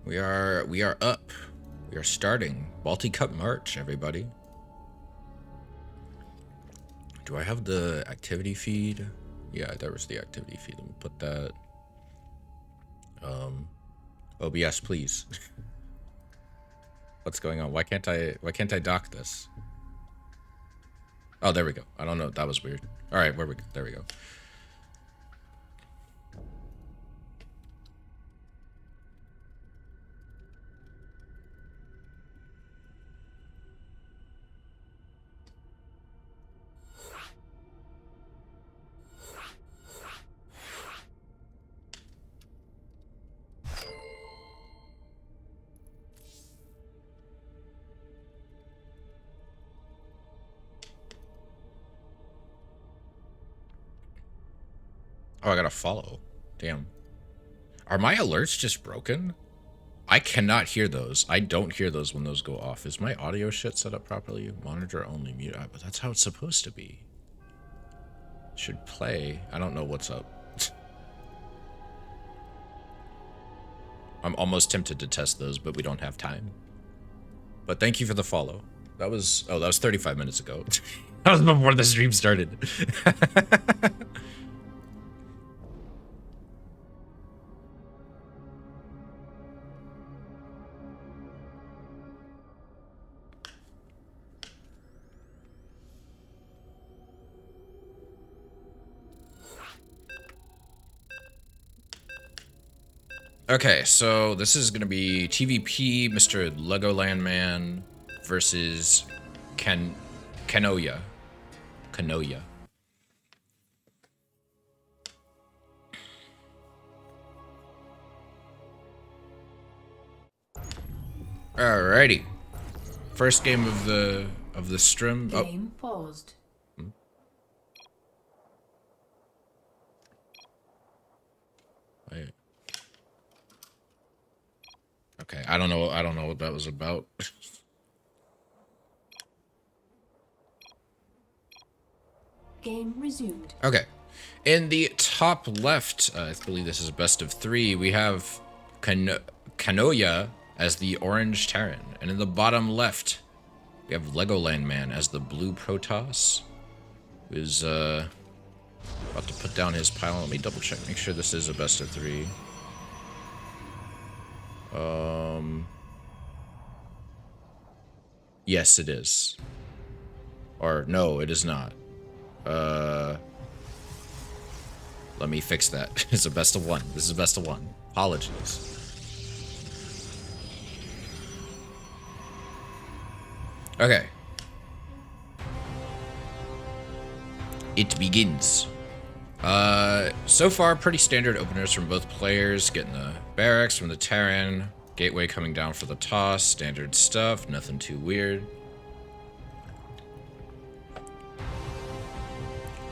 We are up. We are starting Batlicup March, everybody. Do I have the activity feed? Yeah, there was the activity feed. Let me put that. OBS, please. What's going on? Why can't I dock this? Oh, there we go. I don't know. That was weird. All right, there we go. Oh, I gotta follow. Damn. Are my alerts just broken? I cannot hear those. I don't hear those when those go off. Is my audio shit set up properly? Monitor only mute. But that's how it's supposed to be. Should play. I don't know what's up. I'm almost tempted to test those, but we don't have time. But thank you for the follow. That was 35 minutes ago. That was before the stream started. Okay, so this is gonna be TVP Mr. Legoland Man versus Kanoya. Alrighty. First game of the stream. Game paused. Wait. Okay, I don't know what that was about. Game resumed. Okay. In the top left, I believe this is a best of 3, we have Kanoya as the orange Terran. And in the bottom left, we have Legoland Man as the blue Protoss, who's about to put down his pile. Let me double check, make sure this is a best of 3. Yes, it is. Or no, it is not. Let me fix that. It's a best of 1. This is a best of 1. Apologies. Okay. It begins. So far, pretty standard openers from both players. Getting the barracks from the Terran. Gateway coming down for the toss. Standard stuff. Nothing too weird.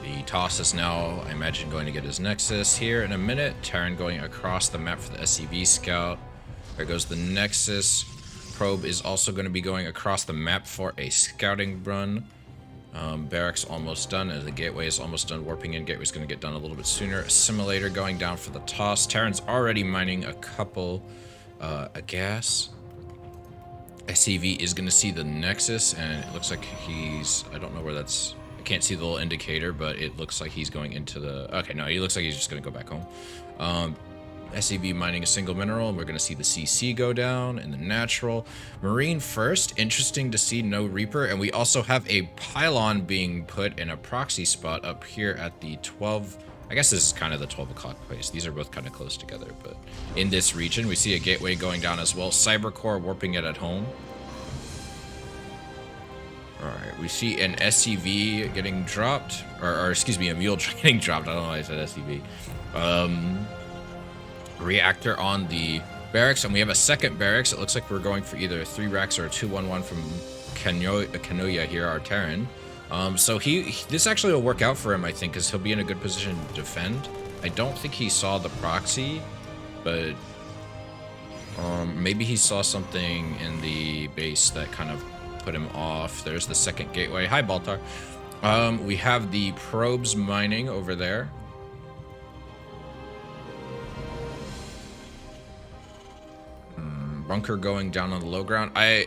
The toss is now, I imagine, going to get his Nexus here in a minute. Terran going across the map for the SCV scout. There goes the Nexus. Probe is also going to be going across the map for a scouting run. Barracks almost done, and the gateway is almost done warping in. Gateway's going to get done a little bit sooner. Assimilator going down for the toss. Terran's already mining a couple a gas. SCV is going to see the Nexus, and it looks like he's, I don't know where that's, I can't see the little indicator, but it looks like he's going into the, okay, no, he looks like he's just going to go back home. SCV mining a single mineral, and we're going to see the CC go down in the natural. Marine first, interesting to see no Reaper, and we also have a pylon being put in a proxy spot up here at the 12, I guess this is kind of the 12 o'clock place. These are both kind of close together, but in this region, we see a gateway going down as well. Cybercore warping it at home. Alright, we see an SCV getting dropped, or excuse me, a mule getting dropped. I don't know why I said SCV. Reactor on the barracks, and we have a second barracks. It looks like we're going for either a 3 racks or a 2-1-1 from Kanoya here, our Terran. So this actually will work out for him, I think, because he'll be in a good position to defend. I don't think he saw the proxy, but maybe he saw something in the base that kind of put him off. There's the second gateway. Hi, Baltar. We have the probes mining over there. bunker going down on the low ground. I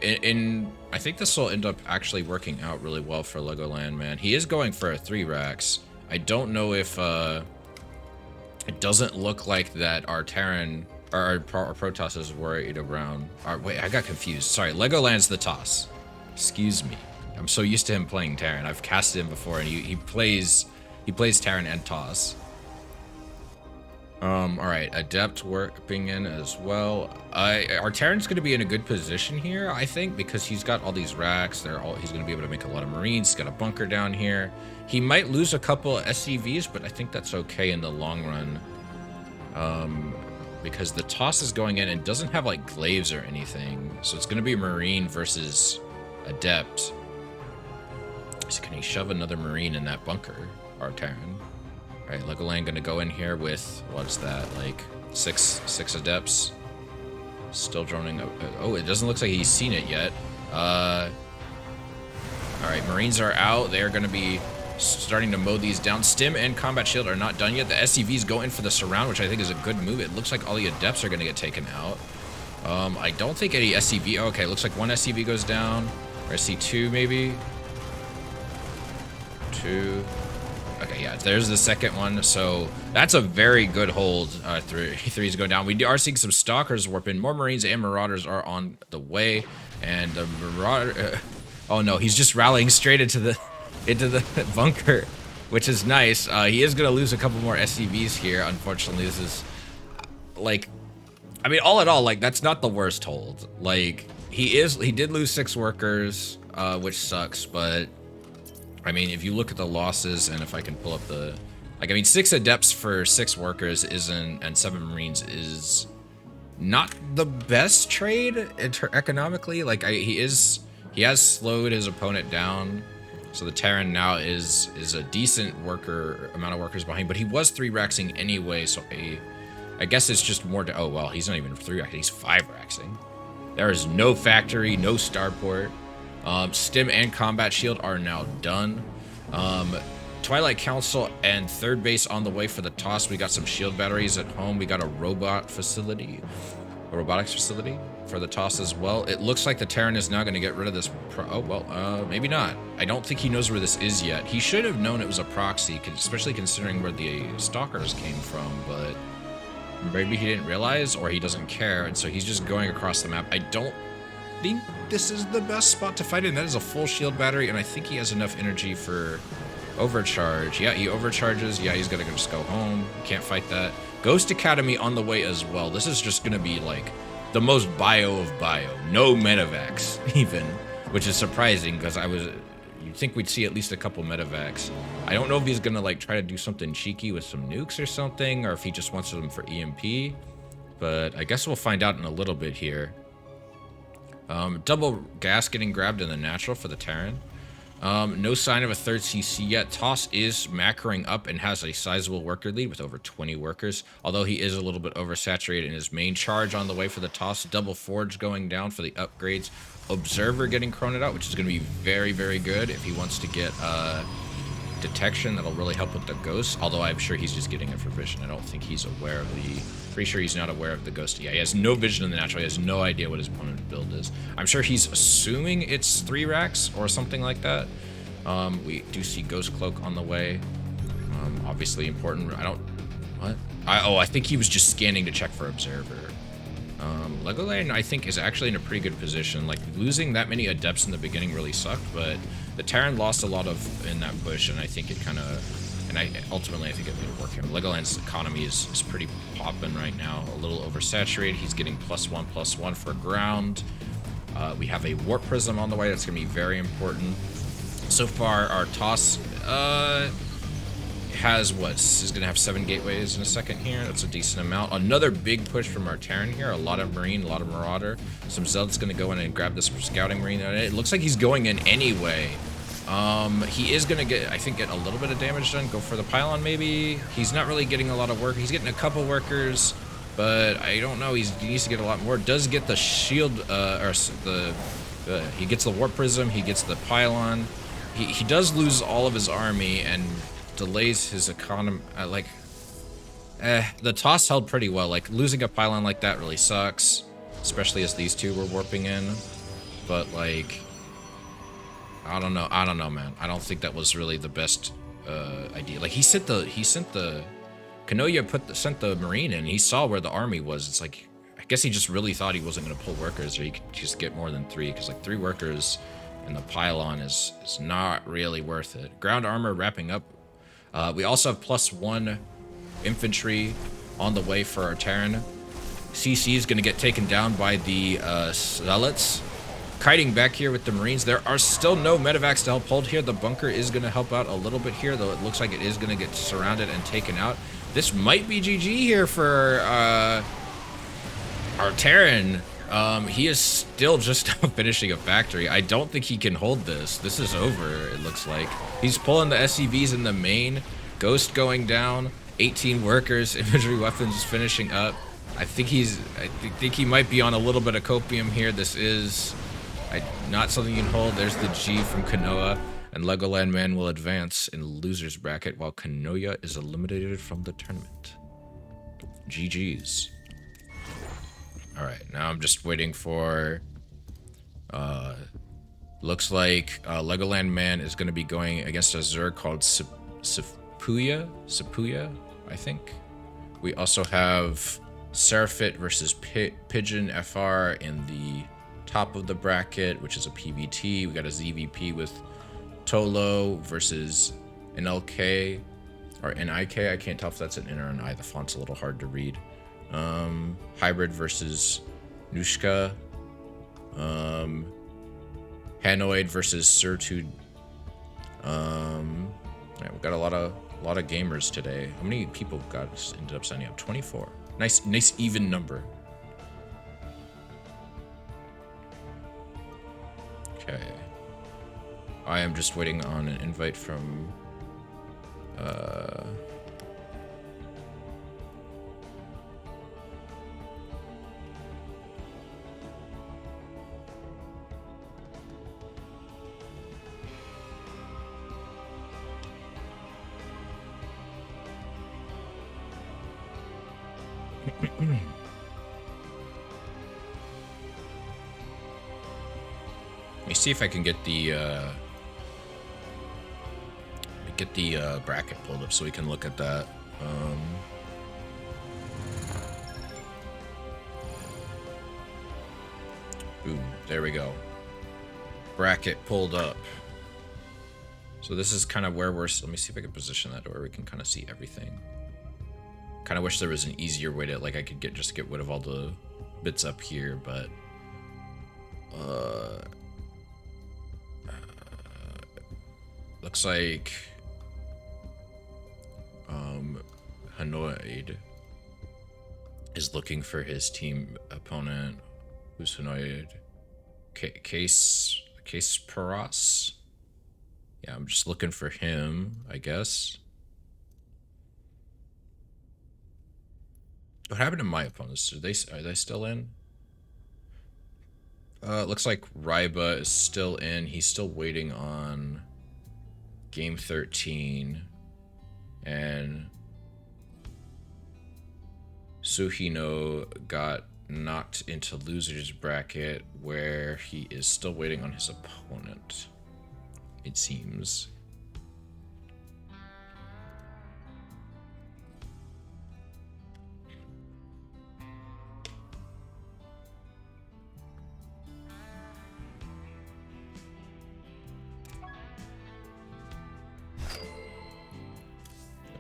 think this will end up actually working out really well for Legoland, man. He is going for a 3 racks. I don't know if it doesn't look like that our Terran or our Protoss is worried around. Wait, I got confused. Sorry, Legoland's the Toss. Excuse me. I'm so used to him playing Terran. I've casted him before, and he plays Terran and Toss. All right, Adept working in as well. Our Terran's going to be in a good position here, I think, because he's got all these racks. He's going to be able to make a lot of Marines. He's got a bunker down here. He might lose a couple of SCVs, but I think that's okay in the long run. Because the Toss is going in and doesn't have like glaives or anything, so it's going to be Marine versus Adept. So can he shove another Marine in that bunker, our Terran? All right, Legoland gonna go in here with, what's that, like six Adepts. Still droning. Oh, it doesn't look like he's seen it yet. All right, Marines are out. They're gonna be starting to mow these down. Stim and Combat Shield are not done yet. The SCVs go in for the surround, which I think is a good move. It looks like all the Adepts are gonna get taken out. I don't think any SCV, okay, looks like one SCV goes down. Or I see 2 maybe. 2. Okay, yeah, there's the second one. So that's a very good hold. 3's go down. We are seeing some Stalkers warp in. More Marines and Marauders are on the way. And the Marauder... oh no, he's just rallying straight into the bunker, which is nice. He is going to lose a couple more SCVs here. Unfortunately, this is... like... I mean, all in all, like, that's not the worst hold. Like, he did lose 6 workers, which sucks, but... I mean, if you look at the losses, and if I can pull up the... like, I mean, 6 Adepts for 6 workers isn't... and 7 Marines is not the best trade economically. Like, he has slowed his opponent down. So the Terran now is a decent amount of workers behind. But he was 3-raxing anyway, so I guess it's just more to... oh, well, he's not even 3-raxing. He's 5-raxing. There is no factory, no starport. Stim and Combat Shield are now done. Twilight Council and 3rd base on the way for the Toss. We got some shield batteries at home. We got a robotics facility for the Toss as well. It looks like the Terran is now going to get rid of this. Oh, well, maybe not. I don't think he knows where this is yet. He should have known it was a proxy, especially considering where the Stalkers came from, but maybe he didn't realize, or he doesn't care, and so he's just going across the map. I don't think this is the best spot to fight in. That is a full shield battery, and I think he has enough energy for overcharge. Yeah, he overcharges. Yeah, he's gonna just go home. Can't fight that. Ghost Academy on the way as well. This is just gonna be like the most bio of bio. No medevacs even, which is surprising because you'd think we'd see at least a couple medevacs. I don't know if he's gonna like try to do something cheeky with some nukes or something, or if he just wants them for EMP, but I guess we'll find out in a little bit here. Double gas getting grabbed in the natural for the Terran. No sign of a 3rd CC yet. Toss is macroing up and has a sizable worker lead with over 20 workers, although he is a little bit oversaturated in his main charge on the way for the Toss. Double Forge going down for the upgrades. Observer getting chroned out, which is going to be very, very good if he wants to get detection. That'll really help with the ghost, although I'm sure he's just getting it for vision. I don't think he's aware of the... pretty sure he's not aware of the ghost. Yeah, he has no vision in the natural. He has no idea what his opponent's build is. I'm sure he's assuming it's 3 racks or something like that. We do see Ghost Cloak on the way. Obviously important. I think he was just scanning to check for Observer. Legoland, I think, is actually in a pretty good position. Like, losing that many Adepts in the beginning really sucked, but the Terran lost a lot in that push, and I think it kind of... and ultimately, I think it made it work here. Legoland's economy is pretty popping right now. A little oversaturated. He's getting +1/+1 for ground. We have a Warp Prism on the way. That's going to be very important. So far, our Toss has is going to have 7 gateways in a second here. That's a decent amount. Another big push from our Terran here. A lot of Marine, a lot of Marauder. Some Zealot's going to go in and grab this Scouting Marine. It looks like he's going in anyway. He is going to get a little bit of damage done. Go for the pylon, maybe. He's not really getting a lot of work. He's getting a couple workers, but I don't know. He needs to get a lot more. Does get the shield, he gets the Warp Prism. He gets the pylon. He does lose all of his army and delays his economy. The Toss held pretty well. Like, losing a pylon like that really sucks. especially as these two were warping in. But like, I don't know, man. I don't think that was really the best idea. Like he sent the Kanoya sent the Marine in. He saw where the army was. It's like, I guess he just really thought he wasn't gonna pull workers, or he could just get more than 3, because like 3 workers in the pylon is not really worth it. Ground armor wrapping up. We also have +1 infantry on the way for our Terran. CC is gonna get taken down by the zealots. Kiting back here with the Marines. There are still no medevacs to help hold here. The bunker is gonna help out a little bit here, though it looks like it is gonna get surrounded and taken out. This might be GG here for our Terran. He is still just finishing a factory. I don't think he can hold this. This is over, it looks like. He's pulling the SCVs in the main. Ghost going down. 18 workers. Infantry weapons finishing up. I think he might be on a little bit of copium here. This is not something you can hold. There's the G from Kanoa. And Legoland Man will advance in loser's bracket while Kanoya is eliminated from the tournament. GG's. Alright, now I'm just waiting for... looks like Legoland Man is going to be going against a Zerg called Sapuya, I think. We also have Seraphet versus Pigeon FR in the top of the bracket, which is a PVT. We got a ZVP with Tolo versus NLK or NIK. I can't tell if that's an N or an I. The font's a little hard to read. Hybrid versus Nushka. Hanoid versus Surtud. Yeah, we've got a lot of gamers today. How many people ended up signing up? 24. Nice even number. Okay. I am just waiting on an invite from let me see if I can get the bracket pulled up so we can look at that. Boom, there we go. Bracket pulled up. So this is kind of where we're, let me see if I can position that to where we can kind of see everything. Kind of wish there was an easier way to, like, I could just get rid of all the bits up here, but looks like Hanoid is looking for his team opponent. Who's Hanoid? Case Paras? Yeah, I'm just looking for him, I guess. What happened to my opponents? Are they still in? Looks like Ryba is still in. He's still waiting on game 13. And Suhino got knocked into loser's bracket where he is still waiting on his opponent, it seems.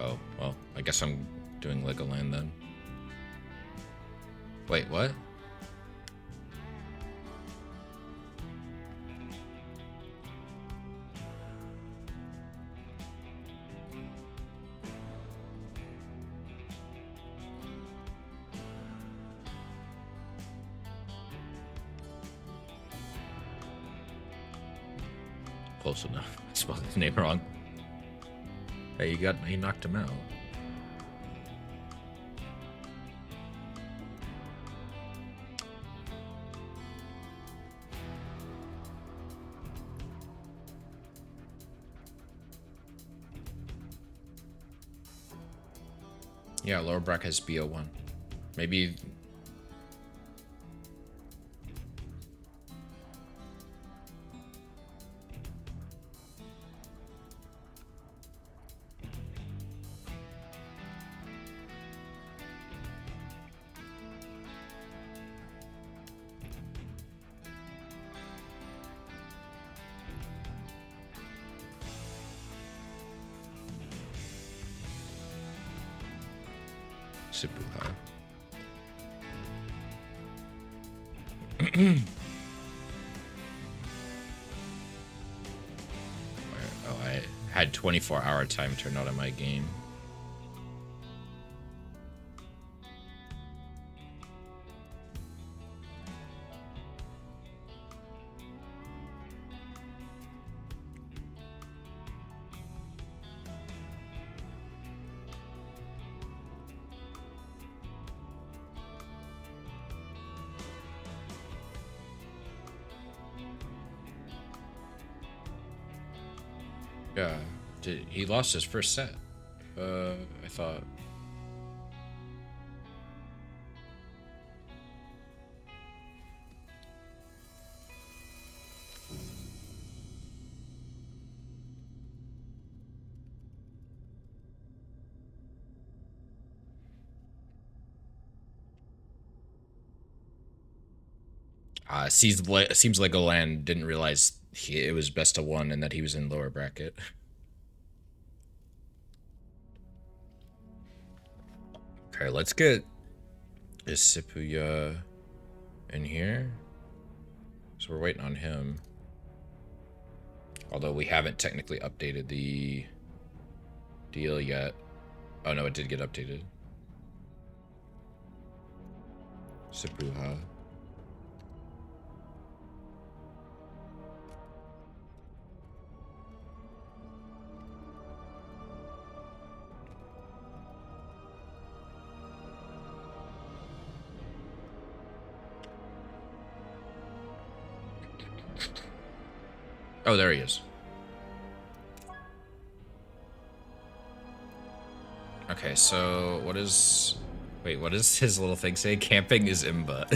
Oh, well, I guess I'm doing Legoland then. Wait, what? Close enough. I spelled his name wrong. Hey, he knocked him out. Yeah, lower bracket has BO1. Maybe Sipuha. Oh, I had 24-hour time turned on in my game. Yeah, he lost his first set. I thought. Seems like Legoland didn't realize it was best of one and that he was in lower bracket. Okay, let's get Isipuya in here. So we're waiting on him. Although we haven't technically updated the deal yet. Oh no, it did get updated. Sipuha. Oh, there he is. Okay, so what is... Wait, what does his little thing say? Camping is imba.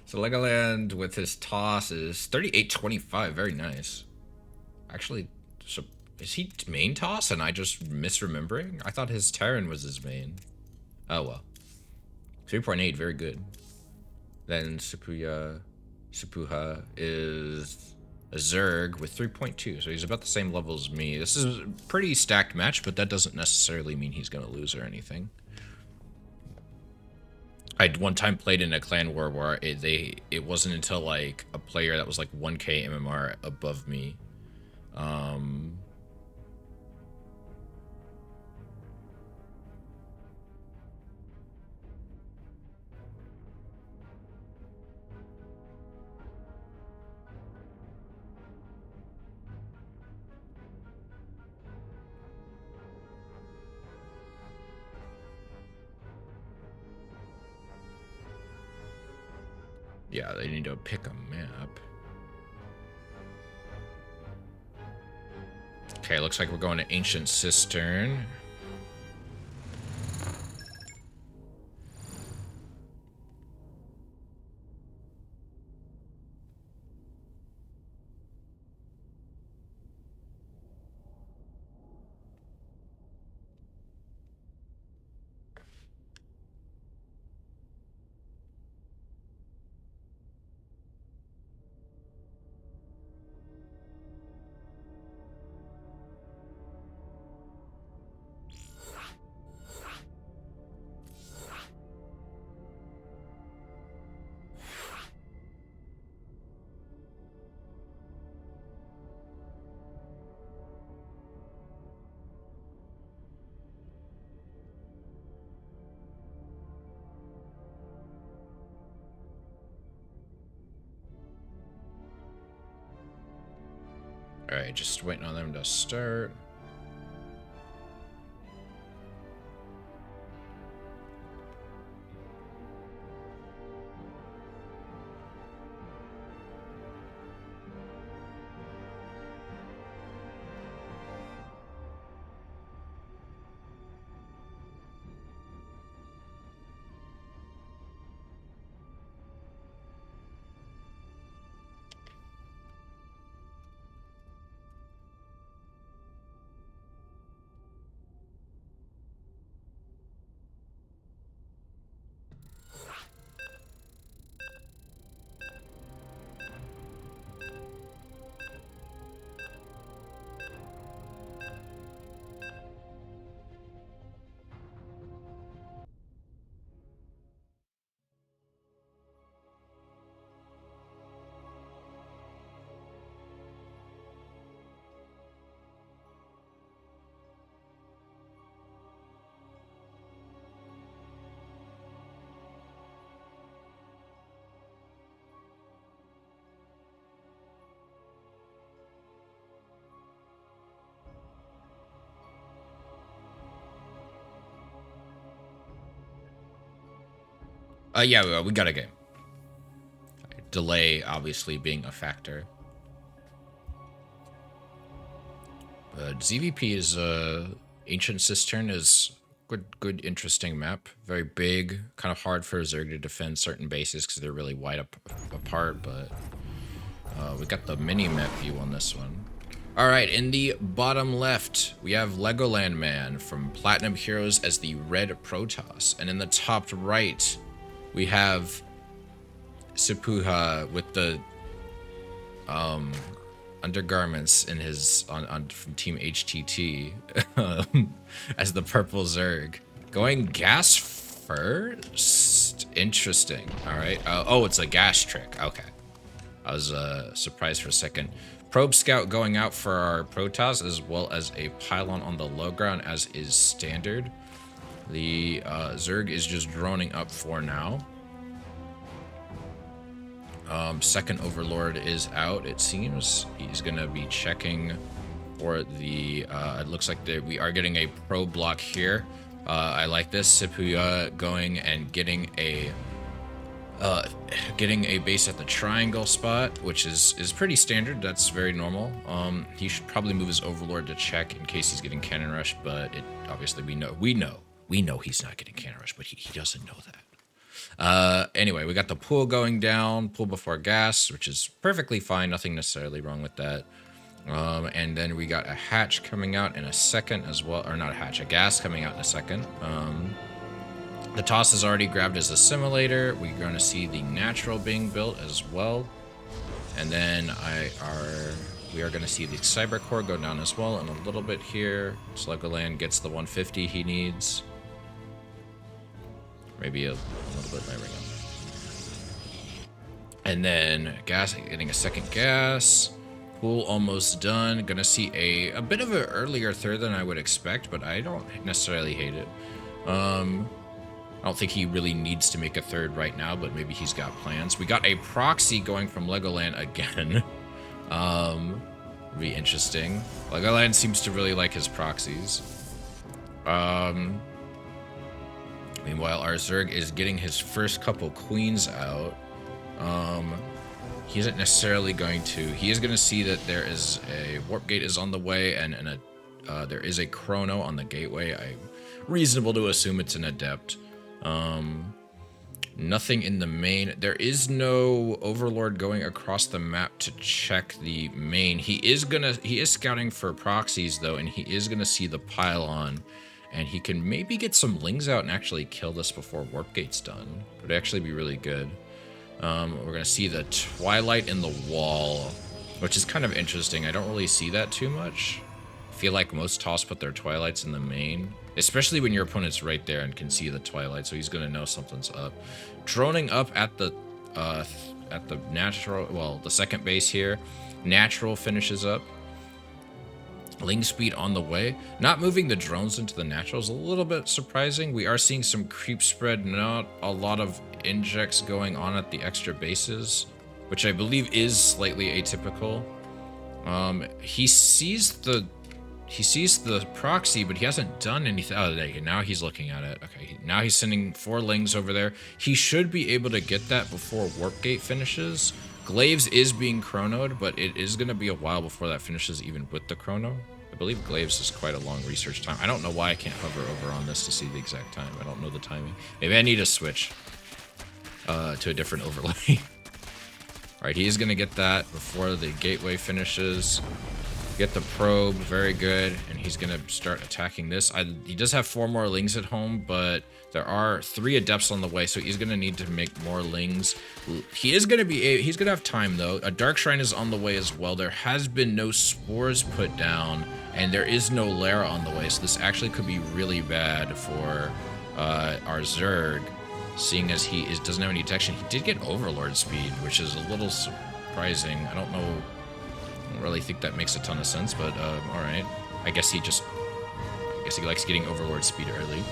So Legoland with his toss is 38-25. Very nice. Actually, so is he main toss and I just misremembering? I thought his Terran was his main. Oh well. 3.8, very good. Then Sipuha is a Zerg with 3.2, so he's about the same level as me. This is a pretty stacked match, but that doesn't necessarily mean he's going to lose or anything. I one time played in a clan war where it wasn't until like a player that was like 1k MMR above me. Yeah, they need to pick a map. Okay, looks like we're going to Ancient Cistern. Alright, just waiting on them to start. Yeah, we got a game. Delay obviously being a factor. But ZVP is Ancient Cistern is good, interesting map. Very big, kind of hard for Zerg to defend certain bases because they're really wide apart. But we got the mini map view on this one. All right, in the bottom left, we have Legoland Man from Platinum Heroes as the red Protoss, and in the top right, we have Sepuha with the undergarments in his from Team HTT as the purple Zerg. Going gas first? Interesting. All right. Oh, it's a gas trick. Okay. I was surprised for a second. Probe Scout going out for our Protoss, as well as a pylon on the low ground, as is standard. The Zerg is just droning up for now. Second Overlord is out, it seems. He's going to be checking for the... it looks like we are getting a probe block here. I like this. Sepuha going and getting a base at the triangle spot, which is pretty standard. That's very normal. He should probably move his Overlord to check in case he's getting cannon rush, but obviously we know he's not getting cannon rush, but he doesn't know that. Anyway, we got the pool going down, pool before gas, which is perfectly fine. Nothing necessarily wrong with that. And then we got a hatch coming out in a second as well, or not a hatch, a gas coming out in a second. The toss is already grabbed as assimilator. We're going to see the natural being built as well. And then we are going to see the cyber core go down as well in a little bit here. Sluggerland gets the 150 he needs. Maybe a little bit later. And then gas, getting a second gas. Pool almost done. Gonna see a bit of an earlier third than I would expect, but I don't necessarily hate it. I don't think he really needs to make a third right now, but maybe he's got plans. We got a proxy going from Legoland again. Be interesting. Legoland seems to really like his proxies. Meanwhile, our Zerg is getting his first couple queens out. He isn't necessarily going to... He is going to see that there is a warp gate is on the way, and there is a chrono on the gateway. I'm reasonable to assume it's an adept. Nothing in the main. There is no Overlord going across the map to check the main. He is scouting for proxies though, and he is gonna see the pylon. And he can maybe get some lings out and actually kill this before Warp Gate's done. It would actually be really good. We're going to see the Twilight in the wall, which is kind of interesting. I don't really see that too much. I feel like most Toss put their Twilights in the main, especially when your opponent's right there and can see the Twilight, so he's going to know something's up. Droning up at the natural, well, the second base here. Natural finishes up. Ling speed on the way. Not moving the drones into the natural is a little bit surprising. We are seeing some creep spread, not a lot of injects going on at the extra bases, which I believe is slightly atypical. He sees the proxy, but he hasn't done anything. Oh, now he's looking at it. Okay, now he's sending 4 lings over there. He should be able to get that before Warp Gate finishes. Glaives is being chronoed, but it is going to be a while before that finishes even with the chrono. I believe Glaives is quite a long research time. I don't know why I can't hover over on this to see the exact time. I don't know the timing. Maybe I need to switch to a different overlay. Alright, he is going to get that before the gateway finishes. Get the probe, very good, and he's going to start attacking this. He does have 4 more lings at home, but there are 3 adepts on the way, so he's going to need to make more lings. He's going to have time, though. A Dark Shrine is on the way as well. There has been no spores put down, and there is no Lara on the way, so this actually could be really bad for our Zerg, seeing as he doesn't have any detection. He did get Overlord speed, which is a little surprising. I don't really think that makes a ton of sense, but all right. I guess he likes getting Overlord speed early.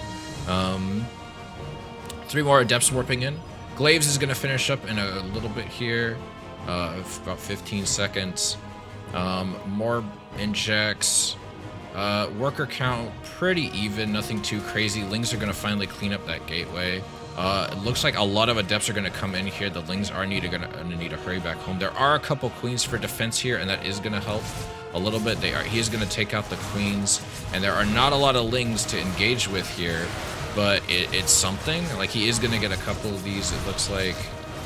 3 more adepts warping in. Glaives is going to finish up in a little bit here, about 15 seconds. More injects. Worker count pretty even, nothing too crazy. Lings are going to finally clean up that gateway. It looks like a lot of adepts are going to come in here. The lings are gonna need to hurry back home. There are a couple queens for defense here, and that is going to help a little bit. He is going to take out the queens, and there are not a lot of lings to engage with here, but it's something. Like, he is going to get a couple of these, it looks like,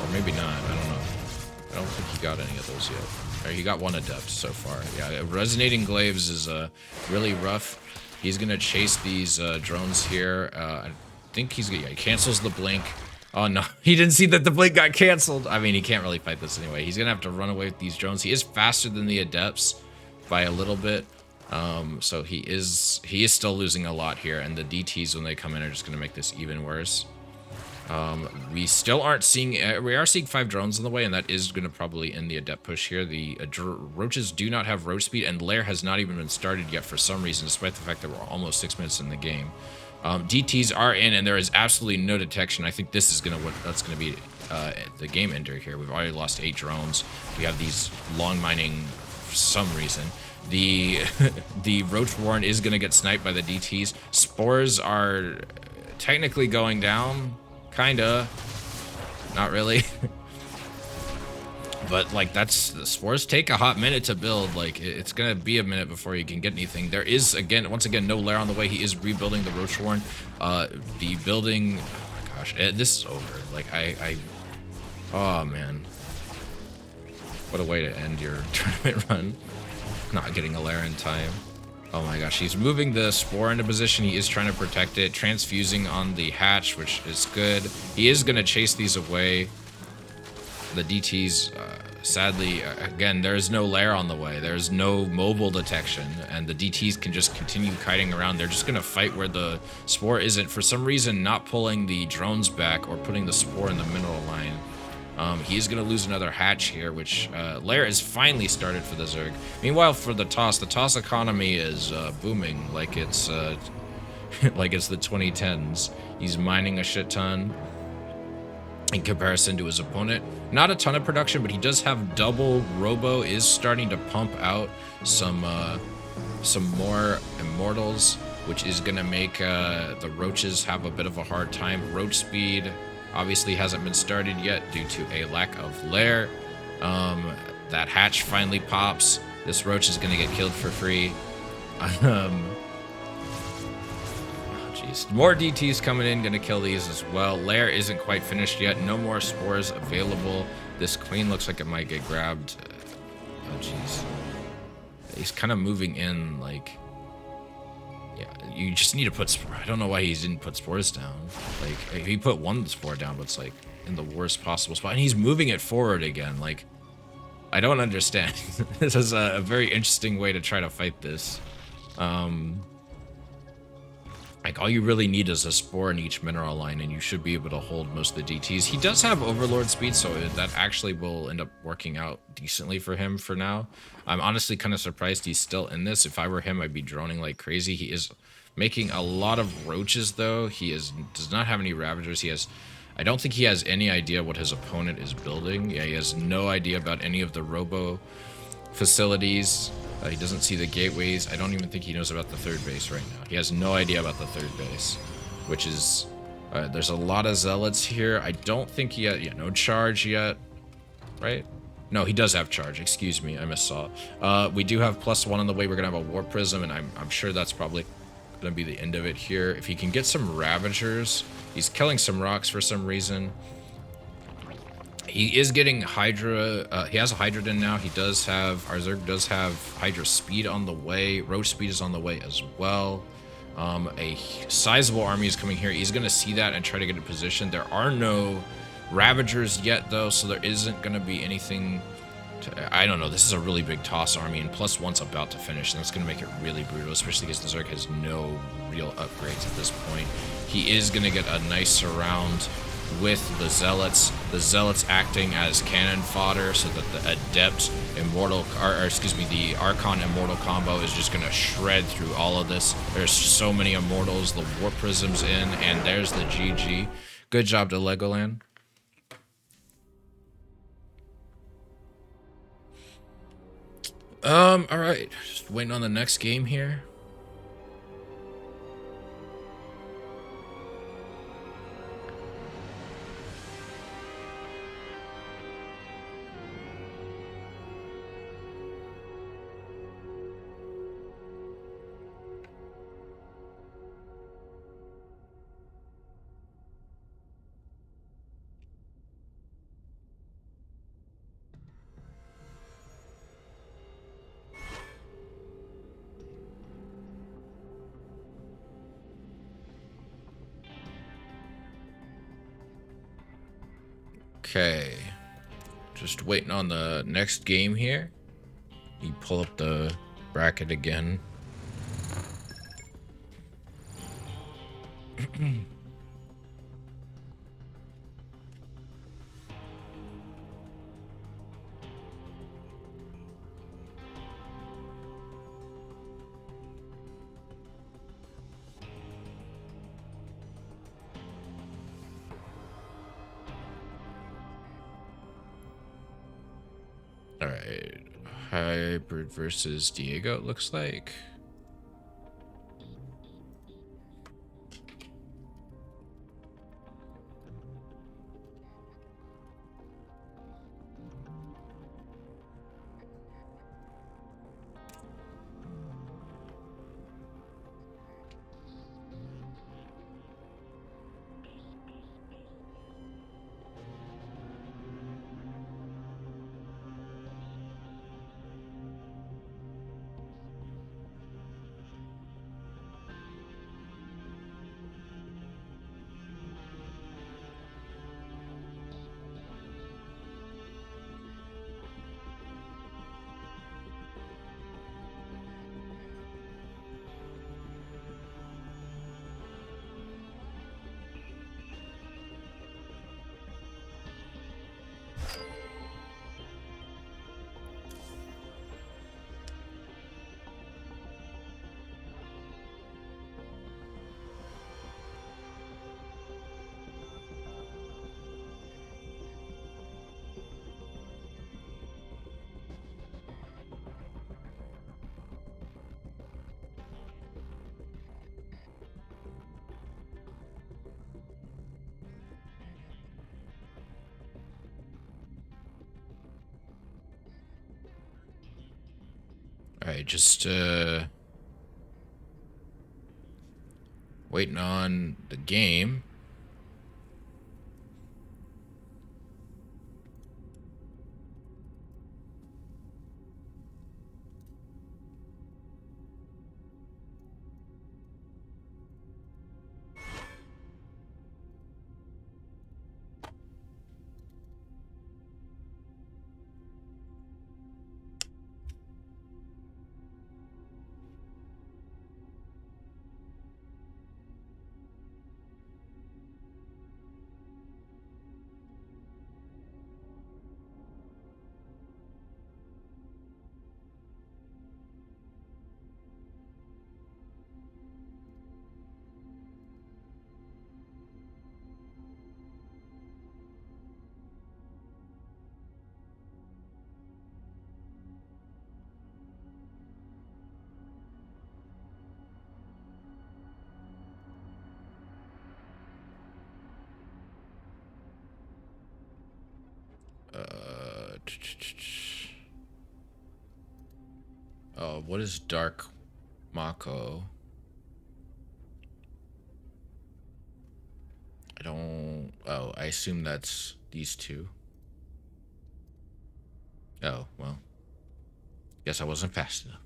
or maybe not. I don't know. I don't think he got any of those yet. Or he got one adept so far. Yeah, resonating glaives is really rough. He's going to chase these drones here. I think he cancels the blink. Oh no, he didn't see that the blink got canceled. I mean, he can't really fight this anyway. He's gonna have to run away with these drones. He is faster than the adepts by a little bit, so he is still losing a lot here, and the DTs when they come in are just gonna make this even worse. We still aren't seeing, we are seeing 5 drones on the way, and that is going to probably end the adept push here. The roaches do not have roach speed, and Lair has not even been started yet for some reason, despite the fact that we're almost 6 minutes in the game. DTs are in, and there is absolutely no detection. I think this is that's going to be the game ender here. We've already lost 8 drones. We have these long mining for some reason. The roach warren is going to get sniped by the DTs. Spores are technically going down. Kinda. Not really. But, like, the spores take a hot minute to build. Like, it's gonna be a minute before you can get anything. There is, once again, no Lair on the way. He is rebuilding the roach warren. The building... Oh my gosh. This is over. Like, oh, man. What a way to end your tournament run. Not getting a Lair in time. Oh my gosh, he's moving the spore into position. He is trying to protect it, transfusing on the hatch, which is good. He is going to chase these away. The DTs, sadly, again, there's no Lair on the way. There's no mobile detection, and the DTs can just continue kiting around. They're just going to fight where the spore isn't. For some reason, not pulling the drones back or putting the spore in the mineral line. He is going to lose another hatch here, which Lair is finally started for the Zerg. Meanwhile, for the toss economy is booming like it's like it's the 2010s. He's mining a shit ton in comparison to his opponent. Not a ton of production, but he does have double. Robo is starting to pump out some more immortals, which is going to make the roaches have a bit of a hard time. Roach speed obviously hasn't been started yet due to a lack of Lair. That hatch finally pops. This roach is going to get killed for free. Jeez. More DTs coming in, going to kill these as well. Lair isn't quite finished yet. No more spores available. This queen looks like it might get grabbed. Oh, jeez. He's kind of moving in, like... Yeah, you just need to put... I don't know why he didn't put spores down. Like, he put one spore down, but it's, like, in the worst possible spot. And he's moving it forward again. Like, I don't understand. This is a very interesting way to try to fight this. Like, all you really need is a spore in each mineral line, and you should be able to hold most of the DTs. He does have Overlord speed, so that actually will end up working out decently for him for now. I'm honestly kind of surprised he's still in this. If I were him, I'd be droning like crazy. He is making a lot of roaches, though. He does not have any Ravagers. I don't think he has any idea what his opponent is building. Yeah, he has no idea about any of the Robo facilities. He doesn't see the gateways. I don't even think he knows about the third base right now. He has no idea about the third base, which is... there's a lot of zealots here. I don't think he had... Yeah, no charge yet, right? No, he does have charge. Excuse me, I missaw. We do have +1 on the way. We're going to have a War Prism, and I'm sure that's probably going to be the end of it here. If he can get some Ravagers... He's killing some rocks for some reason. He is getting Hydra. He has a Hydra now. He does have... Our Zerg does have Hydra speed on the way. Roach speed is on the way as well. A sizable army is coming here. He's going to see that and try to get in position. There are no Ravagers yet, though, so there isn't going to be anything... I don't know. This is a really big toss army, and +1's about to finish, and that's going to make it really brutal, especially because the Zerg has no real upgrades at this point. He is going to get a nice surround with the Zealots. The Zealots acting as cannon fodder so that the Adept Immortal, or excuse me, the Archon Immortal combo is just going to shred through all of this. There's so many Immortals. The War Prism's in, and there's the GG. Good job to Legoland. Alright. Just waiting on the next game here. Okay. Just waiting on the next game here. You pull up the bracket again. Alright. Hybrid versus Diego, it looks like. Alright, just waiting on the game. Oh, what is Dark Mako? I don't... Oh, I assume that's these two. Oh, well. Guess I wasn't fast enough.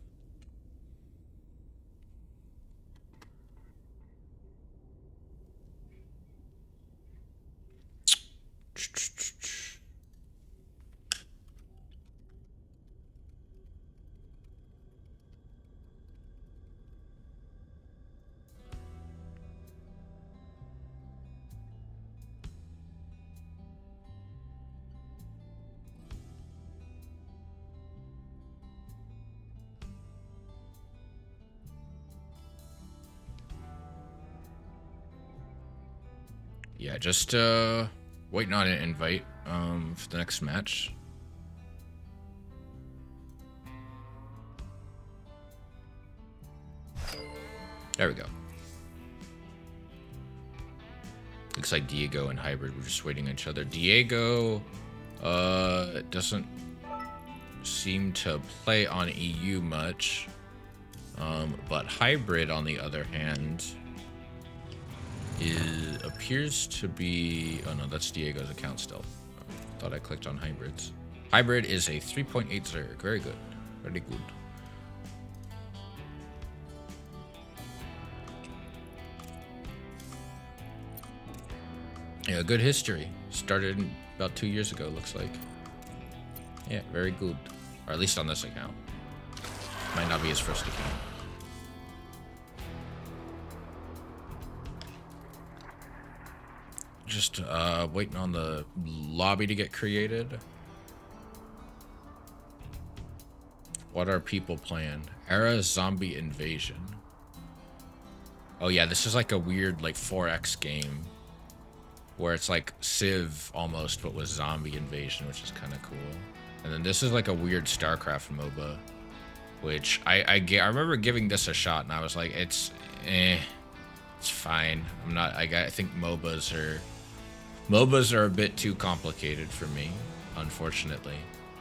Yeah, just waiting on an invite for the next match. There we go. Looks like Diego and Hybrid were just waiting on each other. Diego doesn't seem to play on EU much. But Hybrid, on the other hand, appears to be... Oh no, that's Diego's account still. Thought I clicked on Hybrid's. Hybrid is a 3.8 Zerg. Very good. Very good. Yeah, good history. Started about 2 years ago, looks like. Yeah, very good. Or at least on this account. Might not be his first account. Just waiting on the lobby to get created. What are people playing? Era Zombie Invasion. Oh yeah, this is like a weird like 4X game. Where it's like Civ almost, but with Zombie Invasion, which is kind of cool. And then this is like a weird StarCraft MOBA. Which I remember giving this a shot and I was like, it's fine. I think MOBAs are a bit too complicated for me, unfortunately.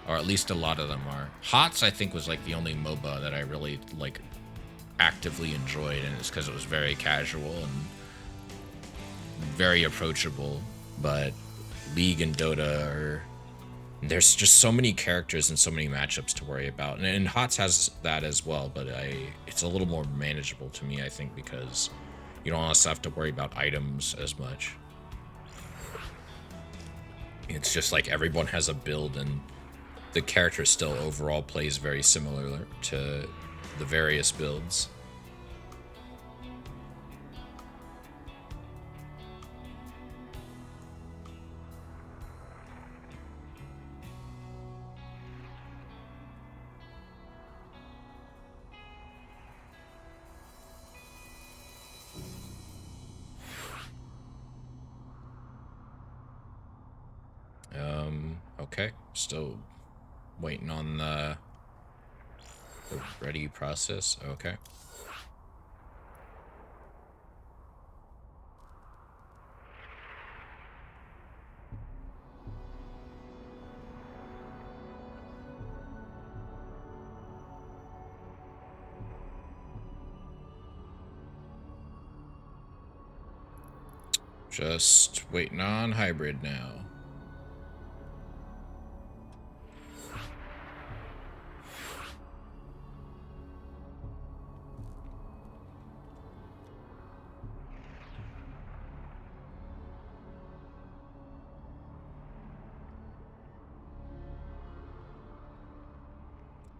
Or at least a lot of them are. HOTS, I think, was like the only MOBA that I really like actively enjoyed, and it's because it was very casual and very approachable. But League and Dota are, there's just so many characters and so many matchups to worry about, and HOTS has that as well, but it's a little more manageable to me, I think, because you don't also have to worry about items as much. It's just like everyone has a build, and the character still overall plays very similar to the various builds. Okay, still waiting on the ready process. Okay. Just waiting on hybrid now.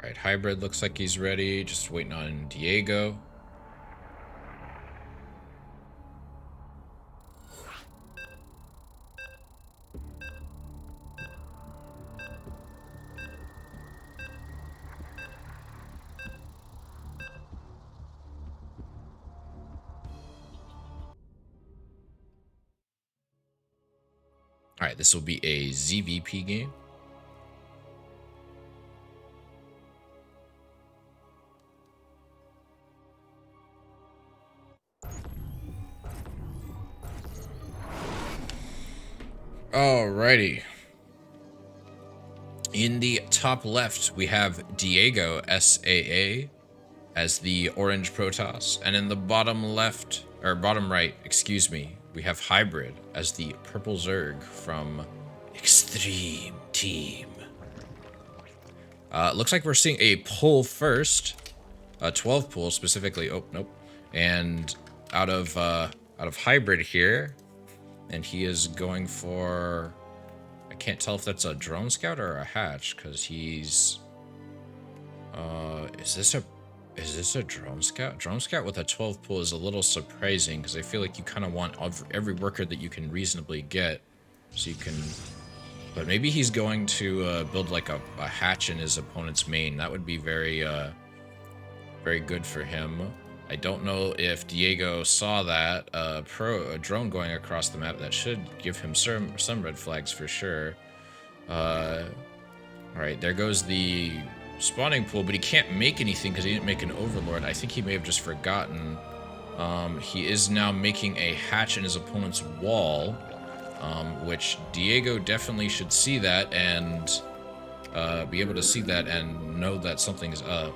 Alright, hybrid looks like he's ready. Just waiting on Diego. Alright, this will be a ZVP game. Alrighty. In the top left, we have Diego SAA as the orange Protoss, and in the bottom left, or bottom right, excuse me, we have Hybrid as the purple Zerg from Extreme Team. Looks like we're seeing a pull first, a 12 pull specifically. Oh nope, and out of Hybrid here, and he is going for, I can't tell if that's a drone scout or a hatch, because he's is this a drone scout? Drone scout with a 12 pull is a little surprising, because I feel like you kind of want every worker that you can reasonably get, so you can, but maybe he's going to build like a hatch in his opponent's main. That would be very very good for him. I don't know if Diego saw that a drone going across the map. That should give him some red flags for sure. All right, there goes the spawning pool, but he can't make anything because he didn't make an overlord. I think he may have just forgotten. He is now making a hatch in his opponent's wall, which Diego definitely should see that and be able to see that and know that something's up.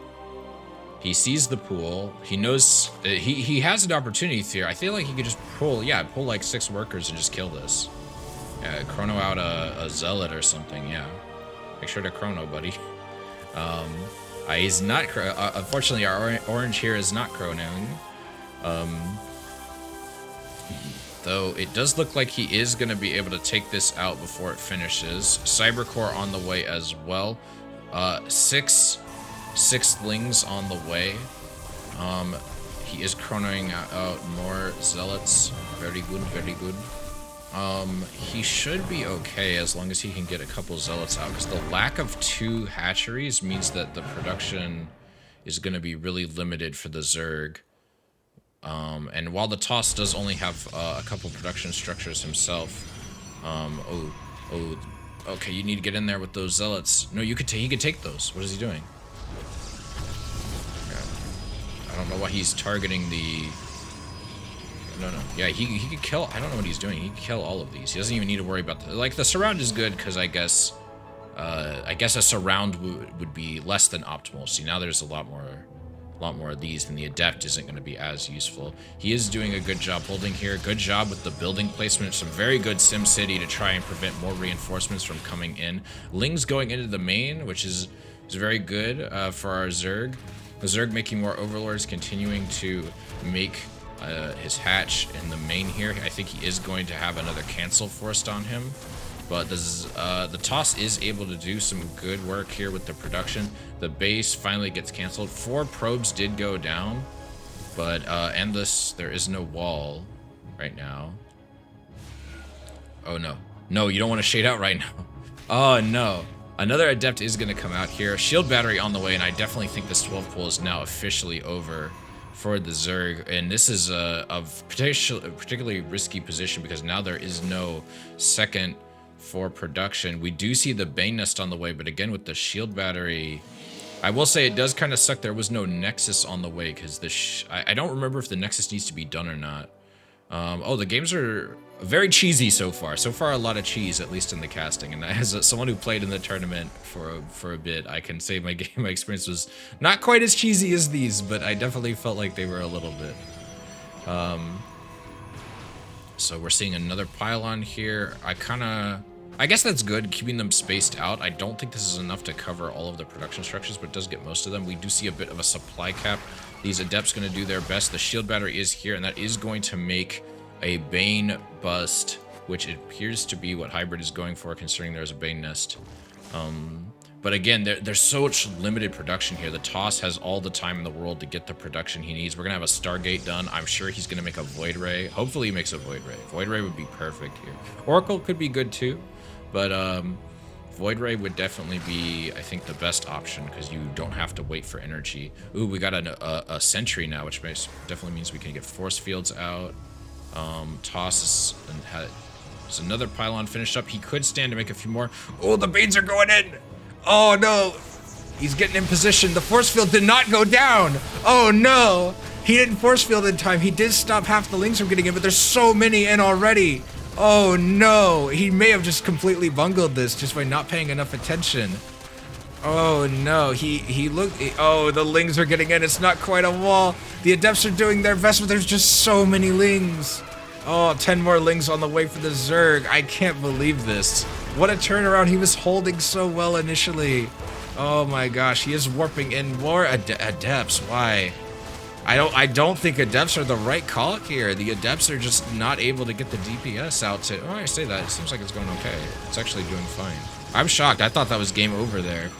He sees the pool. He knows he has an opportunity here. I feel like he could just pull like 6 workers and just kill this. Chrono out a zealot or something. Yeah, make sure to chrono, buddy. He's not. Unfortunately, our orange here is not chronoing. Though it does look like he is going to be able to take this out before it finishes. Cybercore on the way as well. Six lings on the way. He is chronoing out more zealots. Very good, very good. He should be okay as long as he can get a couple zealots out, because the lack of 2 hatcheries means that the production is going to be really limited for the Zerg. And while the Toss does only have a couple production structures himself, okay, you need to get in there with those zealots. No, he could take those. What is he doing? I don't know why he's targeting the. No. Yeah, he could kill. I don't know what he's doing. He could kill all of these. He doesn't even need to worry about the surround is good because I guess a surround would be less than optimal. See, now there's a lot more of these, and the adept isn't going to be as useful. He is doing a good job holding here. Good job with the building placement. Some very good Sim City to try and prevent more reinforcements from coming in. Ling's going into the main, which is very good for our Zerg. The Zerg making more overlords, continuing to make his hatch in the main here. I think he is going to have another cancel forced on him. But the Toss is able to do some good work here with the production. The base finally gets canceled. 4 probes did go down, but endless, there is no wall right now. Oh no. No, you don't want to shade out right now. Oh no. Another adept is going to come out here. Shield battery on the way, and I definitely think this 12 pull is now officially over for the Zerg. And this is a particularly risky position because now there is no second for production. We do see the Bane Nest on the way, but again with the shield battery, I will say it does kind of suck there was no Nexus on the way, because I don't remember if the Nexus needs to be done or not. Oh, the games are very cheesy so far. So far, a lot of cheese, at least in the casting. And as someone who played in the tournament for a bit, I can say my experience was not quite as cheesy as these, but I definitely felt like they were a little bit. So we're seeing another pylon here. I guess that's good, keeping them spaced out. I don't think this is enough to cover all of the production structures, but it does get most of them. We do see a bit of a supply cap. These adepts going to do their best. The shield battery is here, and that is going to make a Bane bust, which it appears to be what Hybrid is going for, considering there's a Bane Nest. But again, there's so much limited production here. The Toss has all the time in the world to get the production he needs. We're going to have a Stargate done. I'm sure he's going to make a Void Ray. Hopefully he makes a Void Ray. Void Ray would be perfect here. Oracle could be good too, but Void Ray would definitely be, I think, the best option because you don't have to wait for energy. Ooh, we got a Sentry now, which definitely means we can get Force Fields out. Toss is another pylon finished up. He could stand to make a few more. Oh, the Banes are going in! Oh no! He's getting in position. The force field did not go down! Oh no! He didn't force field in time. He did stop half the Lings from getting in, but there's so many in already. Oh no! He may have just completely bungled this just by not paying enough attention. Oh no, he looked. Oh, the Lings are getting in. It's not quite a wall. The Adepts are doing their best, but there's just so many Lings. Oh, 10 more Lings on the way for the Zerg. I can't believe this. What a turnaround. He was holding so well initially. Oh my gosh, he is warping in more Adepts. Why? I don't think Adepts are the right call here. The Adepts are just not able to get the DPS out to. Oh, I say that. It seems like it's going okay. It's actually doing fine. I'm shocked. I thought that was game over there.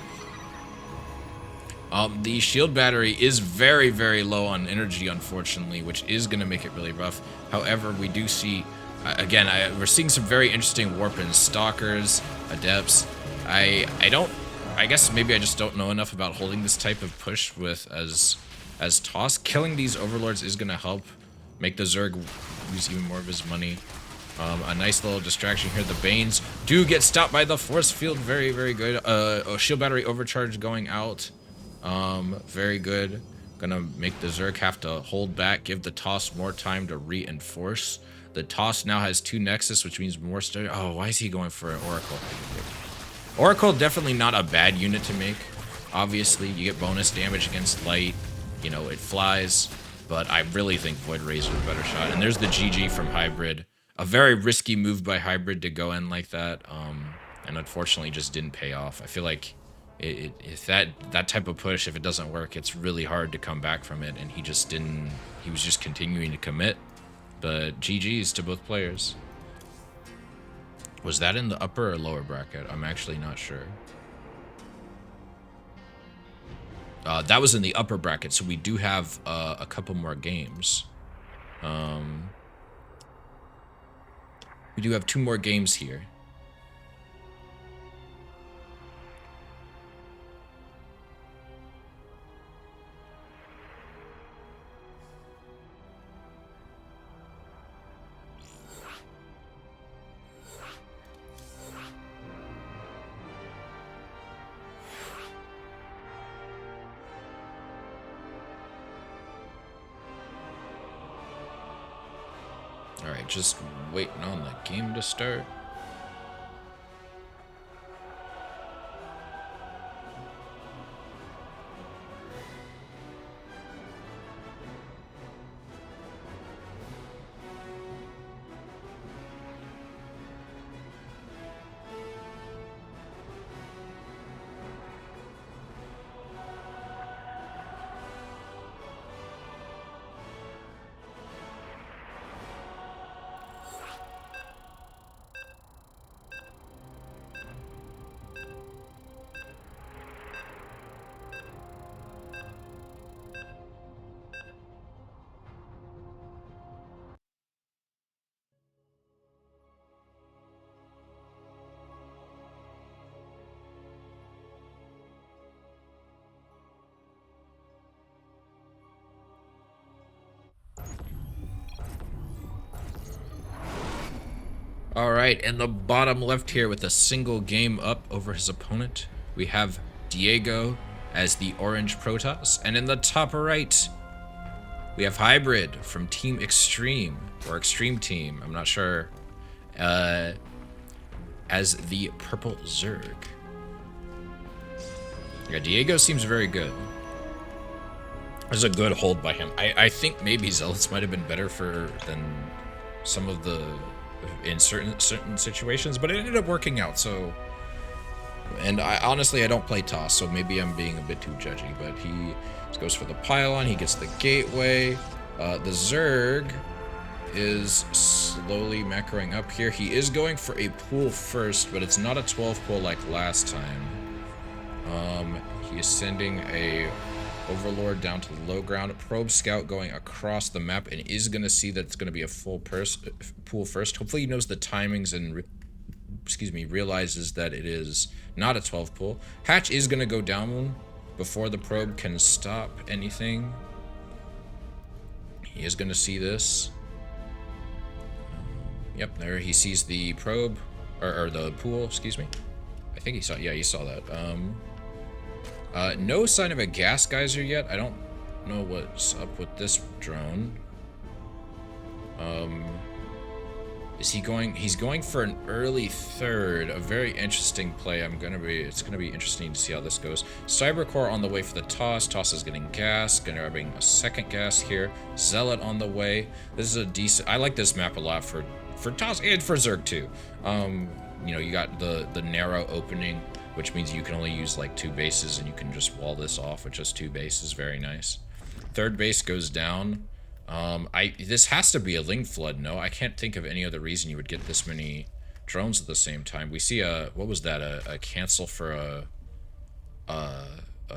The shield battery is very, very low on energy, unfortunately, which is going to make it really rough. However, we do see, again, we're seeing some very interesting warp-ins. Stalkers, Adepts. I guess maybe I just don't know enough about holding this type of push with as Toss. Killing these Overlords is going to help make the Zerg lose even more of his money. A nice little distraction here. The Banes do get stopped by the force field. Very, very good. Shield battery overcharge going out. Very good. Gonna make the Zerg have to hold back, give the Toss more time to reinforce. The Toss now has 2 Nexus, which means more study. Oh, why is he going for an Oracle? Oracle, definitely not a bad unit to make. Obviously, you get bonus damage against light. You know, it flies. But I really think Void Rays are a better shot. And there's the GG from Hybrid. A very risky move by Hybrid to go in like that. And unfortunately just didn't pay off. I feel like if that type of push, if it doesn't work, it's really hard to come back from it, and he just didn't. He was just continuing to commit. But GG's to both players. Was that in the upper or lower bracket? I'm actually not sure. That was in the upper bracket, so we do have a couple more games. We do have 2 more games here. Alright, just waiting on the game to start. All right, in the bottom left here with a single game up over his opponent, we have Diego as the orange Protoss. And in the top right, we have Hybrid from Team Extreme, or Extreme Team, I'm not sure, as the purple Zerg. Yeah, Diego seems very good. There's a good hold by him. I think maybe Zealots might have been better than some of the in certain situations, but it ended up working out. So, and I honestly don't play Toss, so maybe I'm being a bit too judgy. But he goes for the pylon. He gets the gateway. The Zerg is slowly macroing up here. He is going for a pool first, but it's not a 12 pool like last time. He is sending a Overlord down to the low ground. Probe Scout going across the map and is going to see that it's going to be a full pool first. Hopefully he knows the timings and realizes that it is not a 12 pool. Hatch is going to go down before the probe can stop anything. He is going to see this. Yep, there he sees the probe, or the pool, excuse me. I think he saw, yeah, he saw that. No sign of a gas geyser yet. I don't know what's up with this drone. Is he going? He's going for an early third. A very interesting play. It's gonna be interesting to see how this goes. Cybercore on the way for the toss. Toss is getting gas. Grabbing a second gas here. Zealot on the way. This is a decent. I like this map a lot for toss and for Zerg too. You know, you got the narrow opening, which means you can only use like 2 bases, and you can just wall this off with just 2 bases. Very nice. Third base goes down. This has to be a Ling Flood, no? I can't think of any other reason you would get this many drones at the same time. We see what was that? A cancel for a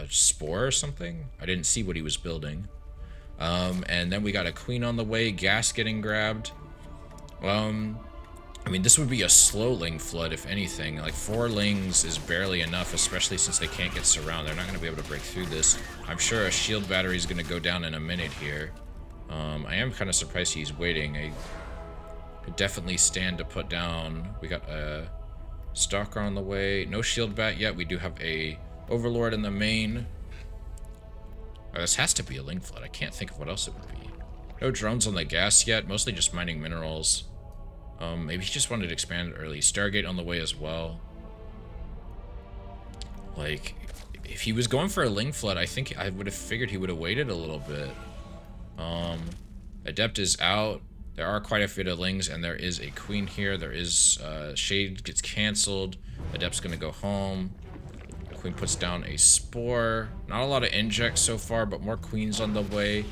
spore or something? I didn't see what he was building. And then we got a queen on the way, gas getting grabbed. I mean, this would be a slow Ling Flood, if anything. Like, 4 Lings is barely enough, especially since they can't get surround. They're not going to be able to break through this. I'm sure a shield battery is going to go down in a minute here. I am kind of surprised he's waiting. I could definitely stand to put down. We got a Stalker on the way. No shield bat yet. We do have a Overlord in the main. Oh, this has to be a Ling Flood. I can't think of what else it would be. No drones on the gas yet. Mostly just mining minerals. Maybe he just wanted to expand early. Stargate on the way as well. Like, if he was going for a Ling Flood, I think I would have figured he would have waited a little bit. Adept is out. There are quite a few of Lings, and there is a queen here. There is, Shade gets canceled. Adept's gonna go home. Queen puts down a spore. Not a lot of injects so far, but more queens on the way.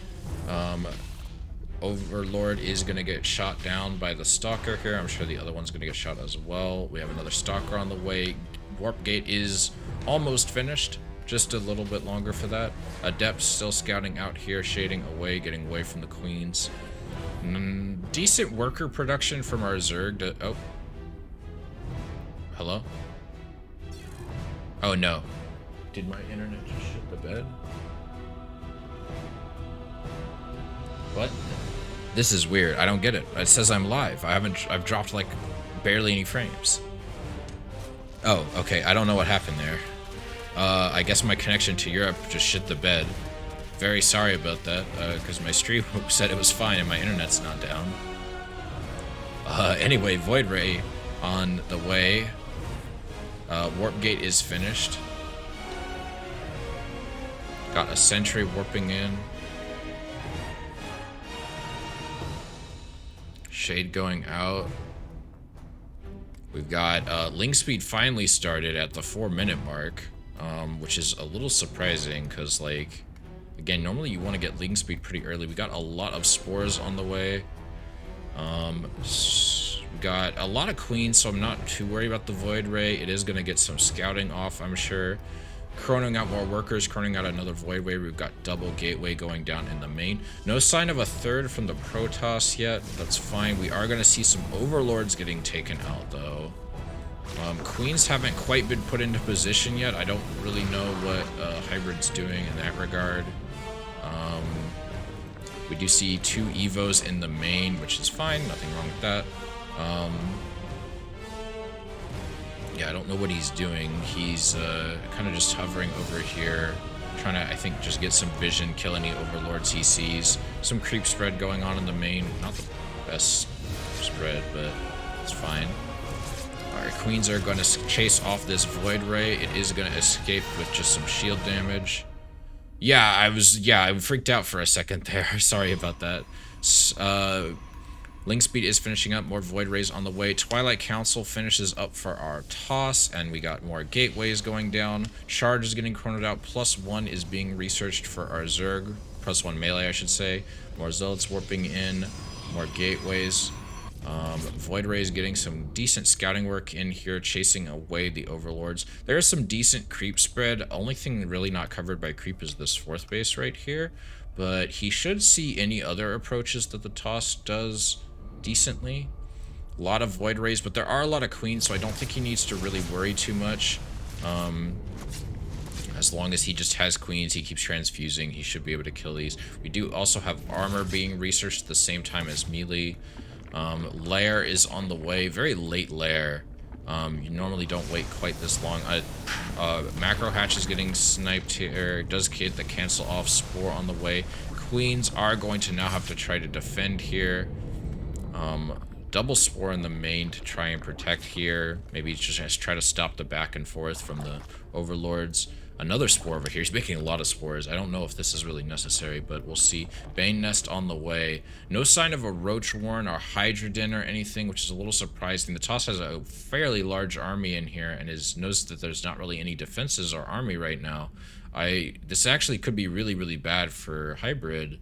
Overlord is going to get shot down by the Stalker here. I'm sure the other one's going to get shot as well. We have another Stalker on the way. Warp Gate is almost finished. Just a little bit longer for that. Adept still scouting out here, shading away, getting away from the Queens. Decent worker production from our Zerg. Oh. Hello? Oh, no. Did my internet just shit the bed? What? This is weird. I don't get it. It says I'm live. I've dropped like barely any frames. Oh, okay. I don't know what happened there. I guess my connection to Europe just shit the bed. Very sorry about that, because my stream said it was fine and my internet's not down. Anyway, Void Ray on the way. Warp Gate is finished. Got a sentry warping in. Shade going out. We've got link speed finally started at the 4-minute mark, which is a little surprising because, like, again, normally you want to get link speed pretty early. We got a lot of spores on the way. We got a lot of queens, so I'm not too worried about the Void Ray. It is going to get some scouting off, I'm sure. Chroning out more workers, chroning out another Void Ray. We've got double gateway going down in the main. No sign of a third from the Protoss yet. That's fine. We are going to see some Overlords getting taken out, though. Queens haven't quite been put into position yet. I don't really know what Hybrid's doing in that regard. We do see 2 Evos in the main, which is fine. Nothing wrong with that. Yeah, I don't know what he's doing. He's kind of just hovering over here, trying to, I think, just get some vision, kill any Overlords he sees. Some creep spread going on in the main. Not the best spread, but it's fine. Alright, Queens are going to chase off this Void Ray. It is going to escape with just some shield damage. Yeah, I freaked out for a second there. Sorry about that. Link speed is finishing up. More Void Rays on the way. Twilight Council finishes up for our toss, and we got more gateways going down. Charge is getting chronoed out. +1 is being researched for our Zerg. +1 melee, I should say. More Zealots warping in. More gateways. Void Ray is getting some decent scouting work in here, chasing away the Overlords. There is some decent creep spread. Only thing really not covered by creep is this 4th base right here. But he should see any other approaches that the toss does decently. A lot of Void Rays, but there are a lot of Queens, so I don't think he needs to really worry too much. As long as he just has Queens, he keeps transfusing, he should be able to kill these. We do also have armor being researched at the same time as melee. Lair is on the way, very late lair. You normally don't wait quite this long. Macro Hatch is getting sniped here. Does get the cancel off spore on the way. Queens are going to now have to try to defend here. Double spore in the main to try and protect here. Maybe just try to stop the back and forth from the Overlords. Another spore over here. He's making a lot of spores. I don't know if this is really necessary, but we'll see. Bane Nest on the way. No sign of a Roach Warren or Hydra Den or anything, which is a little surprising. The Toss has a fairly large army in here and knows that there's not really any defenses or army right now. This actually could be really, really bad for Hybrid.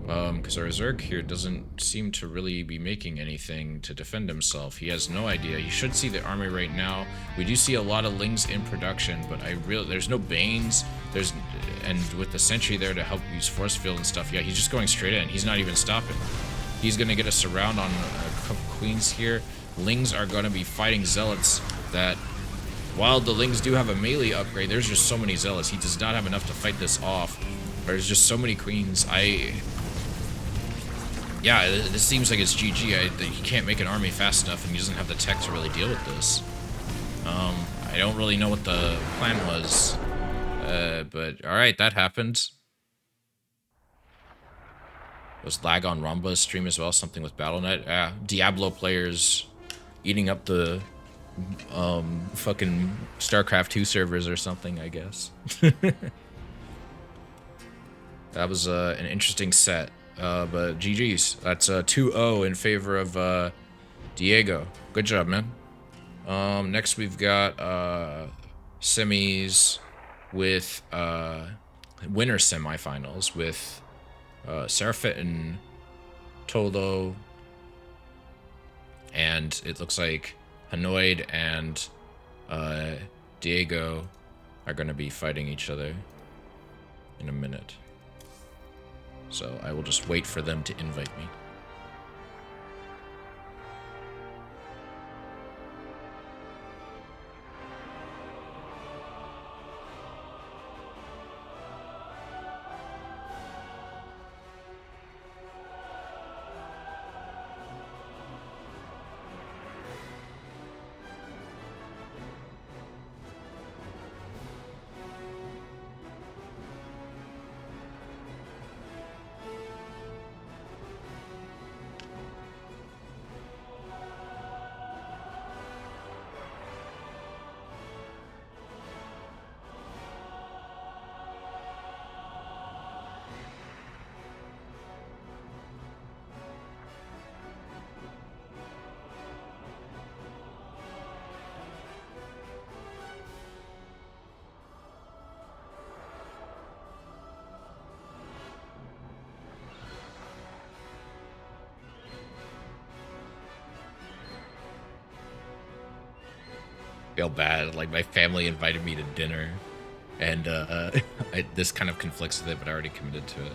Because our Zerg here doesn't seem to really be making anything to defend himself. He has no idea. You should see the army right now. We do see a lot of Lings in production, but there's no Banes. And with the Sentry there to help use Force Field and stuff, yeah, he's just going straight in. He's not even stopping. He's going to get a surround on a couple Queens here. Lings are going to be fighting Zealots that, while the Lings do have a melee upgrade, there's just so many Zealots. He does not have enough to fight this off. There's just so many Queens. Yeah, this seems like it's GG. He can't make an army fast enough, and he doesn't have the tech to really deal with this. I don't really know what the plan was, but alright, that happened. Was lag on Ramba's stream as well, something with Battle.net? Yeah, Diablo players eating up the fucking StarCraft 2 servers or something, I guess. That was an interesting set. But GG's. That's 2-0 in favor of Diego. Good job, man. Next we've got semis with winner semifinals with Seraphet and Tolo, and it looks like Hanoid and Diego are going to be fighting each other in a minute. So I will just wait for them to invite me. Feel bad. Like, my family invited me to dinner, and this kind of conflicts with it, but I already committed to it.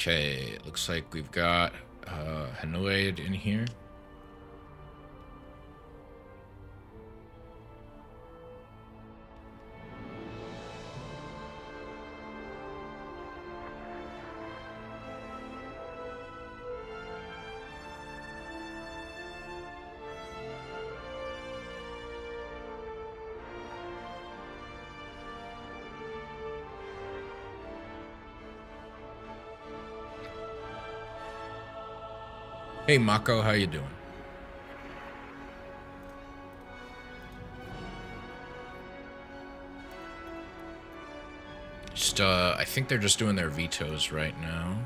Okay, it looks like we've got Hanoid in here. Hey Mako, how you doing? Just I think they're just doing their vetoes right now,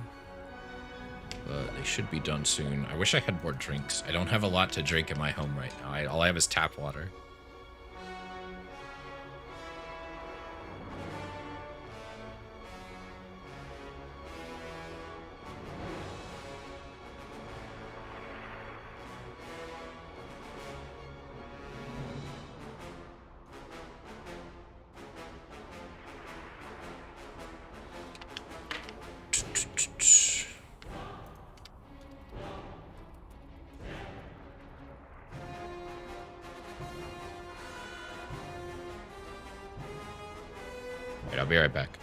but they should be done soon. I wish I had more drinks. I don't have a lot to drink in my home right now. All I have is tap water. Wait, I'll be right back.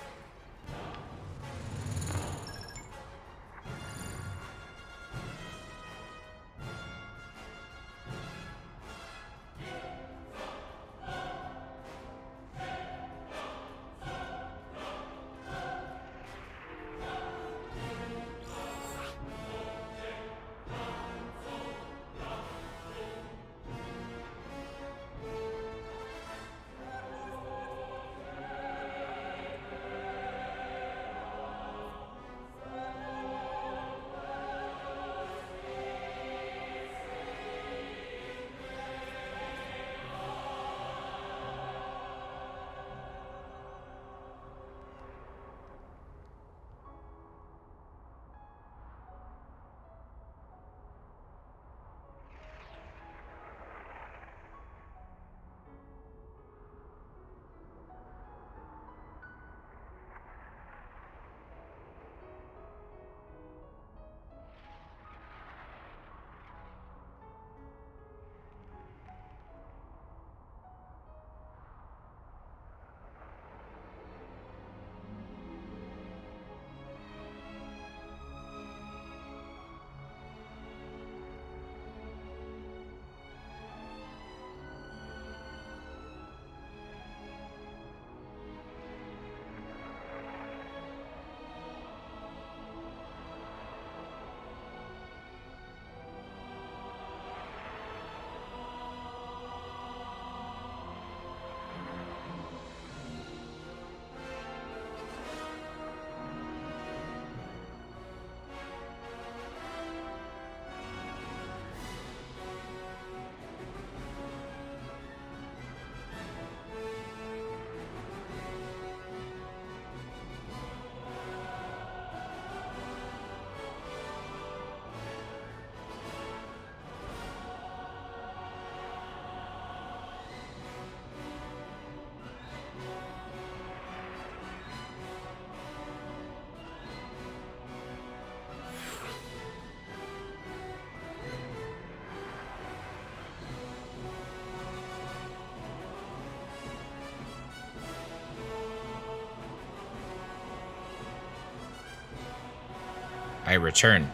I return.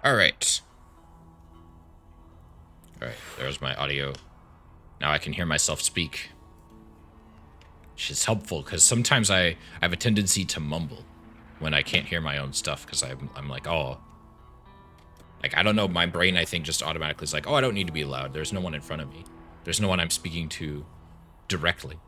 All right. All right, there's my audio. Now I can hear myself speak. Which is helpful, because sometimes I have a tendency to mumble when I can't hear my own stuff, because I'm like, oh. Like, I don't know, my brain, I think, just automatically is like, oh, I don't need to be loud. There's no one in front of me. There's no one I'm speaking to directly.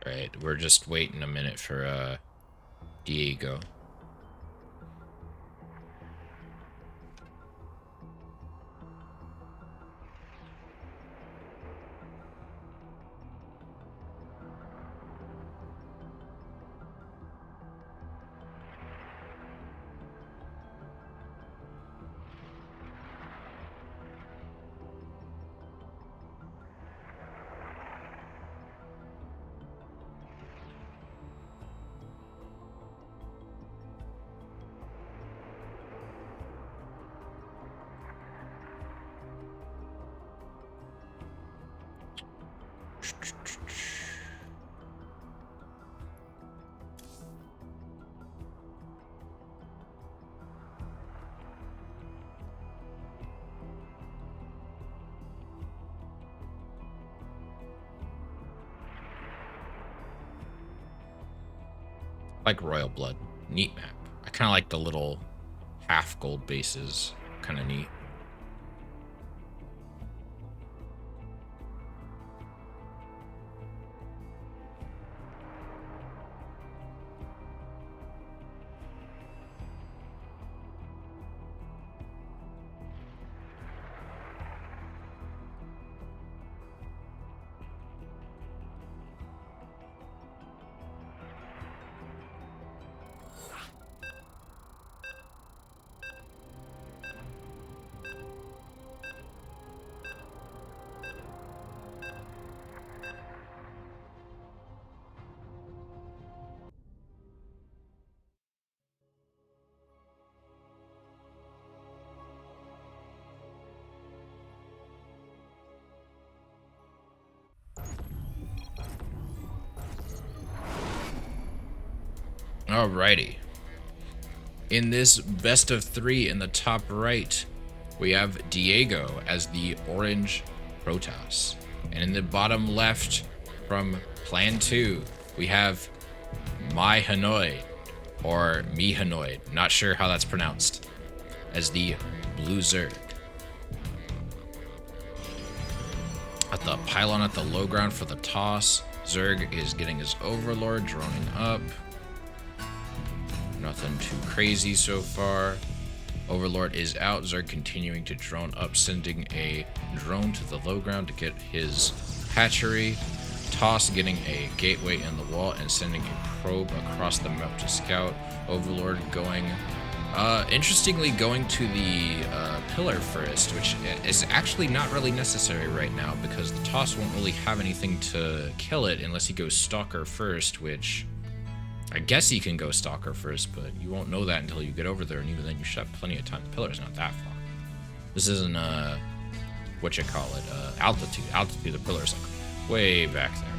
Right, we're just waiting a minute for Diego. Like Royal Blood. Neat map. I kind of like the little half gold bases. Kind of neat. Alrighty. In this best of 3 in the top right, we have Diego as the orange Protoss. And in the bottom left from Plan 2, we have My Hanoi, or Mi Hanoi, not sure how that's pronounced, as the blue Zerg. At the pylon at the low ground for the toss, Zerg is getting his Overlord droning up. Nothing too crazy so far. Overlord is out. Zerg continuing to drone up, sending a drone to the low ground to get his hatchery. Toss getting a gateway in the wall and sending a probe across the map to scout. Overlord going, interestingly going to the pillar first, which is actually not really necessary right now because the Toss won't really have anything to kill it unless he goes Stalker first, which I guess he can go Stalker first, but you won't know that until you get over there, and even then you should have plenty of time. The pillar's not that far. This isn't, altitude. Altitude, the pillar's like way back there.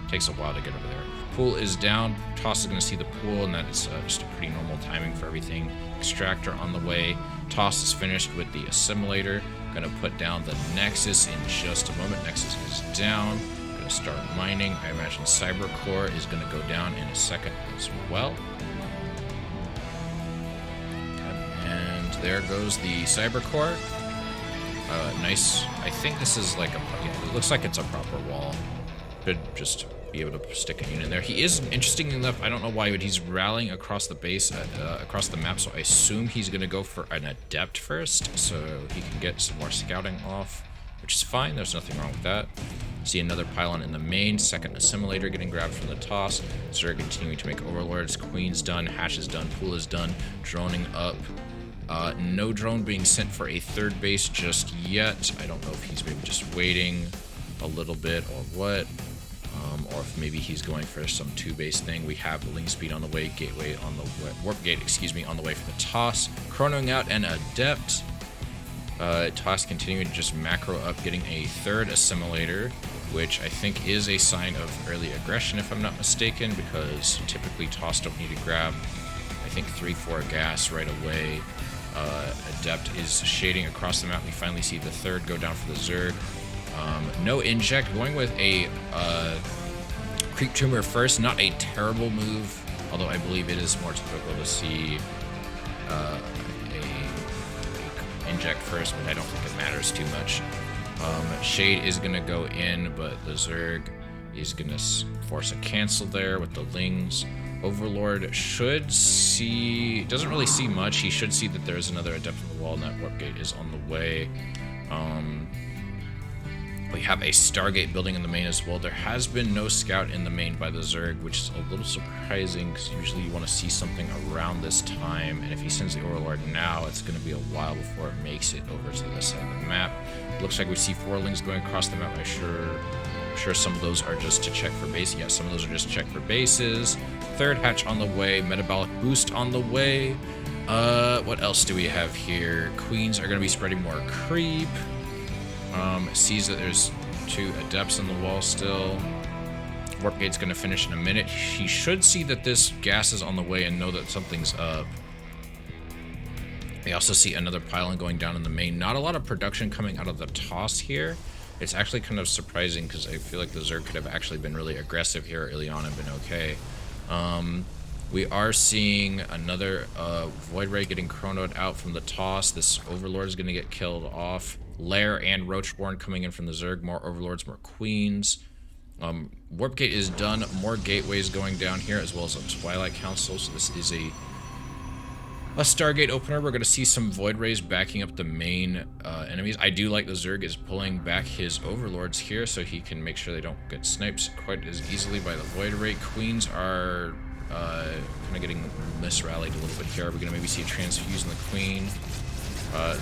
Takes a while to get over there. Pool is down. Toss is going to see the pool, and that is just a pretty normal timing for everything. Extractor on the way. Toss is finished with the assimilator. Going to put down the Nexus in just a moment. Nexus is down. Going to start mining. I imagine Cyber Core is going to go down in a second as well. And there goes the Cyber Core. Nice. I think this is like it looks like it's a proper wall. Should just be able to stick a unit in there. He is, interestingly enough, I don't know why, but he's rallying across the base, across the map, so I assume he's going to go for an Adept first, so he can get some more scouting off, which is fine. There's nothing wrong with that. See another pylon in the main, second assimilator getting grabbed from the toss. Zerg continuing to make overlords. Queen's done, Hatch is done, Pool is done, droning up. No drone being sent for a third base just yet. I don't know if he's maybe just waiting a little bit or what. Or if maybe he's going for some two-base thing. We have Link Speed on the way, Gateway on the way, Warp Gate, excuse me, on the way for the toss. Chronoing out an Adept. Toss continuing to just macro up, getting a third assimilator, which I think is a sign of early aggression, if I'm not mistaken, because typically Toss don't need to grab, I think, 3-4 gas right away. Adept is shading across the map. We finally see the third go down for the Zerg. No inject, going with a Creep Tumor first. Not a terrible move, although I believe it is more typical to see a inject first, but I don't think it matters too much. Shade is going to go in, but the Zerg is going to force a cancel there with the Lings. Overlord should see, doesn't really see much. He should see that there's another Adept on the wall, and that Warp Gate is on the way. We have a Stargate building in the main as well. There has been no scout in the main by the Zerg, which is a little surprising because usually you want to see something around this time. And if he sends the Overlord now, it's going to be a while before it makes it over to the side of the map. Looks like we see 4 Lings going across the map. I'm sure some of those are just to check for base. Yeah, some of those are just to check for bases. Third hatch on the way. Metabolic boost on the way. What else do we have here? Queens are going to be spreading more creep. Sees that there's 2 Adepts on the wall still. Warp Gate's going to finish in a minute. He should see that this gas is on the way and know that something's up. They also see another pylon going down in the main. Not a lot of production coming out of the toss here. It's actually kind of surprising because I feel like the Zerg could have actually been really aggressive here early on and been okay. We are seeing another Void Ray getting chronoed out from the toss. This Overlord is going to get killed off. Lair and Roachborn coming in from the Zerg. More Overlords, more Queens. Warp Gate is done. More Gateways going down here, as well as a Twilight Council. So this is a Stargate opener. We're going to see some Void Rays backing up the main enemies. I do like the Zerg is pulling back his Overlords here so he can make sure they don't get sniped quite as easily by the Void Ray. Queens are kind of getting misrallied a little bit here. We're going to maybe see a transfuse in the Queen.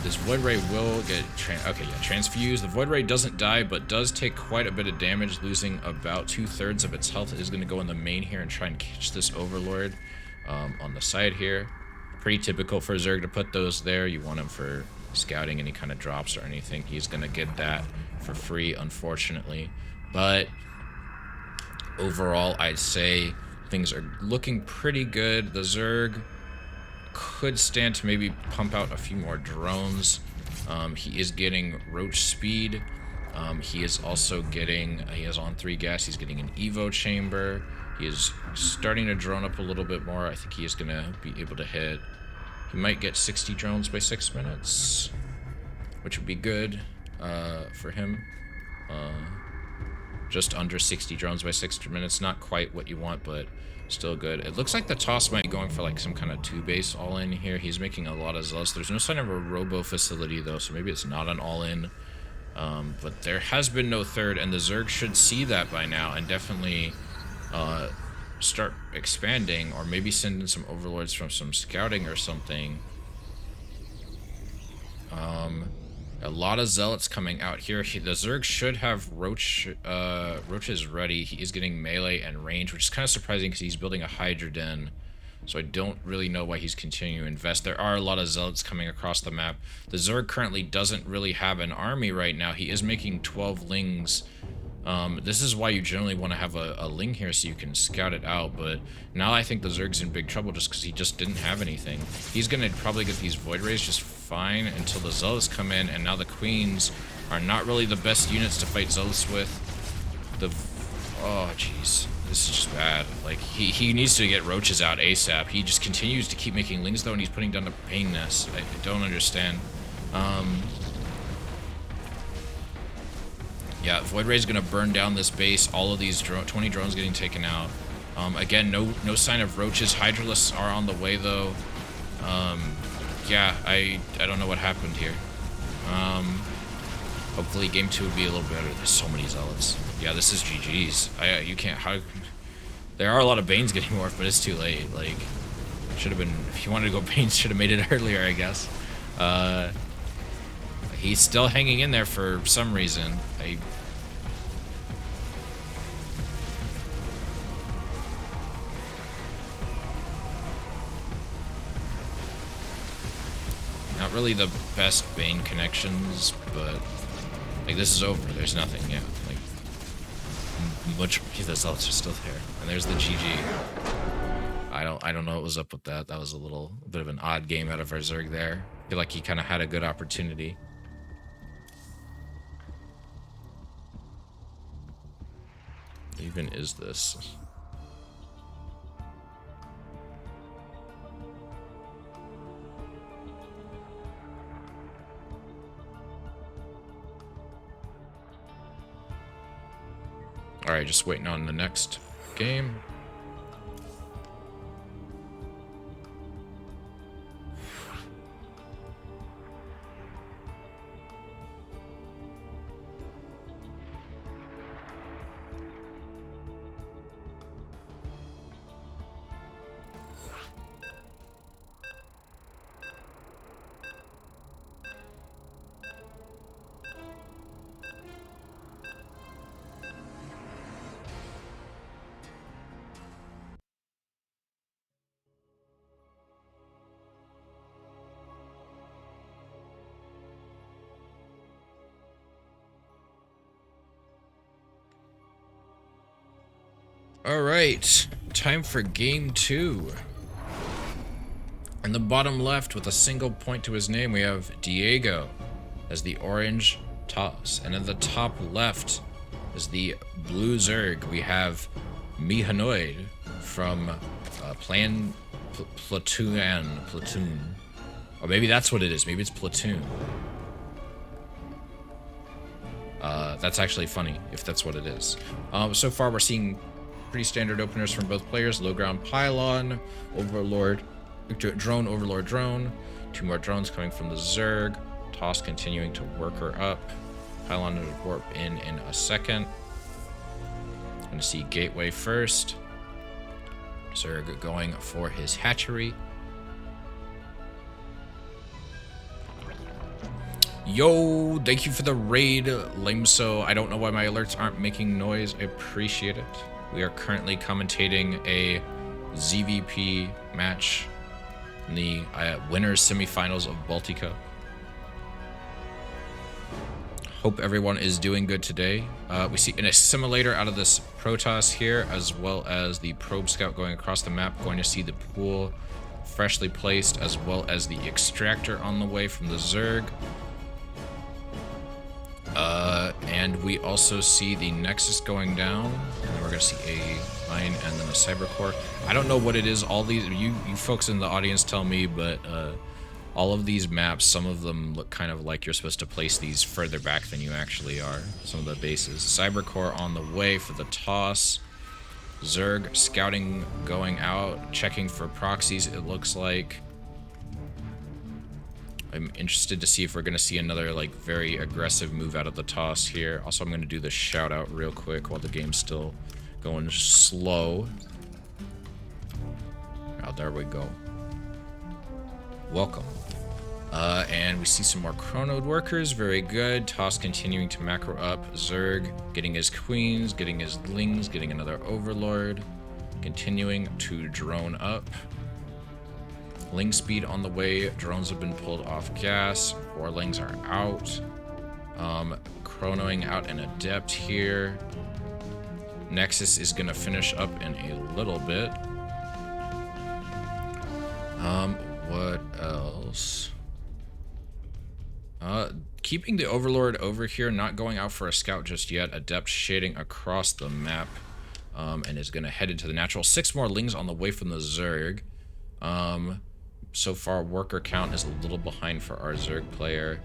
This Void Ray will get transfused. The Void Ray doesn't die, but does take quite a bit of damage, losing about 2/3 of its health. It is going to go in the main here and try and catch this Overlord on the side here. Pretty typical for Zerg to put those there. You want him for scouting any kind of drops or anything. He's going to get that for free, unfortunately. But overall, I'd say things are looking pretty good. The Zerg could stand to maybe pump out a few more drones. He is getting Roach Speed. He is also getting, he is on 3 gas. He's getting an Evo Chamber. He is starting to drone up a little bit more. I think he is going to be able to hit, he might get 60 drones by 6 minutes, which would be good for him. Just under 60 drones by 6 minutes. Not quite what you want, but still good. It looks like the toss might be going for like some kind of 2-base all-in here. He's making a lot of zealots. There's no sign of a robo facility though, so maybe it's not an all-in. But there has been no third, and the Zerg should see that by now and definitely start expanding, or maybe send in some Overlords from some scouting or something. A lot of zealots coming out here. The Zerg should have roaches ready. He is getting melee and range, which is kind of surprising because he's building a Hydra Den. So I don't really know why he's continuing to invest. There are a lot of zealots coming across the map. The Zerg currently doesn't really have an army right now. He is making 12 lings. This is why you generally want to have a ling here so you can scout it out, but now I think the Zerg's in big trouble just because he just didn't have anything. He's going to probably get these Void Rays just fine until the Zealots come in, and now the Queens are not really the best units to fight Zealots with. Oh, jeez. This is just bad. Like, he needs to get Roaches out ASAP. He just continues to keep making lings, though, and he's putting down the Pain Nest. I don't understand. Yeah, Void Ray is going to burn down this base. All of these 20 drones getting taken out. Again, no sign of roaches. Hydralisks are on the way, though. Yeah, I don't know what happened here. Hopefully game 2 would be a little better. There's so many zealots. Yeah, this is GG's. You can't... There are a lot of Banes getting morphed, but it's too late. Like, should have been... If you wanted to go Banes, should have made it earlier, I guess. He's still hanging in there for some reason. Not really the best Bane connections, but like this is over. There's nothing. Yeah, like much of the zealots are still there, and there's the GG. I don't know what was up with that. That was a bit of an odd game out of our Zerg there. I feel like he kind of had a good opportunity. What even is this? Alright, just waiting on the next game. All right, time for game 2. In the bottom left, with a single point to his name, we have Diego as the orange toss. And in the top left is the blue Zerg. We have Mihanoid from Platoon. Or maybe that's what it is. Maybe it's Platoon. That's actually funny, if that's what it is. So far, we're seeing pretty standard openers from both players. Low ground pylon, overlord, drone, overlord drone. 2 more drones coming from the Zerg. Toss continuing to work her up. Pylon to warp in a second. I'm going to see gateway first. Zerg going for his hatchery. Yo, thank you for the raid, Lamso. I don't know why my alerts aren't making noise. I appreciate it. We are currently commentating a ZVP match in the winners semifinals of Batlicup. Hope everyone is doing good today. We see an assimilator out of this Protoss here, as well as the probe scout going across the map. Going to see the pool freshly placed, as well as the extractor on the way from the Zerg. And we also see the Nexus going down, and then we're gonna see a mine and then a cyber core. I don't know what it is. All these, you folks in the audience tell me, but all of these maps, some of them look kind of like you're supposed to place these further back than you actually are. Some of the bases. Cyber core on the way for the toss. Zerg scouting going out, checking for proxies. It looks like. I'm interested to see if we're going to see another, like, very aggressive move out of the toss here. Also, I'm going to do the shout out real quick while the game's still going slow. Oh, there we go. Welcome And we see some more Chrono workers. Very good. Toss continuing to macro up. Zerg getting his queens, getting his lings, getting another overlord. Continuing to drone up. Ling speed on the way. Drones have been pulled off gas. 4 lings are out. Chronoing out an adept here. Nexus is gonna finish up in a little bit. What else? Keeping the Overlord over here, not going out for a scout just yet. Adept shading across the map, and is gonna head into the natural. 6 more lings on the way from the Zerg. So far, worker count is a little behind for our Zerg player,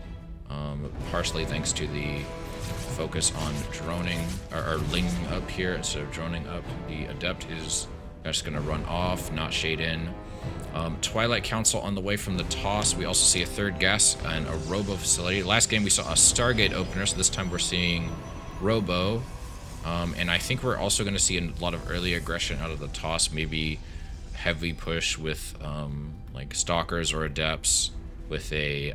partially thanks to the focus on droning, or linging up here instead of droning up. The Adept is just gonna run off, not shade in. Twilight Council on the way from the toss. We also see a 3rd gas and a Robo facility. Last game we saw a Stargate opener, so this time we're seeing Robo. And I think we're also going to see a lot of early aggression out of the toss, maybe heavy push with like Stalkers or Adepts with the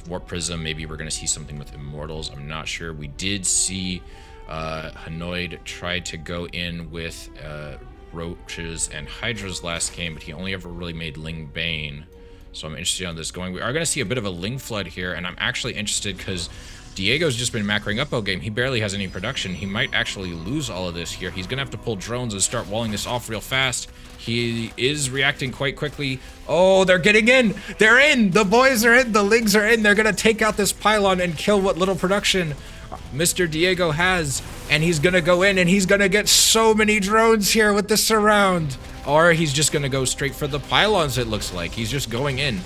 Warp Prism. Maybe we're going to see something with Immortals. I'm not sure. We did see Hanoid try to go in with Roaches and Hydras last game, but he only ever really made Ling Bane. So I'm interested on this going. We are going to see a bit of a Ling flood here, and I'm actually interested because Diego's just been macroing up all game. He barely has any production. He might actually lose all of this here. He's going to have to pull drones and start walling this off real fast. He is reacting quite quickly. Oh, they're getting in. They're in. The boys are in. The Lings are in. They're going to take out this pylon and kill what little production Mr. Diego has. And he's going to go in and he's going to get so many drones here with the surround. Or he's just going to go straight for the pylons, it looks like. He's just going in.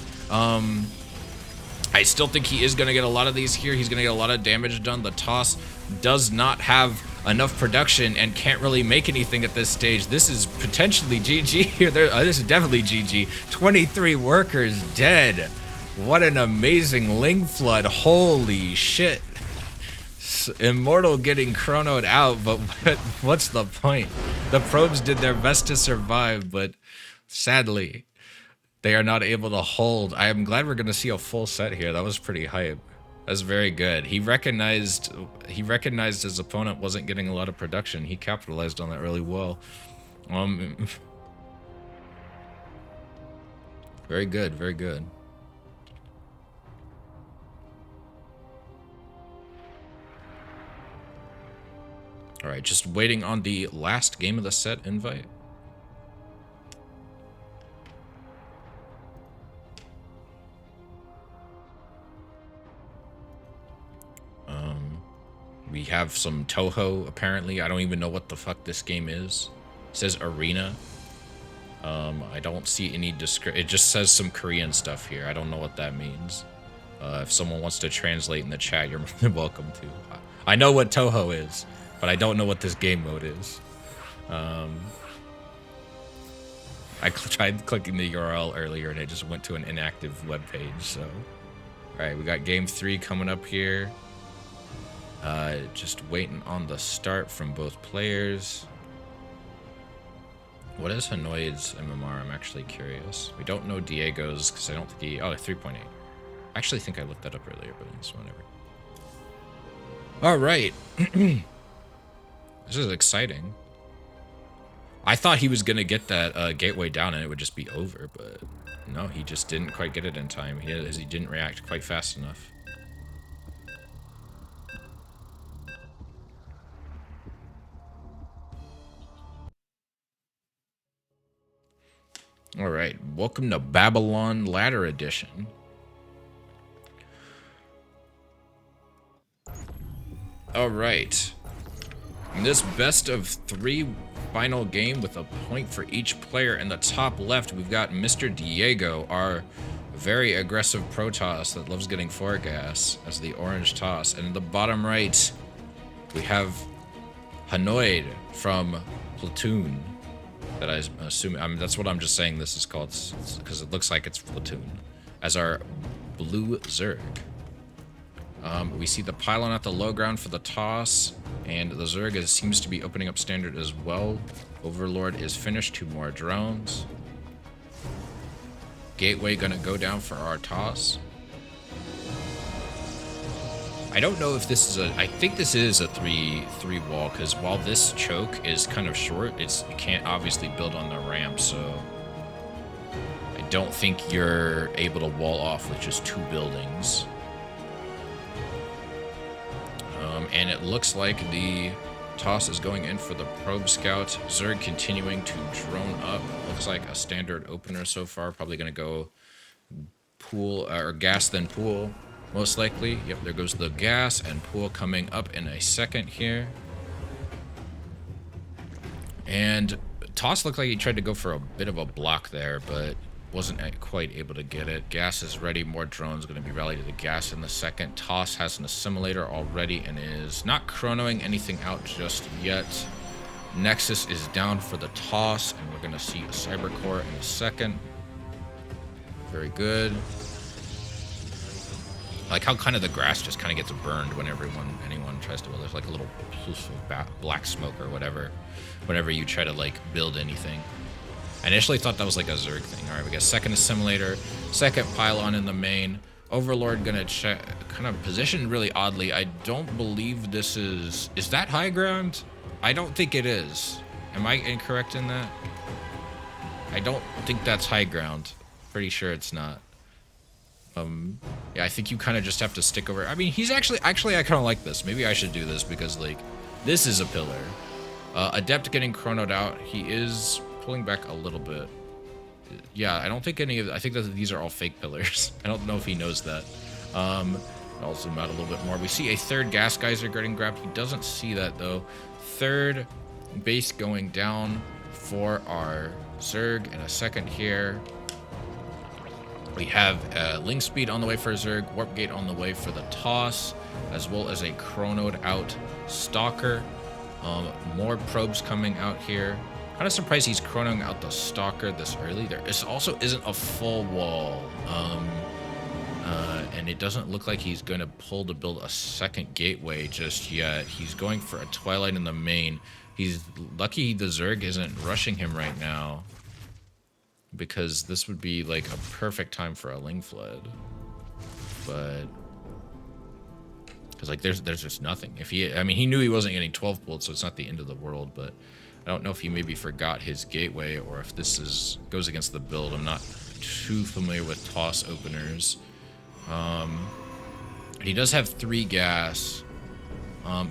I still think he is going to get a lot of these here. He's going to get a lot of damage done. The toss does not have enough production and can't really make anything at this stage. This is potentially GG here. This is definitely GG. 23 workers dead. What an amazing Ling flood. Holy shit. Immortal getting chronoed out, but what's the point? The probes did their best to survive, but sadly, they are not able to hold. I am glad we're going to see a full set here. That was pretty hype. That's very good. He recognized his opponent wasn't getting a lot of production. He capitalized on that really well. Very good, very good. All right, just waiting on the last game of the set invite. We have some Toho, apparently. I don't even know what the fuck this game is. It says Arena. I don't see any it just says some Korean stuff here. I don't know what that means. If someone wants to translate in the chat, you're more than welcome to. I know what Toho is, but I don't know what this game mode is. I tried clicking the URL earlier and it just went to an inactive web page, so. Alright, we got game 3 coming up here. Just waiting on the start from both players. What is Hanoid's MMR? I'm actually curious. We don't know Diego's because I don't think he... Oh, 3.8. I actually think I looked that up earlier, but it's whatever. Alright. This is exciting. I thought he was going to get that gateway down and it would just be over, but no, he just didn't quite get it in time. He didn't react quite fast enough. All right, welcome to Babylon Ladder Edition. All right, in this best of 3 final game with a point for each player. In the top left, we've got Mr. Diego, our very aggressive Protoss that loves getting 4 gas as the orange toss. And in the bottom right, we have Hanoid from Platoon. That I assume, I mean, that's what I'm just saying this is called, because it looks like it's Platoon, as our blue Zerg. We see the pylon at the low ground for the toss, and the Zerg seems to be opening up standard as well. Overlord is finished, 2 more drones. gateway gonna go down for our toss. I don't know if this is I think this is a three wall, because while this choke is kind of short, you can't obviously build on the ramp, so I don't think you're able to wall off with just 2 buildings. And it looks like the toss is going in for the probe scout. Zerg continuing to drone up. Looks like a standard opener so far. Probably going to go pool or gas then pool. Most likely. Yep, there goes the gas and pool coming up in a second here. And toss looked like he tried to go for a bit of a block there, but wasn't quite able to get it. Gas is ready. More drones going to be rallied to the gas in the second. Toss has an assimilator already and is not chronoing anything out just yet. Nexus is down for the toss, and we're going to see a cyber core in a second. Very good. I like how kind of the grass just kind of gets burned whenever anyone tries to build. There's like a little poof of black smoke or whatever whenever you try to like build anything. I initially thought that was like a Zerg thing. All right, we got second assimilator, second pylon in the main. Overlord gonna check, kind of positioned really oddly. I don't believe this is that high ground? I don't think it is. Am I incorrect in that? I don't think that's high ground. Pretty sure it's not. Yeah, I think you kind of just have to stick over. I mean, he's actually I kind of like this. Maybe I should do this because like this is a pillar. Adept getting chronoed out. He is pulling back a little bit. Yeah, I don't think any of. I think that these are all fake pillars. I don't know if he knows that. I'll zoom out a little bit more. We see a third gas geyser getting grabbed. He doesn't see that though. Third base going down for our Zerg in a second here. We have Link Speed on the way for Zerg, Warp Gate on the way for the toss, as well as a chronoed out Stalker. More probes coming out here. Kind of surprised he's chronoing out the Stalker this early. There also isn't a full wall. And it doesn't look like he's going to pull to build a second gateway just yet. He's going for a Twilight in the main. He's lucky the Zerg isn't rushing him right now, because this would be like a perfect time for a Ling Flood. But because like there's just nothing. If he, I mean, he knew he wasn't getting 12 pulled, so it's not the end of the world. But I don't know if he maybe forgot his gateway or if this goes against the build. I'm not too familiar with toss openers. He does have 3 gas.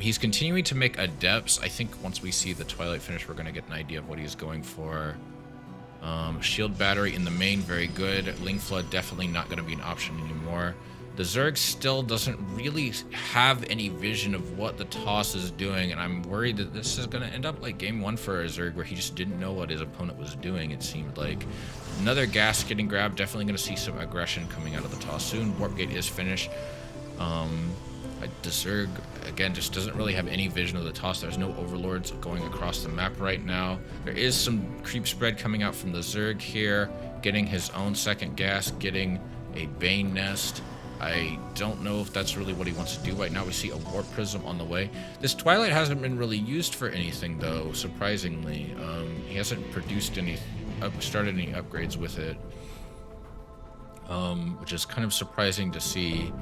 He's continuing to make adepts. I think once we see the Twilight finish, we're going to get an idea of what he's going for. Shield battery in the main, very good. Ling Flood definitely not going to be an option anymore. The Zerg still doesn't really have any vision of what the toss is doing, and I'm worried that this is going to end up like game 1 for a Zerg, where he just didn't know what his opponent was doing, it seemed like. Another gas getting grabbed. Definitely going to see some aggression coming out of the toss soon. Warp Gate is finished. The Zerg, again, just doesn't really have any vision of the toss. There's no overlords going across the map right now. There is some creep spread coming out from the Zerg here, getting his own second gas, getting a Bane nest. I don't know if that's really what he wants to do right now. We see a Warp Prism on the way. This Twilight hasn't been really used for anything, though, surprisingly. He hasn't produced any, started any upgrades with it, which is kind of surprising to see.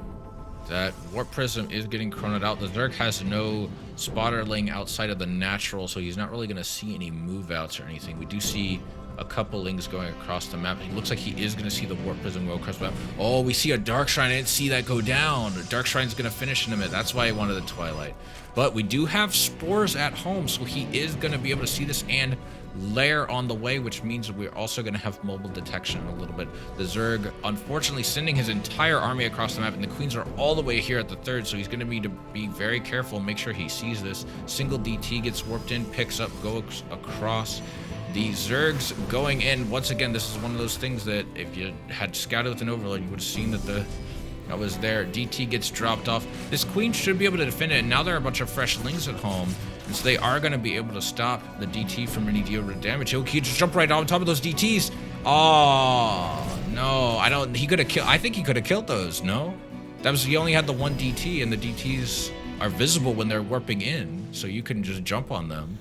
That Warp Prism is getting chronoed out. The Zerg has no spotter laying outside of the natural, so he's not really going to see any move outs or anything. We do see a couple Lings going across the map. It looks like he is going to see the Warp Prism go across the map. Oh, we see a Dark Shrine. I didn't see that go down. Dark Shrine's going to finish in a minute. That's why I wanted the Twilight. But we do have Spores at home, so he is going to be able to see this and lair on the way, which means we're also going to have mobile detection a little bit. The Zerg, unfortunately, sending his entire army across the map, and the Queens are all the way here at the third, so he's going to need to be very careful and make sure he sees this. Single DT gets warped in, picks up, goes across. The Zergs going in. Once again, this is one of those things that if you had scouted with an overload, you would have seen that that was there. DT gets dropped off. This Queen should be able to defend it, and now there are a bunch of fresh Lings at home, and so they are going to be able to stop the DT from any deodorant damage. He'll just jump right on top of those DTs. Oh, no. He could have killed. I think he could have killed those, no? He only had the one DT, and the DTs are visible when they're warping in, so you can just jump on them.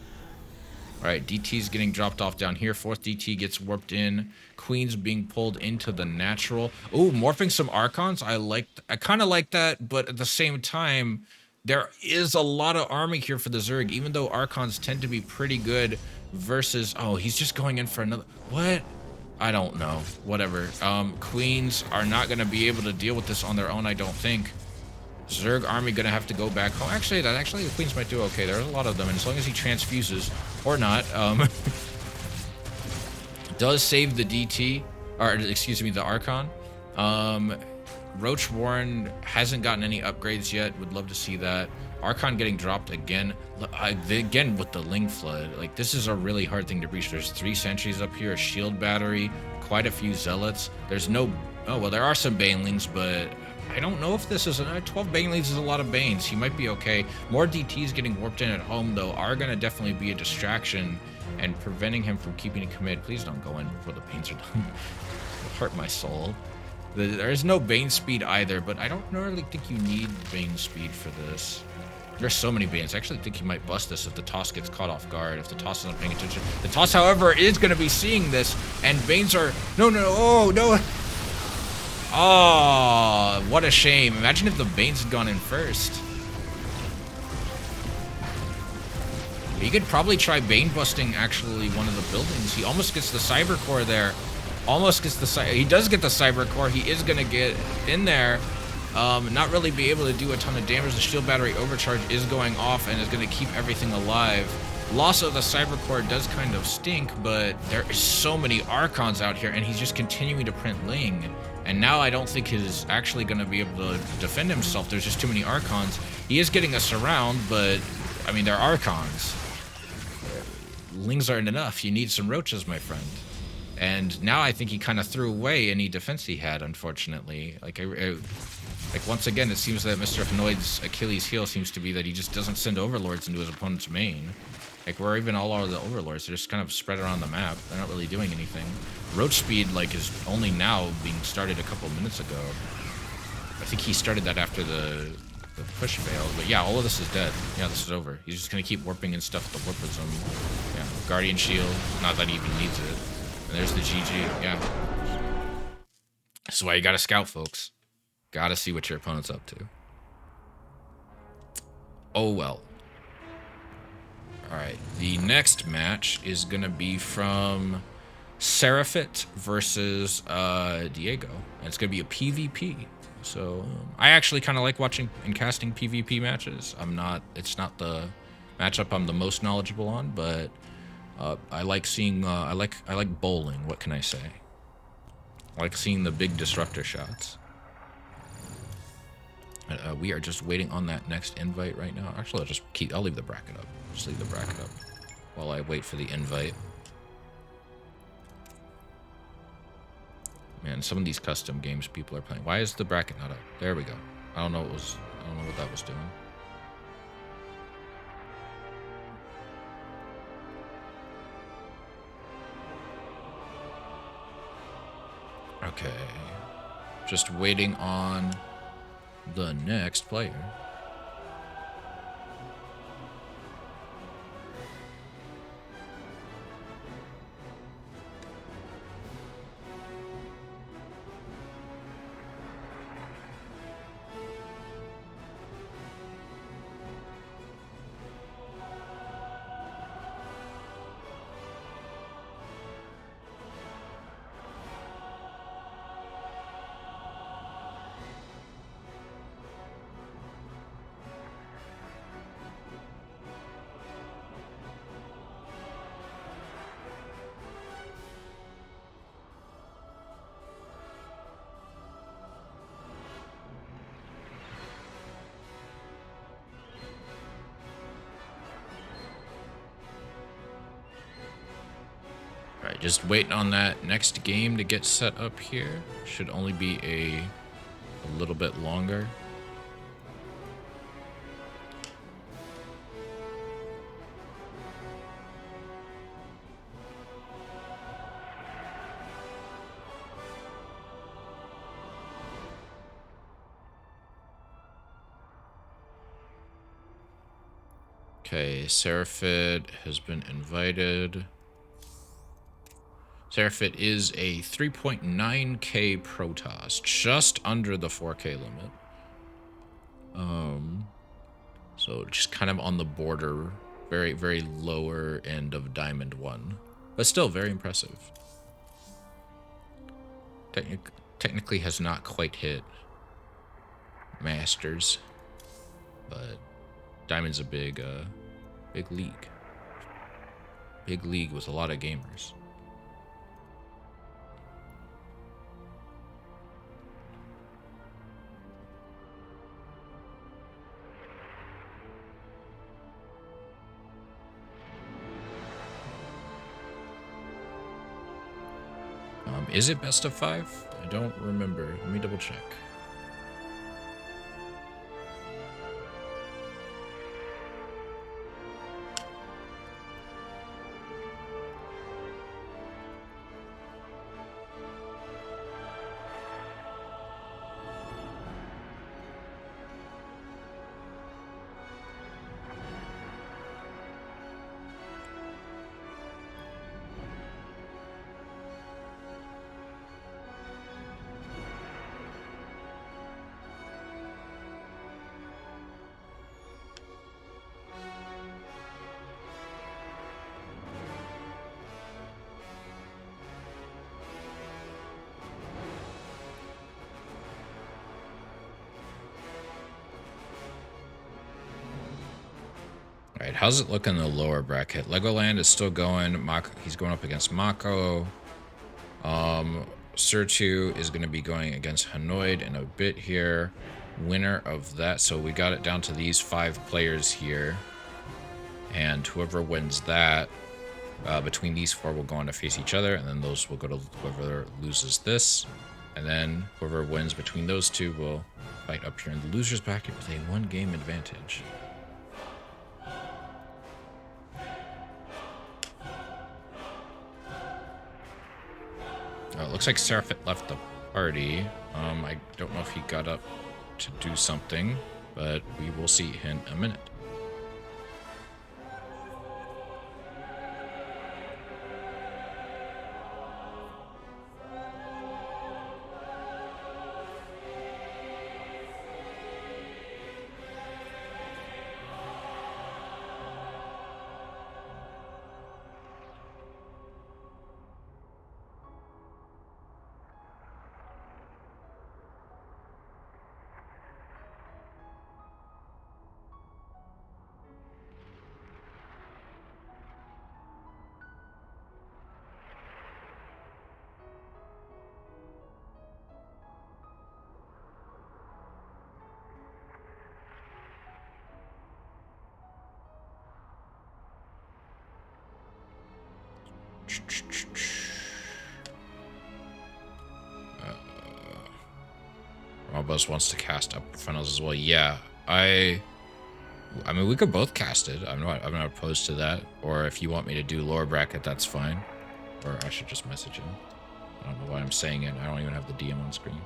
All All right, DT's getting dropped off down here. Fourth DT gets warped in. Queen's being pulled into the natural. Ooh, morphing some Archons. I kind of like that, but at the same time, there is a lot of army here for the Zerg, even though Archons tend to be pretty good versus... Oh, he's just going in for another... What? I don't know. Whatever. Queens are not going to be able to deal with this on their own, I don't think. Zerg army gonna have to go back home. Actually, the Queens might do okay. There's a lot of them, and as long as he transfuses or not, does save the DT, or excuse me, the Archon. Roach Warren hasn't gotten any upgrades yet. Would love to see that. Archon getting dropped again. Again with the Ling Flood. Like, this is a really hard thing to breach. There's 3 sentries up here, a shield battery, quite a few zealots. There's no... Oh, well, there are some Banelings, but... I don't know if this is... 12 Banelings is a lot of Banes. He might be okay. More DTs getting warped in at home, though, are going to definitely be a distraction and preventing him from keeping a commit. Please don't go in before the Banes are done. It'll hurt my soul. There is no Bane speed either, but I don't really think you need Bane speed for this. There's so many Banes. I actually think you might bust this if the Toss gets caught off guard, if the Toss isn't paying attention. The Toss, however, is going to be seeing this, and Banes are... No, oh, no. Oh, what a shame. Imagine if the Banes had gone in first. He could probably try Bane busting actually one of the buildings. He almost gets the Cyber Core there. Almost gets the... He does get the Cyber Core. He is going to get in there. Not really be able to do a ton of damage. The shield battery overcharge is going off and is going to keep everything alive. Loss of the Cyber Core does kind of stink, but there is so many Archons out here, and he's just continuing to print Ling. And now I don't think he's actually going to be able to defend himself. There's just too many Archons. He is getting a surround, but, I mean, they're Archons. Lings aren't enough. You need some Roaches, my friend. And now I think he kind of threw away any defense he had, unfortunately. Like, once again, it seems that Mr. Hanoid's Achilles' heel seems to be that he just doesn't send Overlords into his opponent's main. Like, where even all of the Overlords, they're just kind of spread around the map. They're not really doing anything. Roach speed, like, is only now being started a couple minutes ago. I think he started that after the push failed. But yeah, all of this is dead. Yeah, this is over. He's just going to keep warping and stuff with the Warpism. Yeah, Guardian Shield. Not that he even needs it. And there's the GG. Yeah. This is why you got to scout, folks. Got to see what your opponent's up to. Oh, well. Alright, the next match is going to be from Seraphit versus Diego. And it's going to be a PvP. So, I actually kind of like watching and casting PvP matches. It's not the matchup I'm the most knowledgeable on, but I like seeing, I like bowling, what can I say? I like seeing the big disruptor shots. We are just waiting on that next invite right now. Actually, I'll leave the bracket up. Just leave the bracket up while I wait for the invite. Man, some of these custom games people are playing. Why is the bracket not up? There we go. I don't know what that was doing. Okay. Just waiting on the next player. Alright, just waiting on that next game to get set up here. Should only be a little bit longer. Okay, Seraphit has been invited. Seraphit is a 3.9k Protoss, just under the 4k limit. So just kind of on the border, very, very lower end of Diamond 1, but still very impressive. Technically has not quite hit Masters, but Diamond's a big league. Big league with a lot of gamers. Is it best of 5? I don't remember. Let me double check. All right, how's it look in the lower bracket? Legoland is still going. He's going up against Mako. Surtu is going to be going against Hanoid in a bit here. Winner of that. So we got it down to these 5 players here. And whoever wins that, between these 4 will go on to face each other. And then those will go to whoever loses this. And then whoever wins between those 2 will fight up here in the loser's bracket with a 1-game advantage. It looks like Seraphit left the party. I don't know if he got up to do something, but we will see in a minute. Robust wants to cast upper funnels as well. Yeah, I mean, we could both cast it. I'm not opposed to that. Or if you want me to do lower bracket, that's fine. Or I should just message him. I don't know why I'm saying it. I don't even have the DM on screen.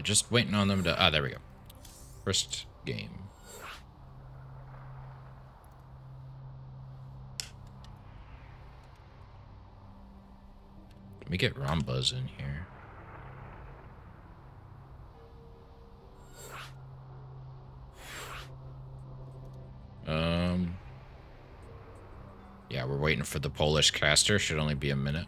Just waiting on them to... Ah, there we go. First game. Let me get Rambuzz in here. Yeah, we're waiting for the Polish caster. Should only be a minute.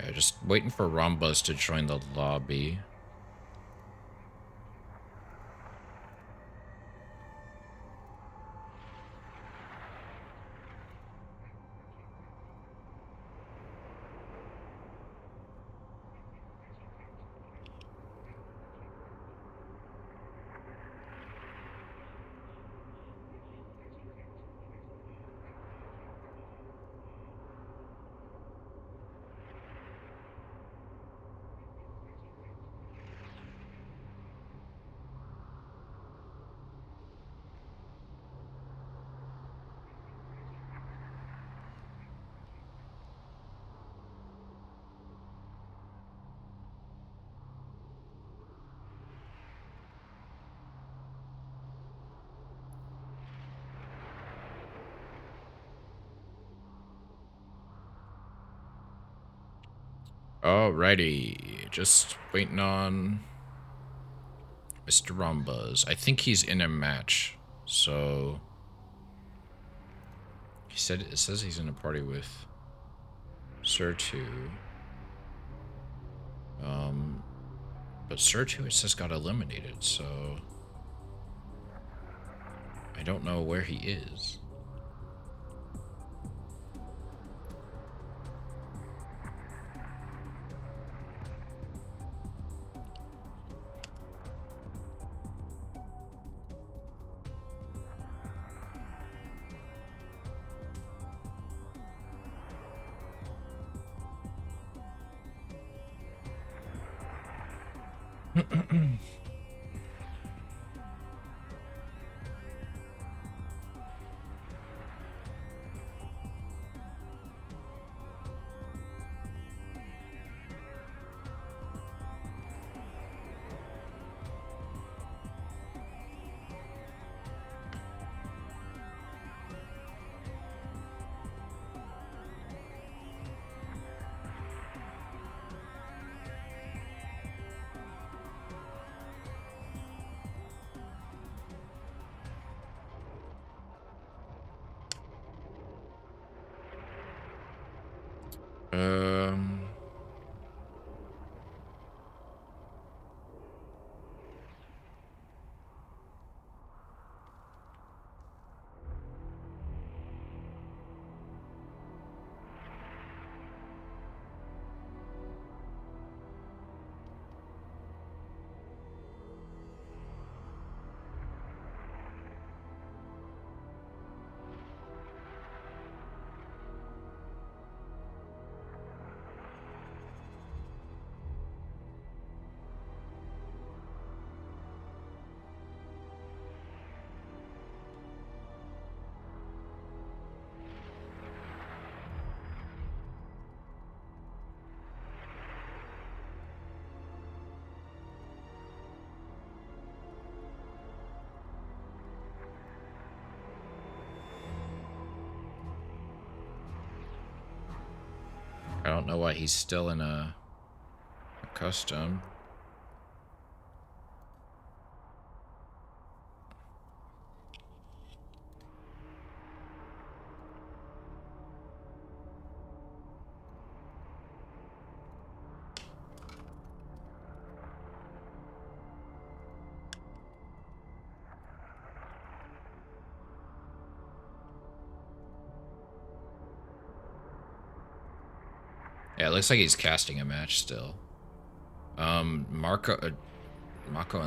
Yeah, just waiting for Rambuzz to join the lobby. Alrighty, just waiting on Mr. Rambuzz. I think he's in a match, so he said it says he's in a party with Sir2. But Sir2 it says got eliminated, so I don't know where he is. Um. I don't know why he's still in a custom. Yeah, it looks like he's casting a match still. Mako and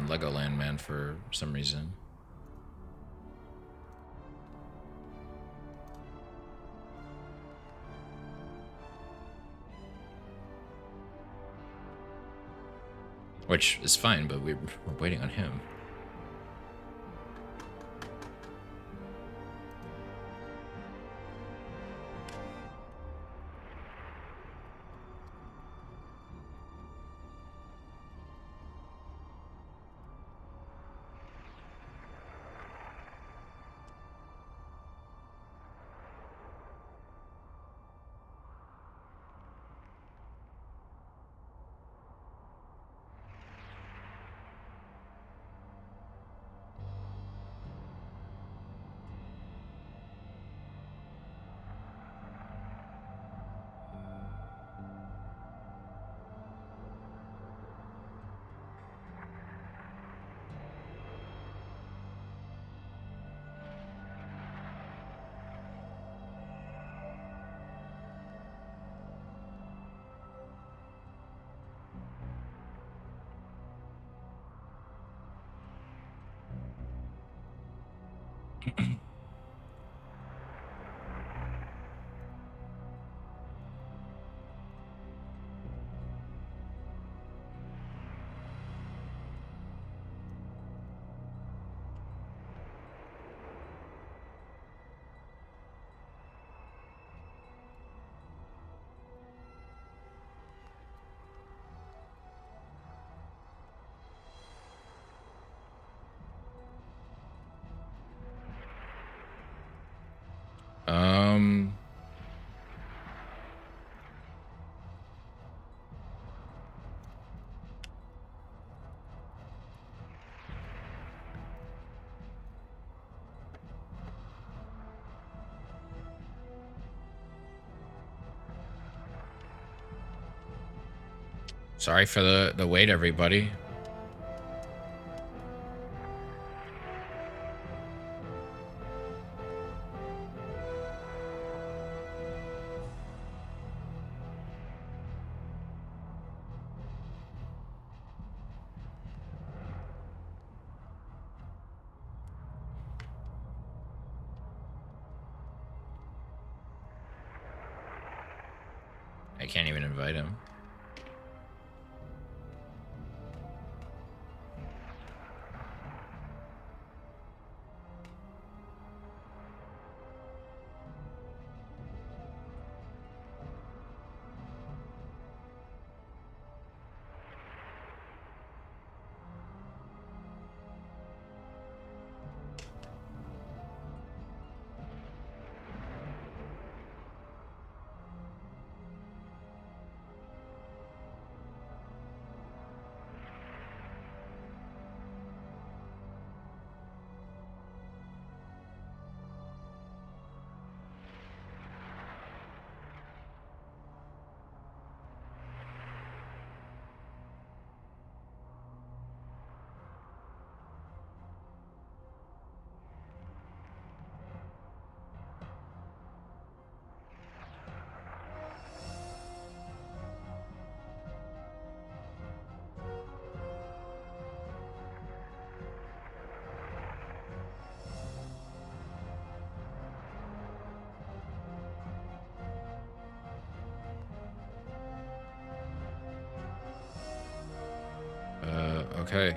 Legoland Man for some reason. Which is fine, but we're waiting on him. Um. Sorry for the wait, everybody. I can't even invite him. Okay.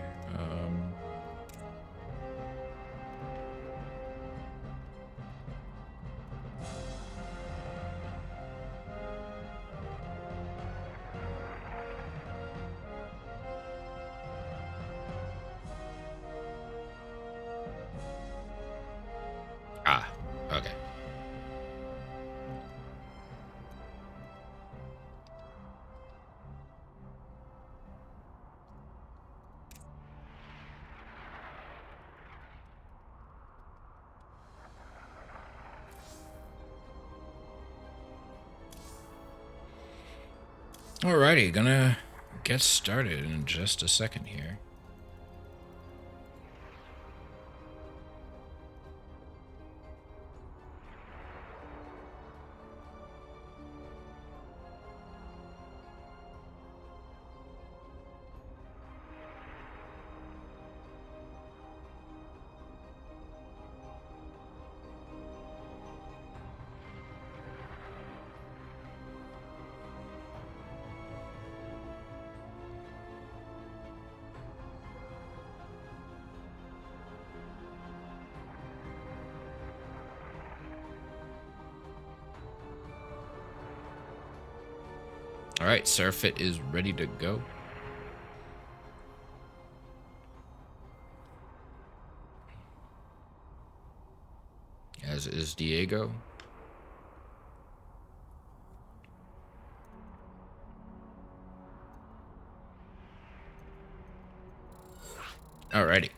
Okay. Alrighty, gonna get started in just a second here. Alright, Surfit is ready to go. As is Diego. Alrighty.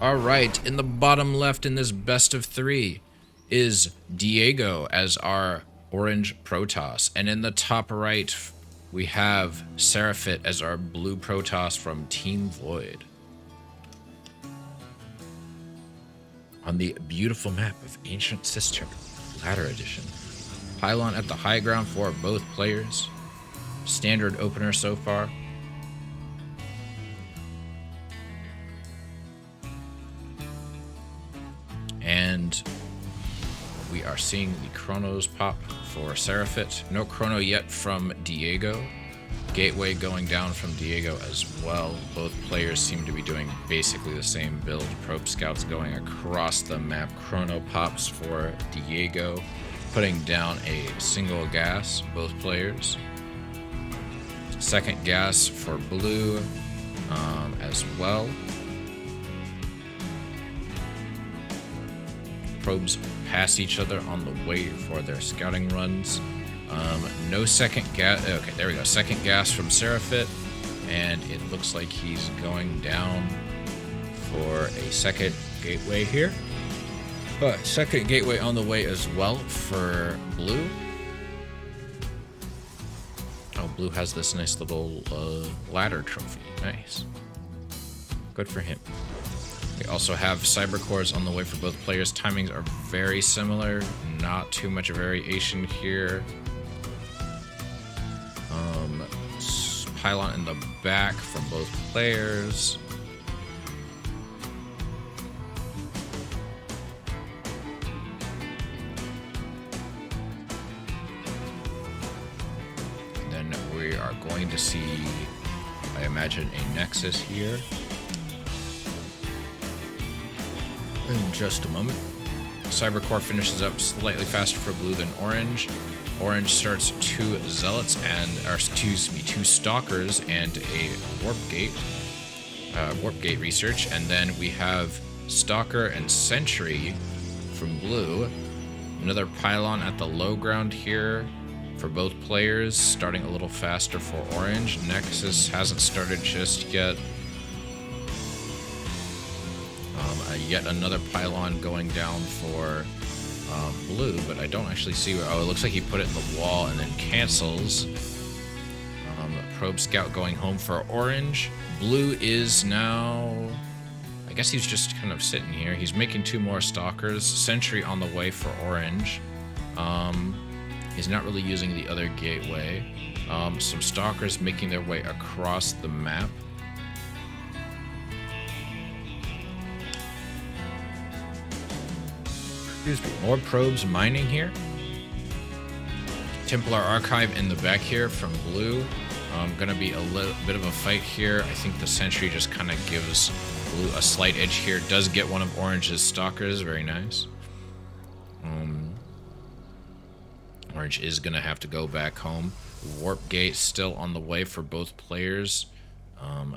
Alright, in the bottom left in this best of 3 is Diego as our orange Protoss. And in the top right, we have Seraphit as our blue Protoss from Team Void. On the beautiful map of Ancient Cistern, Ladder Edition. Pylon at the high ground for both players. Standard opener so far. And we are seeing the Chronos pop for Seraphit. No Chrono yet from Diego. Gateway going down from Diego as well. Both players seem to be doing basically the same build. Probe Scouts going across the map. Chrono pops for Diego, putting down a single gas, both players. Second gas for Blue as well. Probes pass each other on the way for their scouting runs. No second gas. Okay, there we go. Second gas from Seraphit, and it looks like he's going down for a second gateway here. But second gateway on the way as well for Blue. Oh, Blue has this nice little ladder trophy. Nice. Good for him. We also have cyber cores on the way for both players. Timings are very similar, not too much variation here. Pylon in the back from both players. Then we are going to see, I imagine, a Nexus here. In just a moment. Cybercore finishes up slightly faster for Blue than Orange. Orange starts 2 Zealots and, or excuse me, 2 Stalkers and a Warp Gate research, and then we have Stalker and Sentry from Blue. Another Pylon at the low ground here for both players, starting a little faster for Orange. Nexus hasn't started just yet. Yet another Pylon going down for Blue, but I don't actually see where. Oh, it looks like he put it in the wall and then cancels. Probe Scout going home for Orange. Blue is now, I guess he's just kind of sitting here. He's making 2 more stalkers. Sentry on the way for orange. He's not really using the other gateway. Some stalkers making their way across the map. Excuse me. More probes mining here. Templar Archive in the back here from blue. Gonna be a little bit of a fight here. I think the sentry just kind of gives blue a slight edge here. Does get one of orange's stalkers. Very nice. Orange is gonna have to go back home. Warp gate still on the way for both players.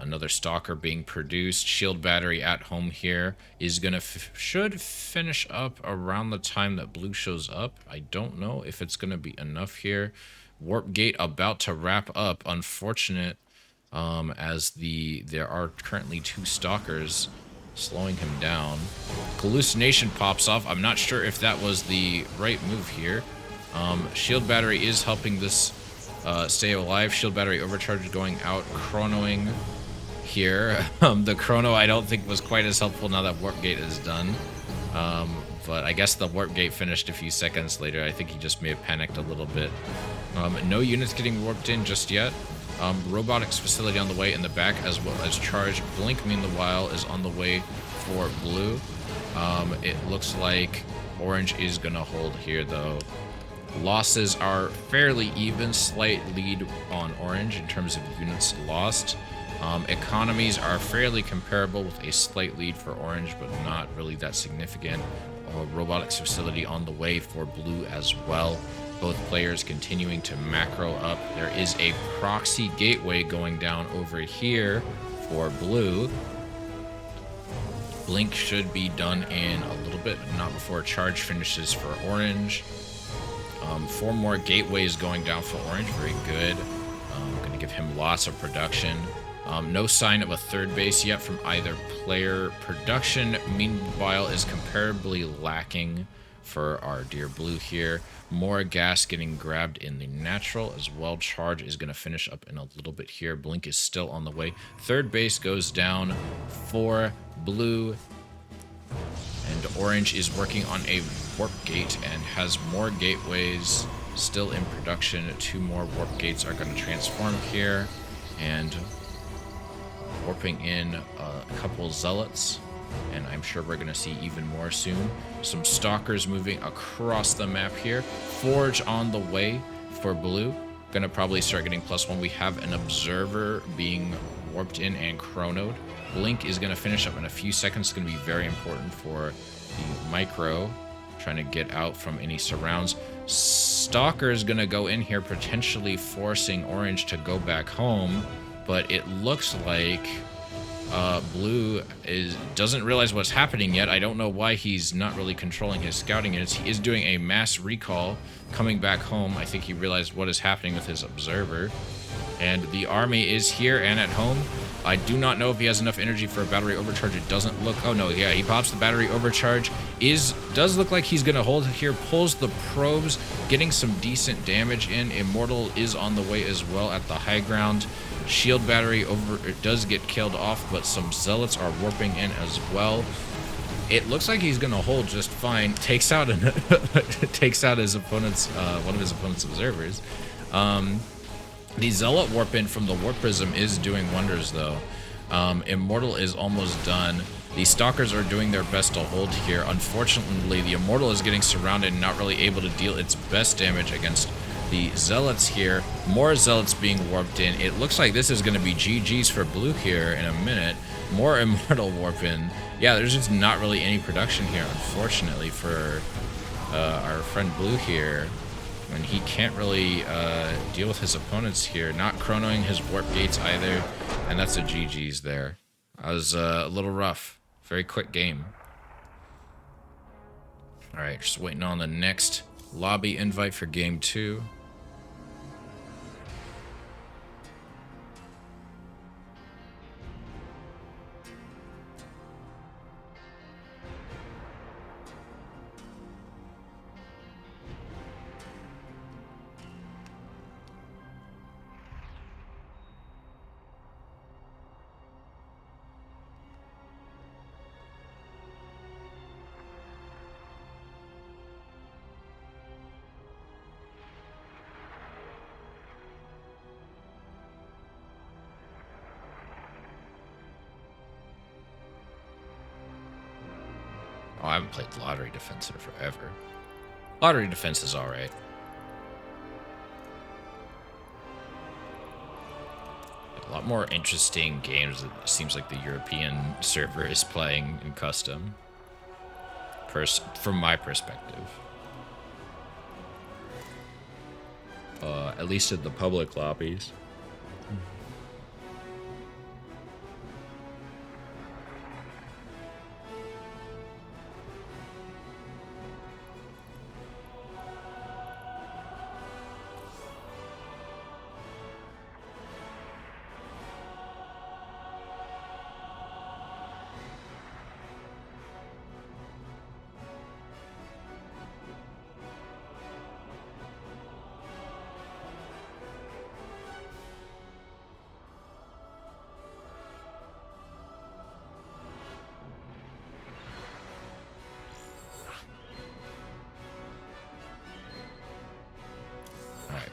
Another stalker being produced. Shield battery at home here is gonna should finish up around the time that blue shows up. I don't know if it's gonna be enough here. Warp gate about to wrap up. Unfortunate, as there are currently 2 stalkers slowing him down. Hallucination pops off. I'm not sure if that was the right move here. Shield battery is helping this stay alive. Shield battery overcharge going out. Chronoing here. The chrono I don't think was quite as helpful now that warp gate is done. But I guess the warp gate finished a few seconds later. I think he just may have panicked a little bit. No units getting warped in just yet. Robotics facility on the way in the back as well as charge. Blink, meanwhile, is on the way for blue. It looks like orange is going to hold here, though. Losses are fairly even. Slight lead on orange in terms of units lost. Economies are fairly comparable with a slight lead for orange, but not really that significant. Robotics facility on the way for blue as well. Both players continuing to macro up. There is a proxy gateway going down over here for blue. Blink should be done in a little bit, but not before charge finishes for orange. 4 more gateways going down for orange. Very good. Going to give him lots of production. No sign of a third base yet from either player. Production, meanwhile, is comparably lacking for our dear blue here. More gas getting grabbed in the natural as well. Charge is going to finish up in a little bit here. Blink is still on the way. Third base goes down for blue. And orange is working on a warp gate and has more gateways still in production. 2 more warp gates are going to transform here. And warping in a couple zealots. And I'm sure we're going to see even more soon. Some stalkers moving across the map here. Forge on the way for blue. Going to probably start getting +1. We have an observer being warped in and chronoed. Blink is going to finish up in a few seconds. It's going to be very important for the micro. Trying to get out from any surrounds. Stalker is going to go in here, potentially forcing orange to go back home. But it looks like blue doesn't realize what's happening yet. I don't know why he's not really controlling his scouting units. He is doing a mass recall coming back home. I think he realized what is happening with his observer. And the army is here and at home. I do not know if he has enough energy for a battery overcharge. It doesn't look... Oh, no. Yeah, he pops the battery overcharge. Does look like he's going to hold here. Pulls the probes, getting some decent damage in. Immortal is on the way as well at the high ground. Shield battery it does get killed off, but some zealots are warping in as well. It looks like he's going to hold just fine. Takes out his opponent's one of his opponent's observers. The zealot warp in from the warp prism is doing wonders, though. Immortal is almost done. The stalkers are doing their best to hold here. Unfortunately, the immortal is getting surrounded and not really able to deal its best damage against the zealots here. More zealots being warped in. It looks like this is going to be GG's for blue here in a minute. More immortal warp in. Yeah, there's just not really any production here, unfortunately, for our friend blue here. And he can't really deal with his opponents here. Not chronoing his warp gates either. And that's a GG's there. That was a little rough. Very quick game. Alright, just waiting on the next lobby invite for game 2. I haven't played Lottery Defense in forever. Lottery Defense is alright. A lot more interesting games that it seems like the European server is playing in custom. From my perspective. At least at the public lobbies.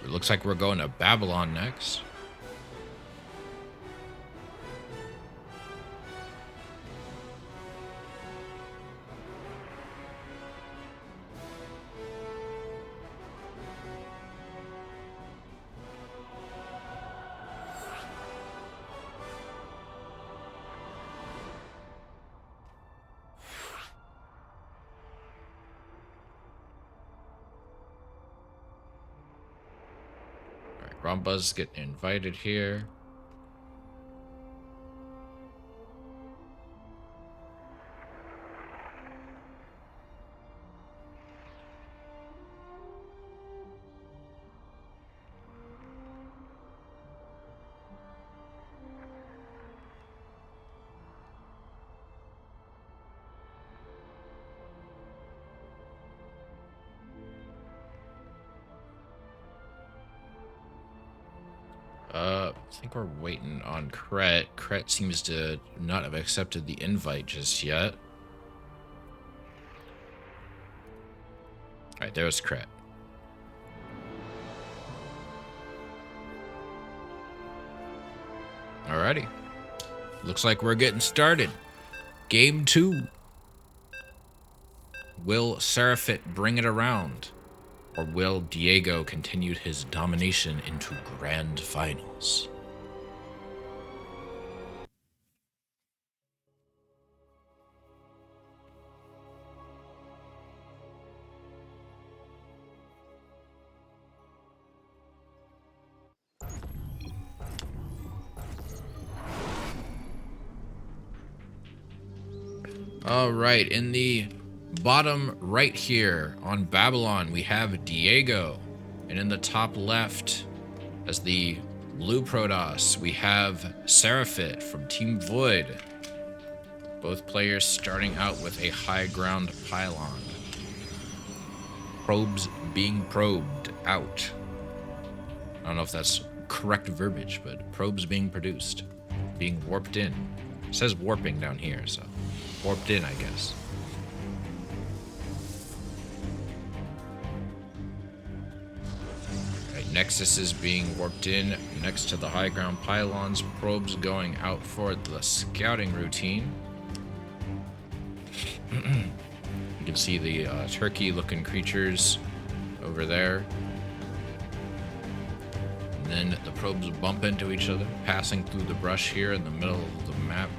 It looks like we're going to Babylon next. Rombuzz get invited here. I think we're waiting on Kret. Kret seems to not have accepted the invite just yet. Alright, there's Kret. Alrighty. Looks like we're getting started. Game 2. Will Seraphic bring it around? Or will Diego continue his domination into grand finals? All right, in the bottom right here on Babylon, we have Diego. And in the top left, as the blue Protoss, we have Seraphic from Team Void. Both players starting out with a high ground pylon. Probes being probed out. I don't know if that's correct verbiage, but probes being produced. Being warped in. It says warping down here, so warped in, I guess. Nexus is being warped in next to the high ground pylons. Probes going out for the scouting routine. You can see the turkey-looking creatures over there. And then the probes bump into each other, passing through the brush here in the middle of the map.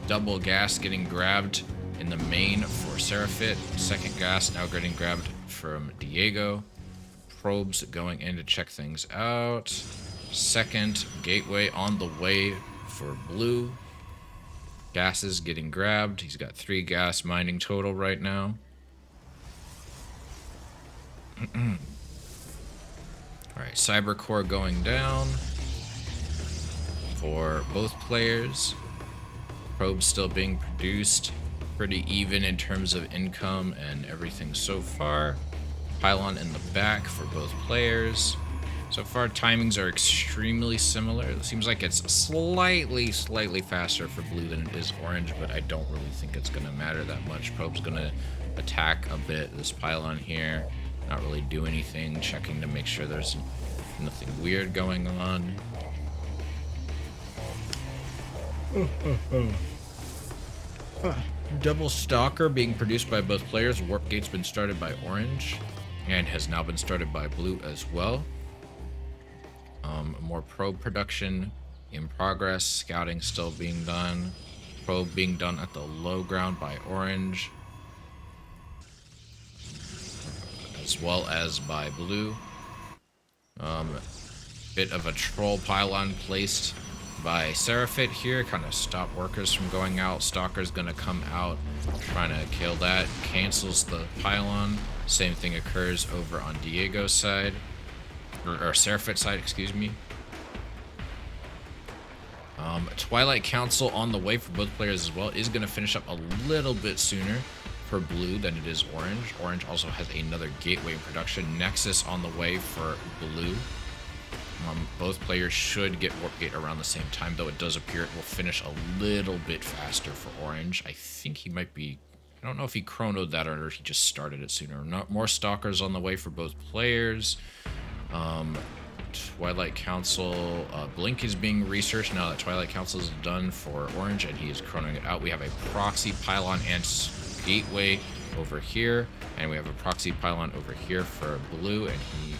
Double gas getting grabbed in the main for Seraphic. Second gas now getting grabbed from Diego. Probes going in to check things out. Second gateway on the way for blue. Gases getting grabbed. He's got 3 gas mining total right now. Alright, Cybercore going down for both players. Probes still being produced. Pretty even in terms of income and everything so far. Pylon in the back for both players. So far, timings are extremely similar. It seems like it's slightly faster for blue than it is orange, but I don't really think it's going to matter that much. Probe's going to attack a bit this pylon here. Not really do anything. Checking to make sure there's nothing weird going on. Double Stalker being produced by both players. Warp Gate's been started by Orange and has now been started by Blue as well. More probe production in progress. Scouting still being done. Probe being done at the low ground by Orange, as well as by Blue. Bit of a troll pylon placed by Seraphit here, kind of stop workers from going out. Stalker's gonna come out, trying to kill that. Cancels the pylon. Same thing occurs over on Diego's side, or Seraphit's side, excuse me. Twilight Council on the way for both players as well. Is gonna finish up a little bit sooner for Blue than it is Orange. Orange also has another gateway in production. Nexus on the way for Blue. Both players should get Warp Gate around the same time, though it does appear it will finish a little bit faster for Orange. I think he might be... I don't know if he chronoed that or he just started it sooner. More Stalkers on the way for both players. Twilight Council... Blink is being researched now that Twilight Council is done for Orange, and he is chronoing it out. We have a Proxy Pylon and Gateway over here, and we have a Proxy Pylon over here for Blue, and he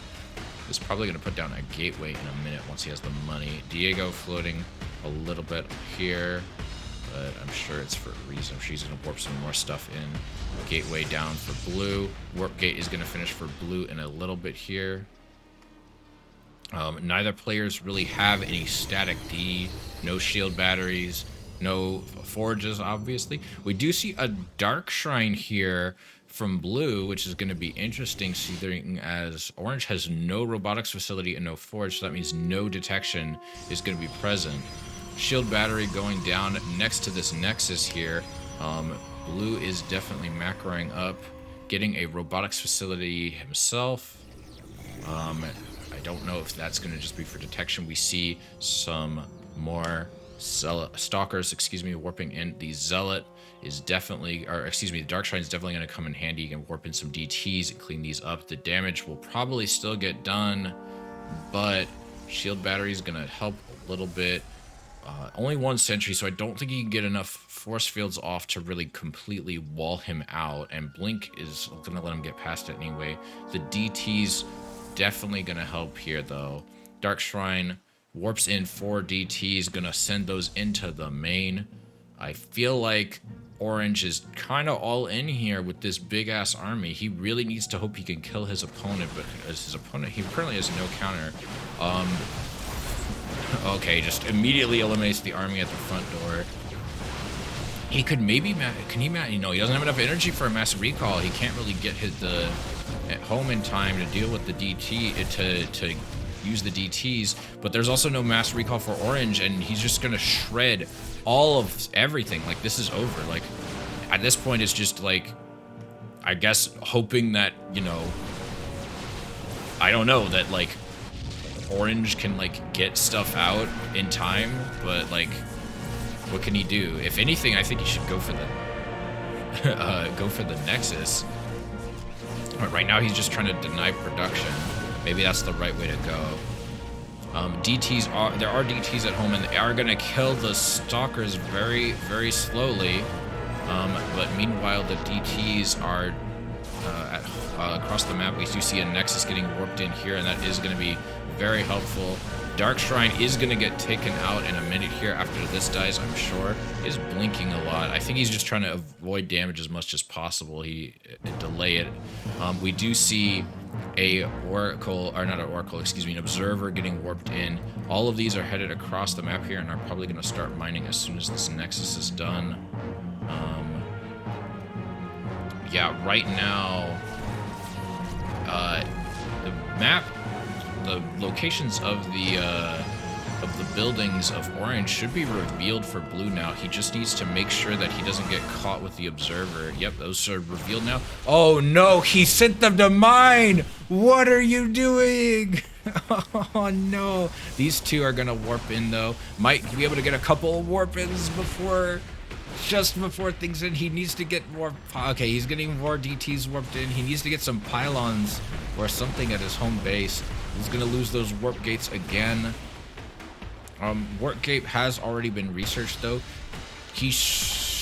is probably going to put down a gateway in a minute once he has the money. Diego floating a little bit here, but I'm sure it's for a reason. She's going to warp some more stuff in. Gateway down for Blue. Warp Gate is going to finish for Blue in a little bit here. Neither players really have any static D, no shield batteries, no forges, obviously. We do see a Dark Shrine here from Blue, which is going to be interesting, seeing as Orange has no robotics facility and no forge, so that means no detection is going to be present. Shield battery going down next to this Nexus here. Blue is definitely macroing up, getting a robotics facility himself. I don't know if that's going to just be for detection. We see some more Stalkers, excuse me, warping in. The Zealot is definitely, or excuse me, the Dark Shrine is definitely going to come in handy. You can warp in some DTs and clean these up. The damage will probably still get done, but shield battery is going to help a little bit. Only one sentry, so I don't think he can get enough force fields off to really completely wall him out, and Blink is going to let him get past it anyway. The DT's definitely going to help here, though. Dark Shrine warps in 4 DTs, going to send those into the main. I feel like Orange is kind of all in here with this big-ass army. He really needs to hope he can kill his opponent, but as his opponent, he currently has no counter. Okay, just immediately eliminates the army at the front door. He could maybe, you know, he doesn't have enough energy for a mass recall. He can't really get at home in time to deal with the DT, to use the DTs, but there's also no mass recall for Orange, and he's just gonna shred all of everything. Like, this is over. Like, at this point, it's just like, I guess, hoping that, you know, I don't know, that like Orange can like get stuff out in time, but like, what can he do? If anything, I think he should go for the Nexus. But right now, he's just trying to deny production. Maybe that's the right way to go. There are DTs at home, and they are gonna kill the Stalkers very, very slowly. But meanwhile, the DTs are across the map. We do see a Nexus getting warped in here, and that is gonna be very helpful. Dark Shrine is gonna get taken out in a minute here after this dies, I'm sure. Is blinking a lot. I think he's just trying to avoid damage as much as possible. Delay it. We do see an observer getting warped in. All of these are headed across the map here and are probably going to start mining as soon as this Nexus is done. Yeah, right now, the map, the locations of the buildings of Orange should be revealed for Blue now. He just needs to make sure that he doesn't get caught with the observer. Yep, those are revealed now. Oh no, he sent them to mine! What are you doing? Oh no. These two are gonna warp in though. Might be able to get a couple of warp-ins just before things in. He needs to get more. Okay, he's getting more DTs warped in. He needs to get some pylons or something at his home base. He's gonna lose those warp gates again. Warp gate has already been researched though. He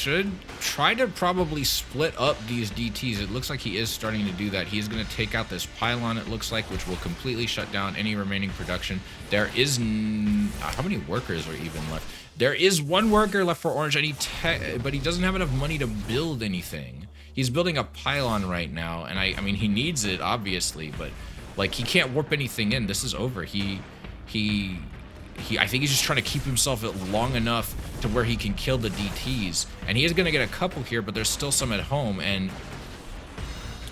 should try to probably split up these DTs. It looks like he is starting to do that. He's going to take out this pylon, it looks like, which will completely shut down any remaining production. There is... how many workers are even left? There is one worker left for Orange, and but he doesn't have enough money to build anything. He's building a pylon right now, and I mean, he needs it, obviously, but, like, he can't warp anything in. This is over. I think he's just trying to keep himself long enough to where he can kill the DTs. And he is going to get a couple here, but there's still some at home. And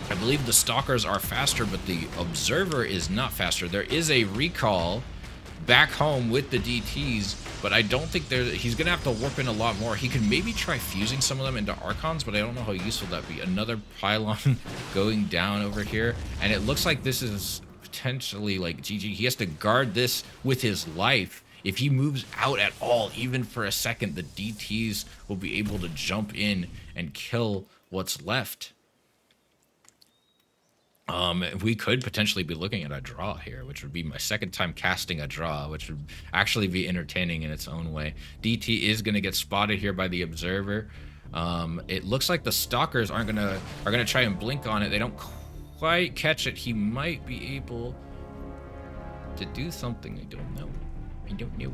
I believe the Stalkers are faster, but the Observer is not faster. There is a recall back home with the DTs, but I don't think he's going to have to warp in a lot more. He could maybe try fusing some of them into Archons, but I don't know how useful that'd be. Another pylon going down over here. And it looks like this is... potentially like GG. He has to guard this with his life. If he moves out at all, even for a second, the DTs will be able to jump in and kill what's left. We could potentially be looking at a draw here, which would be my second time casting a draw, which would actually be entertaining in its own way. DT is going to get spotted here by the Observer. It looks like the Stalkers are gonna try and blink on it. They don't quite catch it. He might be able to do something. I don't know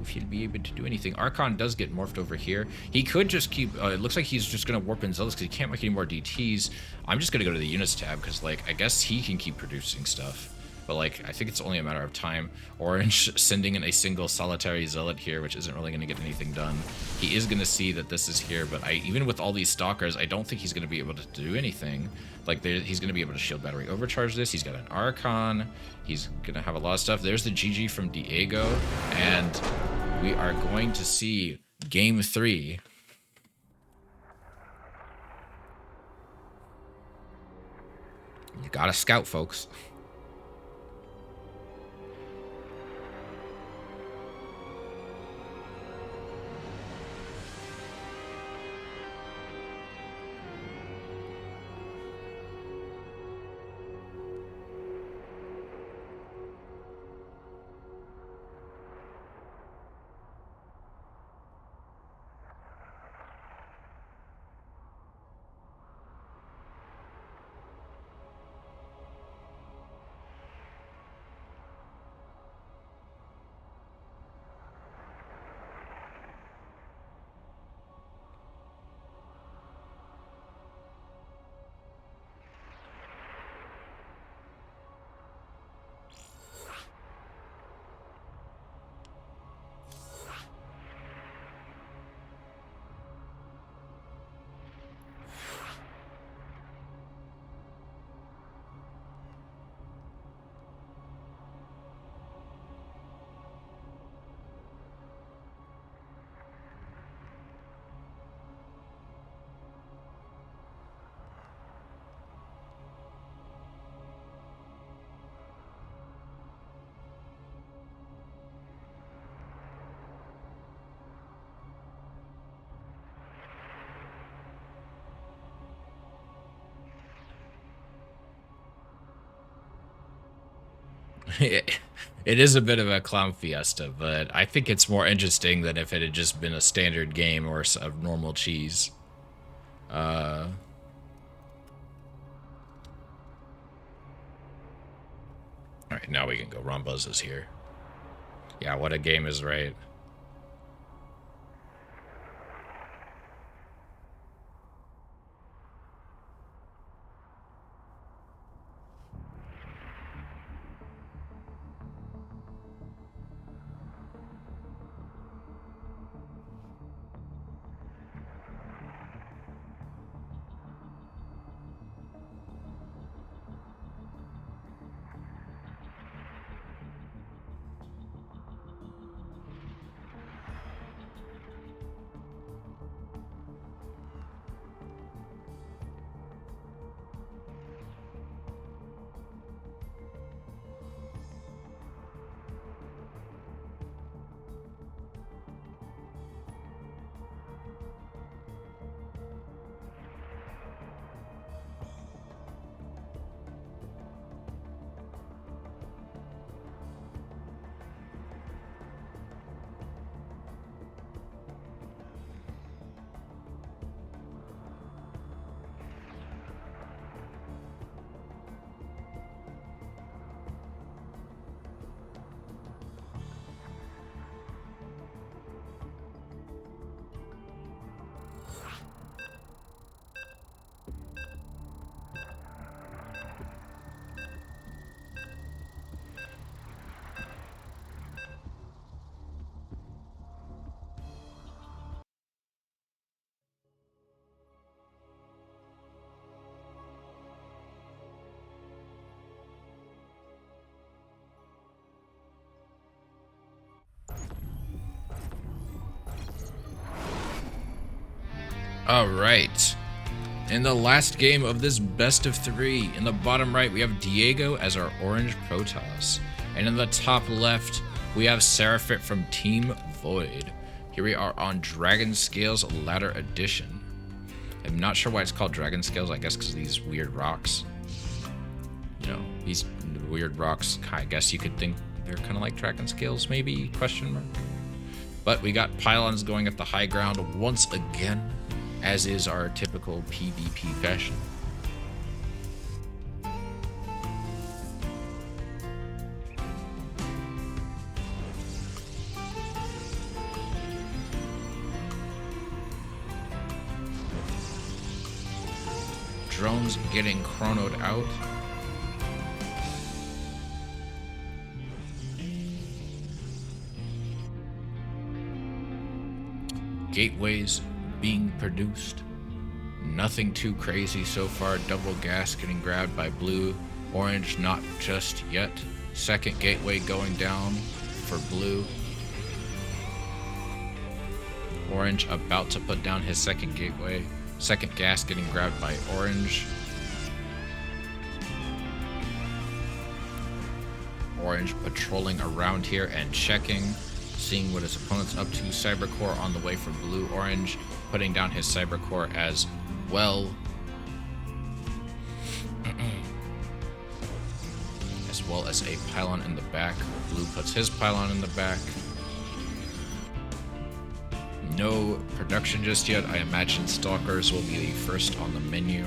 if he'll be able to do anything. Archon does get morphed over here. He could just keep... it looks like he's just going to warp in Zealots because he can't make any more DTs. I'm just going to go to the units tab because, like, I guess he can keep producing stuff. But, like, I think it's only a matter of time. Orange sending in a single solitary Zealot here, which isn't really going to get anything done. He is going to see that this is here, but even with all these Stalkers, I don't think he's going to be able to do anything. Like, he's going to be able to shield battery overcharge this. He's got an Archon. He's going to have a lot of stuff. There's the GG from Diego, and we are going to see Game 3. You gotta scout, folks. It is a bit of a clown fiesta, but I think it's more interesting than if it had just been a standard game or a normal cheese. Alright, now we can go. Ron Buzz is here. Yeah, what a game is right. All right. In the last game of this best of 3, in the bottom right, we have Diego as our orange Protoss. And in the top left, we have Seraphit from Team Void. Here we are on Dragon Scales Ladder Edition. I'm not sure why it's called Dragon Scales, I guess because of these weird rocks. You know, these weird rocks, I guess you could think they're kind of like Dragon Scales, maybe, question mark. But we got pylons going at the high ground once again, as is our typical PvP fashion. Drones getting chronoed out. Gateways being produced. Nothing too crazy so far. Double gas getting grabbed by blue. Orange not just yet. Second gateway going down for blue. Orange about to put down his second gateway. Second gas getting grabbed by orange. Orange patrolling around here and checking, seeing what his opponent's up to. Cybercore on the way for blue. Orange putting down his Cybercore as well. As well as a pylon in the back. Blue puts his pylon in the back. No production just yet. I imagine Stalkers will be the first on the menu.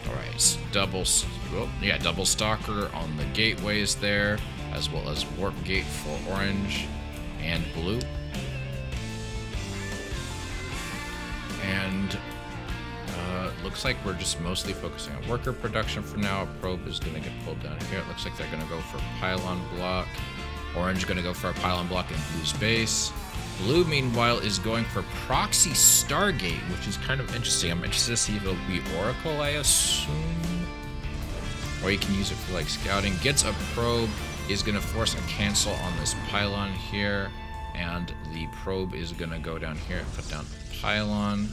Alright, double Stalker on the gateways there, as well as Warp Gate for orange and blue. And looks like we're just mostly focusing on worker production for now. Probe is going to get pulled down here. It looks like they're going to go for pylon block. Orange going to go for a pylon block in blue's base. Blue, meanwhile, is going for proxy Stargate, which is kind of interesting. I'm interested to see if it'll be Oracle, I assume. Or you can use it for like scouting. Gets a probe, is going to force a cancel on this pylon here. And the probe is going to go down here and put down a pylon.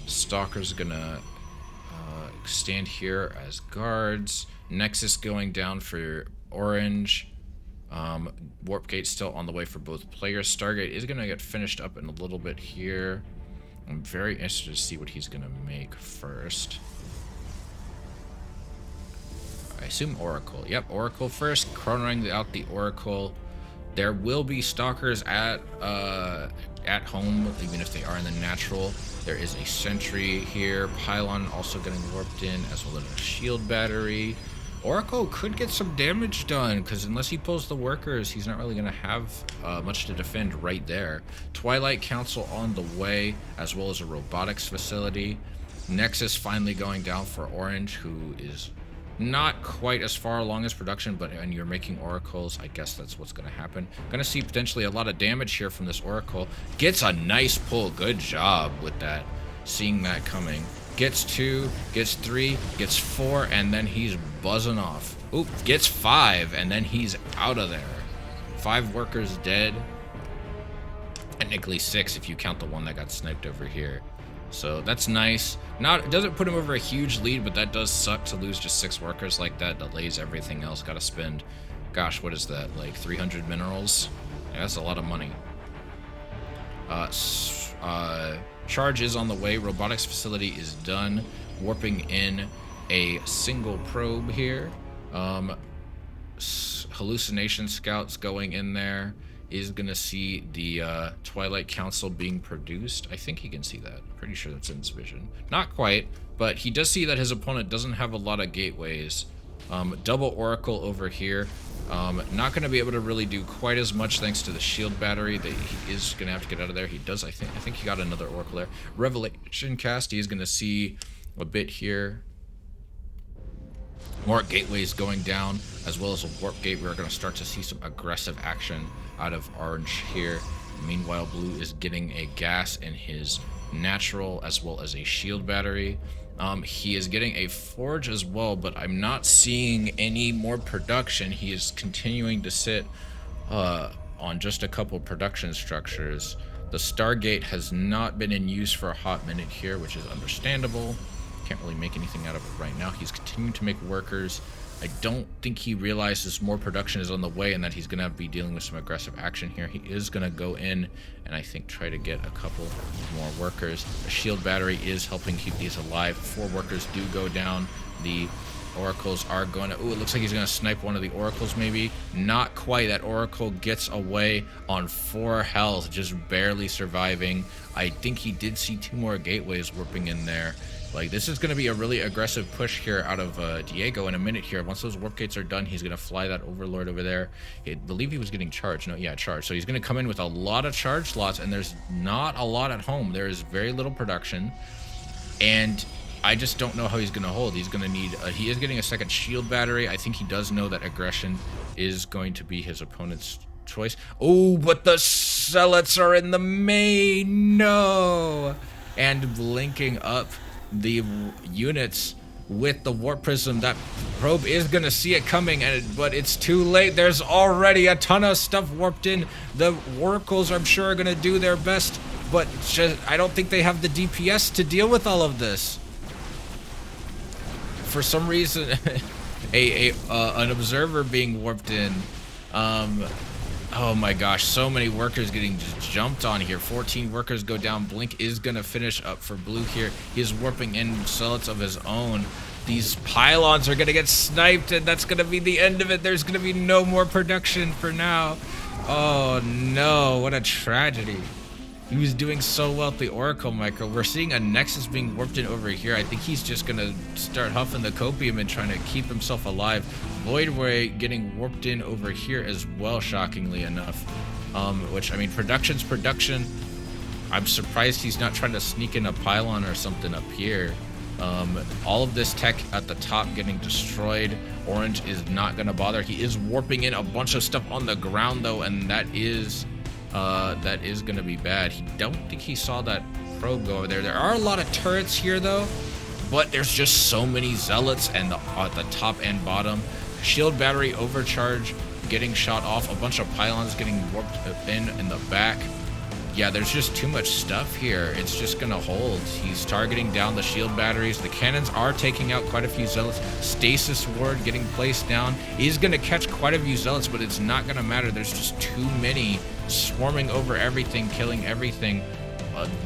Stalker's gonna stand here as guards. Nexus going down for orange. Warp Gate still on the way for both players. Stargate is gonna get finished up in a little bit here. I'm very interested to see what he's gonna make first. I assume Oracle. Yep, Oracle first. Chronoing out the Oracle. There will be Stalkers at home, even if they are in the natural. There is a sentry here. Pylon also getting warped in, as well as a shield battery. Oracle could get some damage done, because unless he pulls the workers, he's not really going to have much to defend right there. Twilight Council on the way, as well as a robotics facility. Nexus finally going down for orange, who is not quite as far along as production, but when you're making oracles, I guess that's what's going to happen. Going to see potentially a lot of damage here from this oracle. Gets a nice pull. Good job with that. Seeing that coming. Gets 2, gets 3, gets 4, and then he's buzzing off. Oop, gets 5, and then he's out of there. 5 workers dead. Technically 6 if you count the one that got sniped over here. So that's nice. It doesn't put him over a huge lead, but that does suck to lose just 6 workers like that. Delays everything else. Gotta spend, gosh, what is that? Like 300 minerals? Yeah, that's a lot of money. Charge is on the way. Robotics facility is done. Warping in a single probe here. Hallucination scouts going in there. Is gonna see the Twilight Council being produced. I think he can see that. Pretty sure that's in his vision. Not quite, but he does see that his opponent doesn't have a lot of gateways. Double Oracle over here. Not gonna be able to really do quite as much thanks to the shield battery. That he is gonna have to get out of there. He does, I think he got another Oracle there. Revelation cast. He is gonna see a bit here. More gateways going down, as well as a warp gate. We're going to start to see some aggressive action out of orange here. Meanwhile, blue is getting a gas in his natural as well as a shield battery. He is getting a forge as well, but I'm not seeing any more production. He is continuing to sit on just a couple production structures. The Stargate has not been in use for a hot minute here, which is understandable. Can't really make anything out of it right now. He's continuing to make workers. I don't think he realizes more production is on the way and that he's going to be dealing with some aggressive action here. He is going to go in and I think try to get a couple more workers. The shield battery is helping keep these alive. 4 workers do go down. The oracles are going to... Ooh, it looks like he's going to snipe one of the oracles maybe. Not quite. That oracle gets away on 4 health, just barely surviving. I think he did see 2 more gateways warping in there. Like, this is going to be a really aggressive push here out of Diego in a minute here. Once those warp gates are done, he's going to fly that Overlord over there. I believe he was getting charged. No, yeah, charged. So he's going to come in with a lot of charge slots, and there's not a lot at home. There is very little production, and I just don't know how he's going to hold. He's going to need... he is getting a second shield battery. I think he does know that aggression is going to be his opponent's choice. Oh, but the Zealots are in the main. No! And linking up the units with the warp prism. That probe is gonna see it coming, but it's too late. There's already a ton of stuff warped in. The oracles, I'm sure, are gonna do their best, but just, I don't think they have the DPS to deal with all of this. For some reason, an observer being warped in. Oh my gosh, so many workers getting just jumped on here. 14 workers go down. Blink is going to finish up for blue here. He's warping in zealots of his own. These pylons are going to get sniped, and that's going to be the end of it. There's going to be no more production for now. Oh no, what a tragedy. He was doing so well at the Oracle Micro. We're seeing a Nexus being warped in over here. I think he's just going to start huffing the copium and trying to keep himself alive. Void Ray getting warped in over here as well, shockingly enough. Which, I mean, production's production. I'm surprised he's not trying to sneak in a pylon or something up here. All of this tech at the top getting destroyed. Orange is not going to bother. He is warping in a bunch of stuff on the ground, though, and that is going to be bad. He don't think he saw that probe go over there. There are a lot of turrets here, though, but there's just so many zealots and at the top and bottom. Shield battery overcharge getting shot off. A bunch of pylons getting warped in the back. Yeah, there's just too much stuff here. It's just gonna hold. He's targeting down the shield batteries. The cannons are taking out quite a few zealots. Stasis ward getting placed down. He's gonna catch quite a few zealots, but it's not gonna matter. There's just too many swarming over everything, killing everything.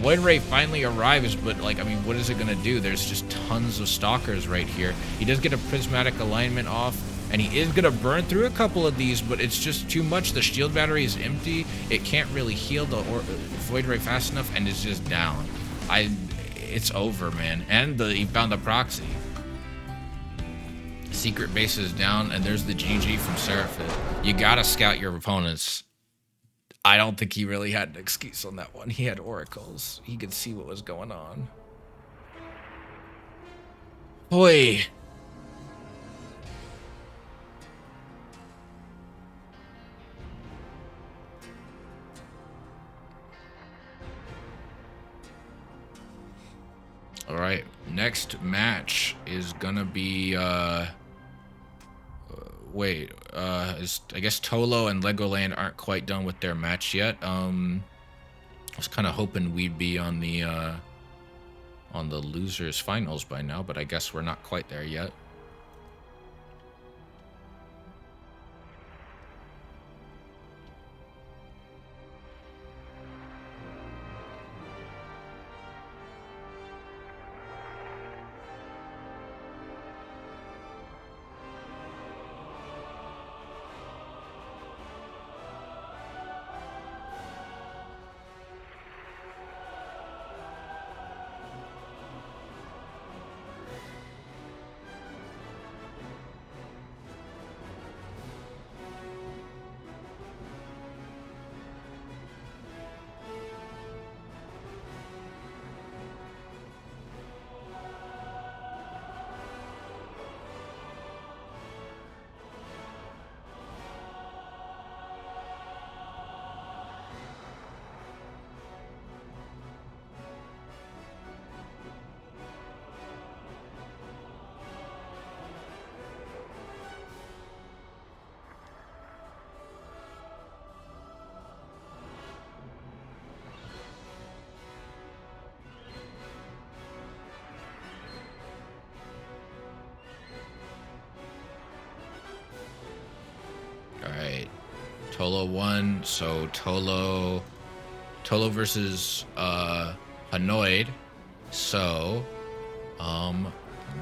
Void Ray finally arrives, but, like, I mean, what is it gonna do? There's just tons of stalkers right here. He does get a prismatic alignment off, and he is gonna burn through a couple of these, but it's just too much. The shield battery is empty. It can't really heal the Void Ray fast enough, and it's just down. It's over, man. And he found the proxy. Secret base is down, and there's the GG from Seraphit. You gotta scout your opponents. I don't think he really had an excuse on that one. He had oracles. He could see what was going on. Boy. All right, next match is gonna be I guess Tolo and Legoland aren't quite done with their match yet. I was kind of hoping we'd be on the losers finals by now, but I guess we're not quite there yet. Tolo won, so Tolo versus Hanoid. So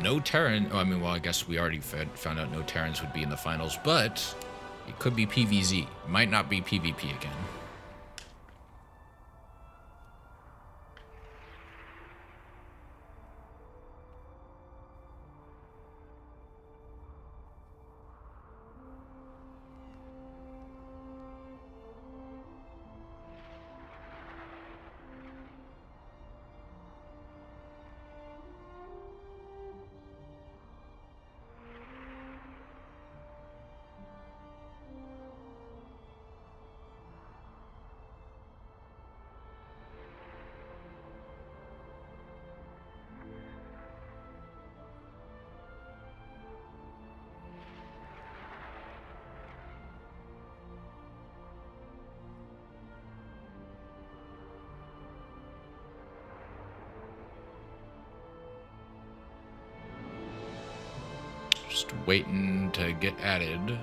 no Terran. Oh, I mean, well, I guess we already found out no Terrans would be in the finals, but it could be PVZ. Might not be PvP again. Just waiting to get added.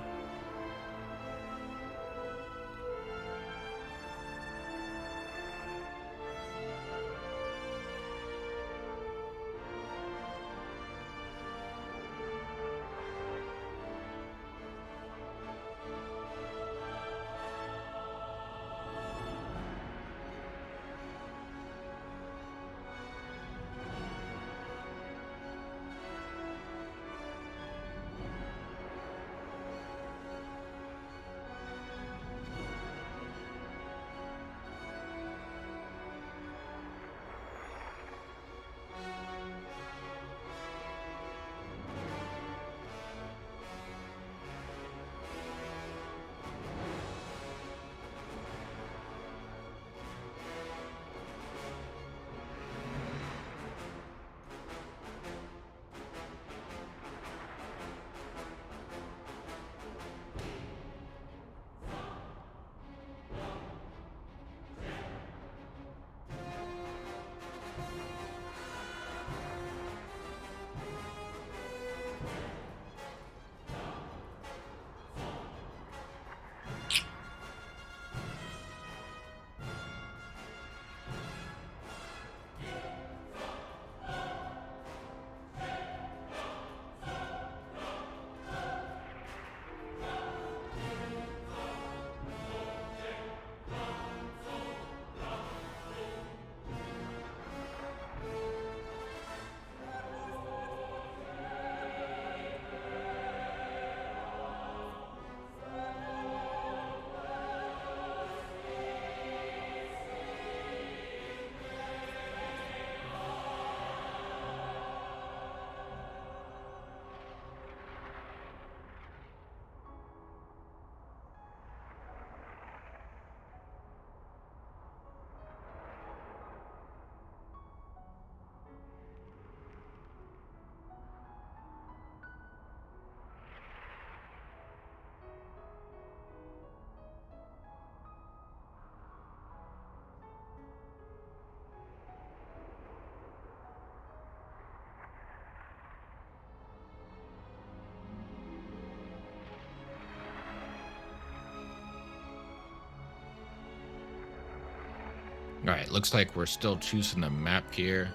All right, looks like we're still choosing the map here.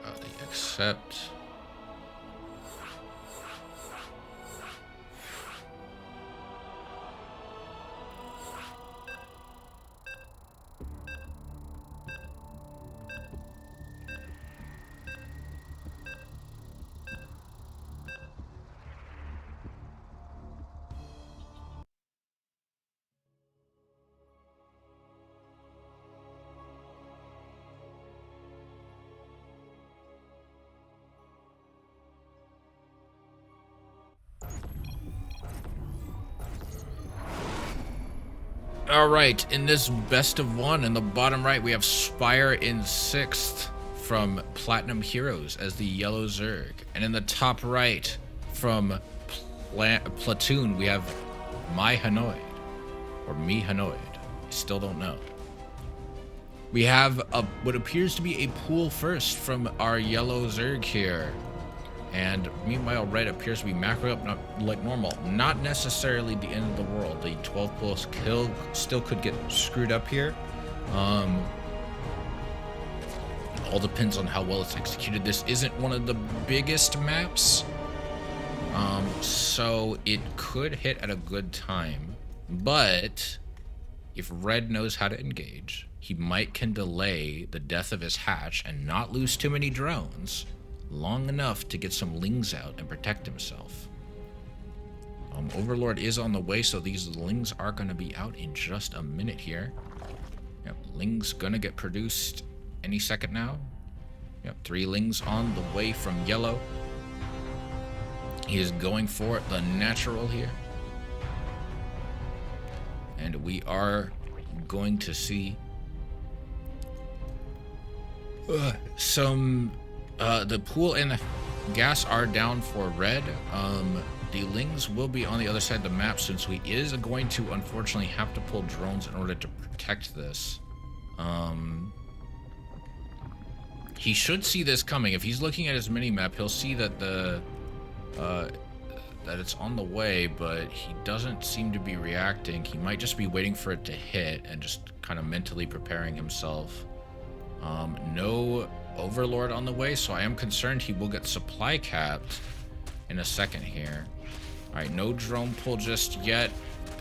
They accept. All right, in this best of one, in the bottom right, we have Spire in 6th from Platinum Heroes as the Yellow Zerg. And in the top right, from Platoon, we have My Hanoid, or Me Hanoid. Still don't know. We have what appears to be a pool first from our Yellow Zerg here. And meanwhile, red appears to be macro up not like normal. Not necessarily the end of the world. The 12 plus kill still could get screwed up here. All depends on how well it's executed. This isn't one of the biggest maps, so it could hit at a good time. But if red knows how to engage, he can delay the death of his hatch and not lose too many drones long enough to get some lings out and protect himself. Overlord is on the way, so these lings are going to be out in just a minute here. Yep, lings gonna get produced any second now. Yep, 3 lings on the way from yellow. He is going for the natural here. And we are going to see the pool and the gas are down for red. The lings will be on the other side of the map, since he is going to unfortunately have to pull drones in order to protect this. He should see this coming. If he's looking at his mini-map, he'll see that that it's on the way, but he doesn't seem to be reacting. He might just be waiting for it to hit and just kind of mentally preparing himself. No Overlord on the way, so I am concerned he will get supply capped in a second here. Alright, no drone pull just yet.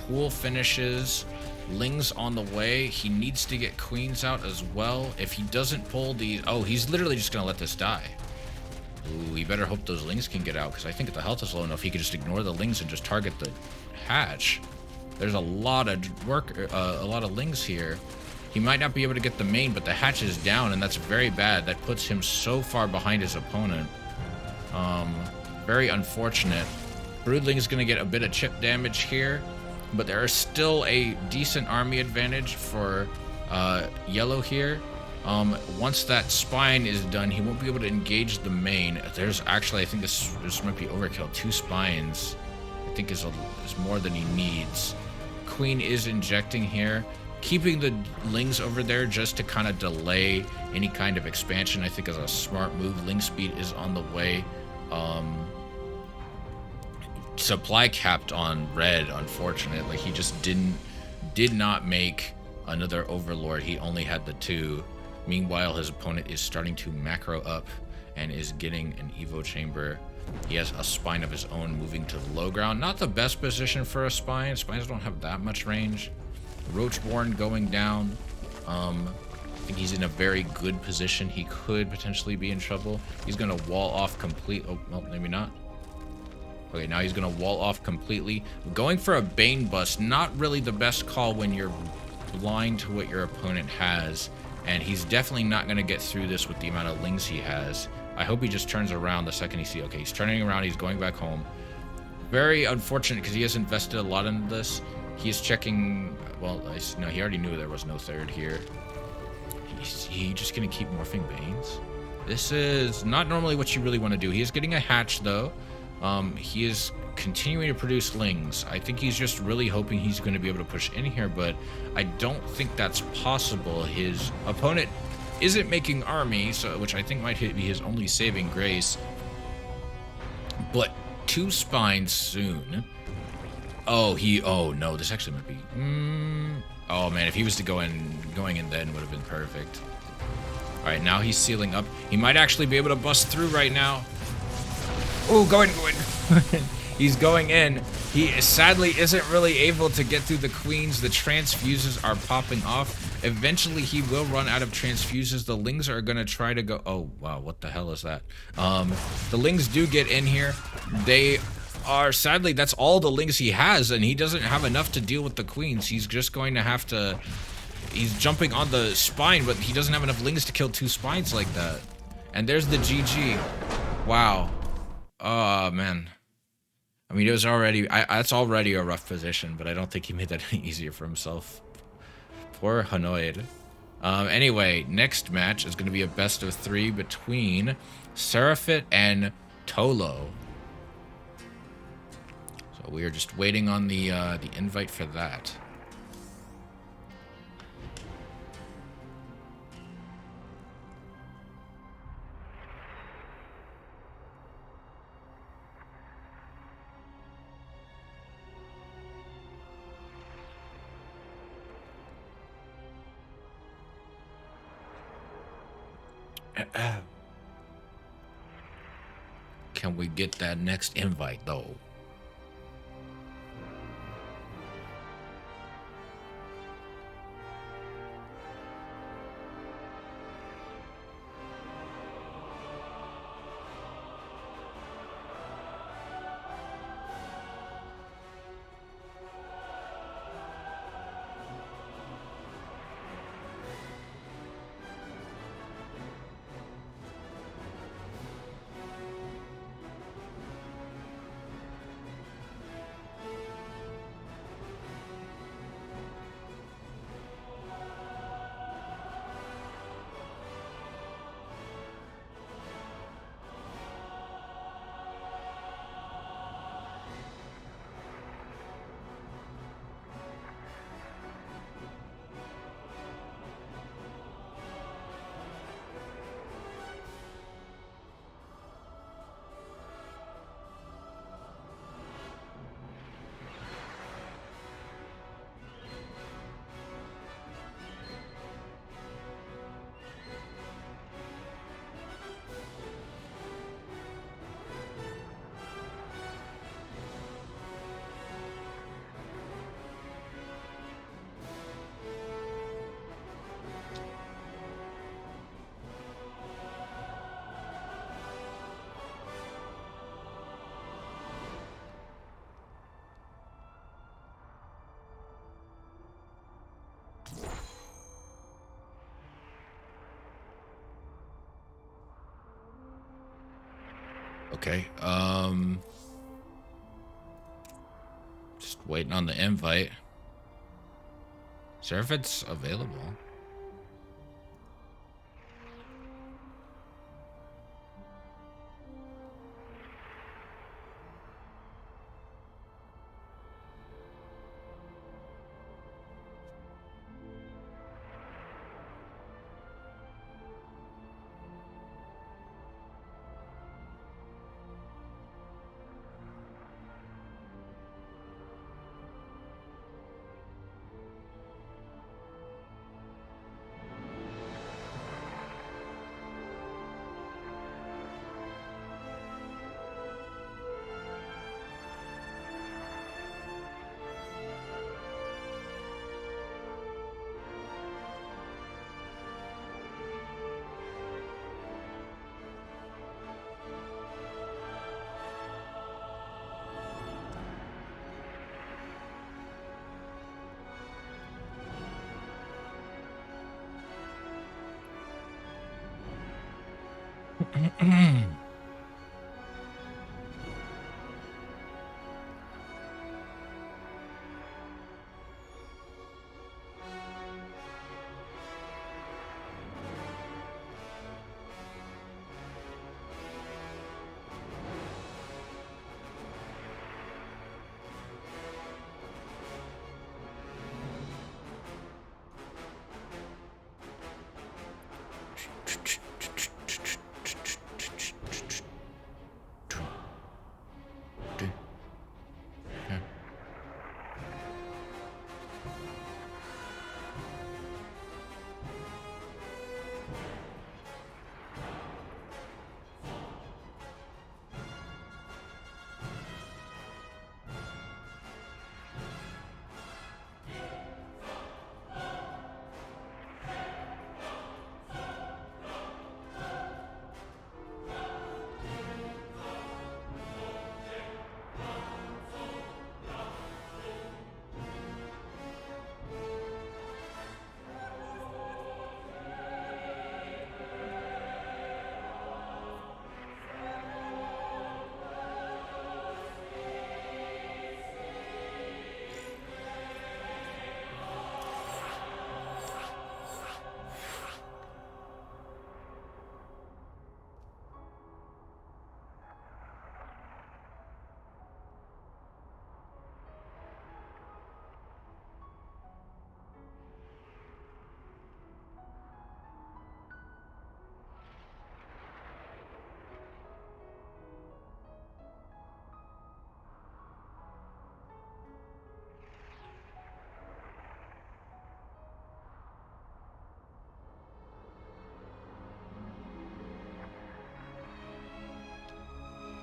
Pool finishes. Lings on the way. He needs to get queens out as well. If he doesn't pull the... Oh, he's literally just gonna let this die. Ooh, we better hope those lings can get out, because I think if the health is low enough, he could just ignore the lings and just target the hatch. There's a lot of work, a lot of lings here. He might not be able to get the main, but the hatch is down, and that's very bad. That puts him so far behind his opponent. Very unfortunate. Broodling is going to get a bit of chip damage here, but there is still a decent army advantage for yellow here. Once that spine is done, he won't be able to engage the main. There's actually, I think this might be overkill. 2 spines, I think is more than he needs. Queen is injecting here, keeping the lings over there just to kind of delay any kind of expansion. I think is a smart move. Ling speed is on the way. Supply capped on red, unfortunately. He just did not make another Overlord. He only had the 2. Meanwhile, his opponent is starting to macro up and is getting an Evo chamber. He has a spine of his own moving to the low ground. Not the best position for a spine. Spines don't have that much range. Roachborn going down. I think he's in a very good position. He could potentially be in trouble. He's going to wall off complete. Oh, well, maybe not. Okay, now he's going to wall off completely. Going for a Bane bust, not really the best call when you're blind to what your opponent has. And he's definitely not going to get through this with the amount of lings he has. I hope he just turns around the second he sees. Okay, he's turning around. He's going back home. Very unfortunate because he has invested a lot into this. He's checking... Well, no, he already knew there was no third here. He's just going to keep morphing Banes. This is not normally what you really want to do. He is getting a hatch, though. He is continuing to produce lings. I think he's just really hoping he's going to be able to push in here, but I don't think that's possible. His opponent isn't making army, so which I think might be his only saving grace. But 2 spines soon. Oh no, this actually might be... Oh man, if he was to going in then would have been perfect. All right, now he's sealing up. He might actually be able to bust through right now. Oh, go in. He's going in. He sadly isn't really able to get through the queens. The transfuses are popping off. Eventually, he will run out of transfuses. The lings are going to try to go... Oh, wow, what the hell is that? The lings do get in here. They are... Sadly, that's all the lings he has, and he doesn't have enough to deal with the queens. He's just going to have to... He's jumping on the spine, but he doesn't have enough lings to kill 2 spines like that. And there's the GG. Wow. Oh, man. I mean, it was already... that's already a rough position, but I don't think he made that any easier for himself. Poor Hanoid. Anyway, next match is going to be a best of 3 between Seraphit and Tolo. So we are just waiting on the invite for that. Can we get that next invite though? Okay. Just waiting on the invite. Sure if it's available.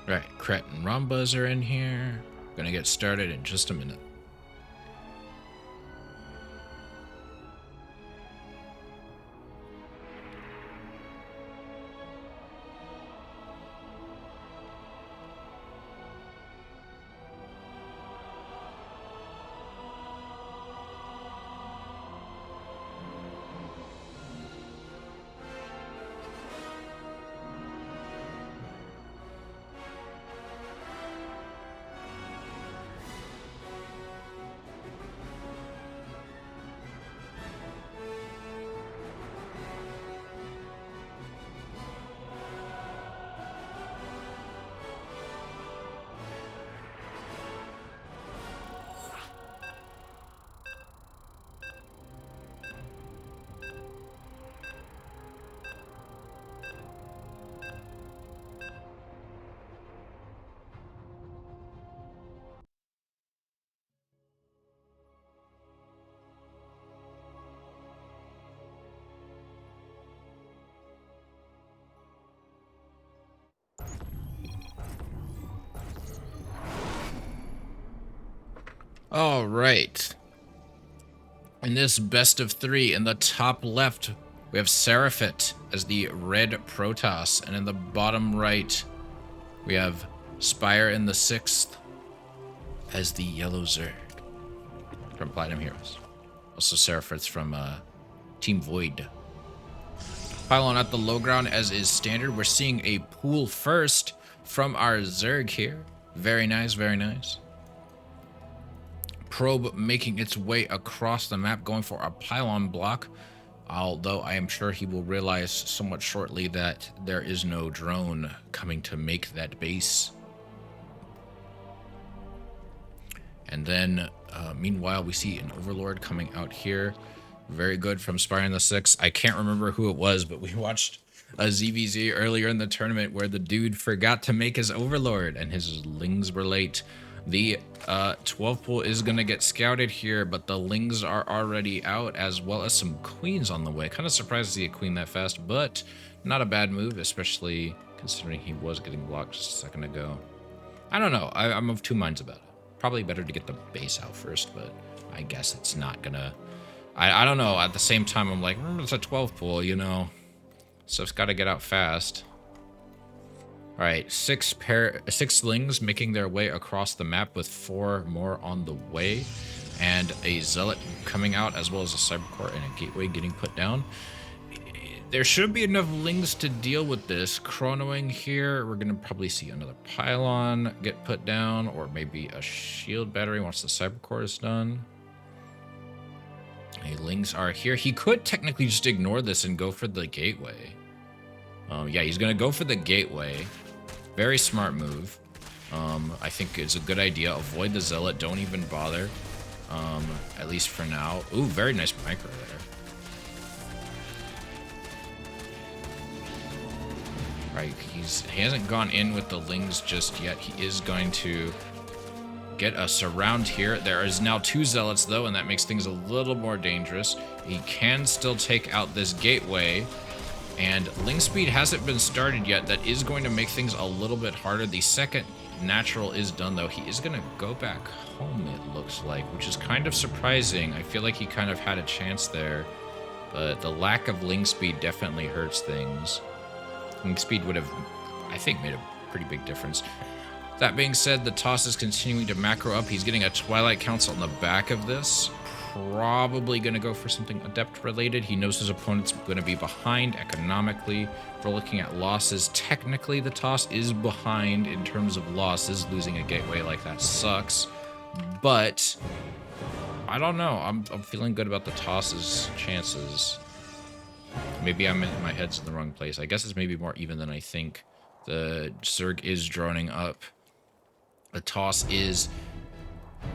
Right, Kret and Rambas are in here. Gonna get started in just a minute. All right. In this best of 3, in the top left, we have Seraphit as the red Protoss, and in the bottom right, we have Spire in the 6th as the yellow Zerg from Platinum Heroes. Also Seraphit's from Team Void. Pylon at the low ground as is standard. We're seeing a pool first from our Zerg here. Very nice, very nice. Probe making its way across the map, going for a pylon block, although I am sure he will realize somewhat shortly that there is no drone coming to make that base. And then, meanwhile, we see an Overlord coming out here. Very good from Spire in the 6. I can't remember who it was, but we watched a ZVZ earlier in the tournament where the dude forgot to make his Overlord, and his Lings were late. The 12 pool is going to get scouted here, but the Lings are already out, as well as some Queens on the way. Kind of surprised to see a Queen that fast, but not a bad move, especially considering he was getting blocked just a second ago. I don't know. I'm of two minds about it. Probably better to get the base out first, but I guess it's not going to... I don't know. At the same time, I'm like, it's a 12 pool, you know? So it's got to get out fast. All right, six Lings making their way across the map with 4 more on the way, and a Zealot coming out, as well as a Cybercore and a Gateway getting put down. There should be enough Lings to deal with this. Chronoing here, we're going to probably see another Pylon get put down, or maybe a Shield Battery once the Cybercore is done. Okay, Lings are here. He could technically just ignore this and go for the Gateway. Yeah, he's going to go for the Gateway. Very smart move. I think it's a good idea. Avoid the Zealot. Don't even bother. At least for now. Ooh, very nice micro there. Right, he hasn't gone in with the Lings just yet. He is going to get a surround here. There is now 2 Zealots, though, and that makes things a little more dangerous. He can still take out this Gateway. And Ling Speed hasn't been started yet. That is going to make things a little bit harder. The second natural is done, though. He is going to go back home, it looks like, which is kind of surprising. I feel like he kind of had a chance there, but the lack of Ling Speed definitely hurts things. Ling Speed would have, I think, made a pretty big difference. That being said, the toss is continuing to macro up. He's getting a Twilight Council on the back of this. Probably going to go for something adept related. He knows his opponent's going to be behind economically. If we're looking at losses, technically the toss is behind in terms of losses. Losing a Gateway like that sucks, but I don't know. I'm feeling good about the toss's chances. Maybe my head's in the wrong place. I guess it's maybe more even than I think. The Zerg is droning up. The toss is...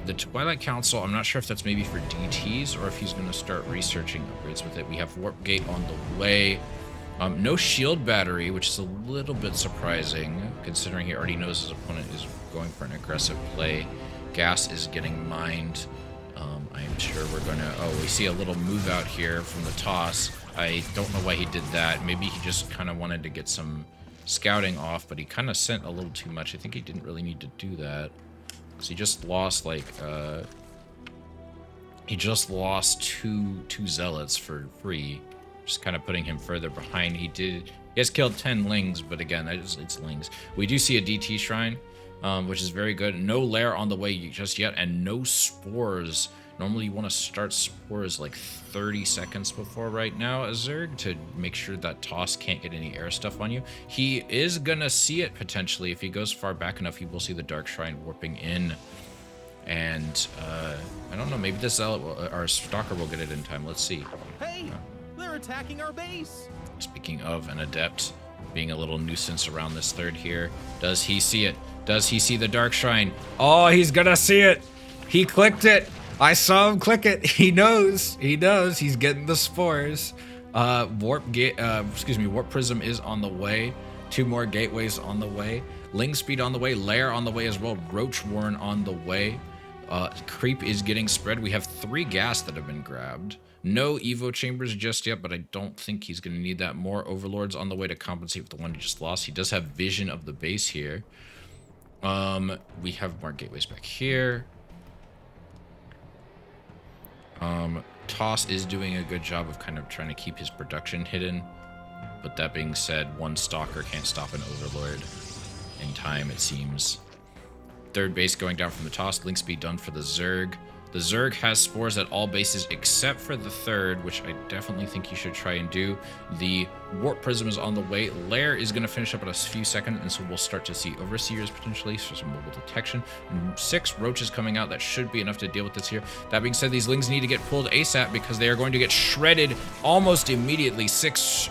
The Twilight Council, I'm not sure if that's maybe for DTs or if he's going to start researching upgrades with it. We have Warp Gate on the way. No Shield Battery, which is a little bit surprising, considering he already knows his opponent is going for an aggressive play. Gas is getting mined. I'm sure we're going to... Oh, we see a little move out here from the toss. I don't know why he did that. Maybe he just kind of wanted to get some scouting off, but he kind of sent a little too much. I think he didn't really need to do that. Because he just lost, like, he just lost two zealots for free. Just kind of putting him further behind. He has killed 10 lings, but again, it's lings. We do see a DT shrine, which is very good. No lair on the way just yet, and no spores. Normally you want to start spores like 30 seconds before right now, Zerg, to make sure that Toss can't get any air stuff on you. He is gonna see it potentially. If he goes far back enough, he will see the Dark Shrine warping in. And I don't know, maybe this zealot our Stalker will get it in time. Let's see. Hey, they're attacking our base. Speaking of an Adept being a little nuisance around this third here, does he see it? Does he see the Dark Shrine? Oh, he's gonna see it. He clicked it. I saw him click it. He knows. He knows. He's getting the spores. Warp Prism is on the way. 2 more gateways on the way. Ling Speed on the way. Lair on the way as well. Roach Warren on the way. Creep is getting spread. We have 3 gas that have been grabbed. No Evo Chambers just yet, but I don't think he's going to need that. More Overlords on the way to compensate for the one he just lost. He does have vision of the base here. We have more gateways back here. Toss is doing a good job of kind of trying to keep his production hidden. But that being said, 1 Stalker can't stop an Overlord in time, it seems. Third base going down from the Toss. Link speed done for the Zerg. The Zerg has spores at all bases except for the third, which I definitely think you should try and do. The Warp Prism is on the way. Lair is going to finish up in a few seconds, and so we'll start to see Overseers potentially, so some mobile detection. 6 Roaches coming out. That should be enough to deal with this here. That being said, these Lings need to get pulled ASAP because they are going to get shredded almost immediately. 6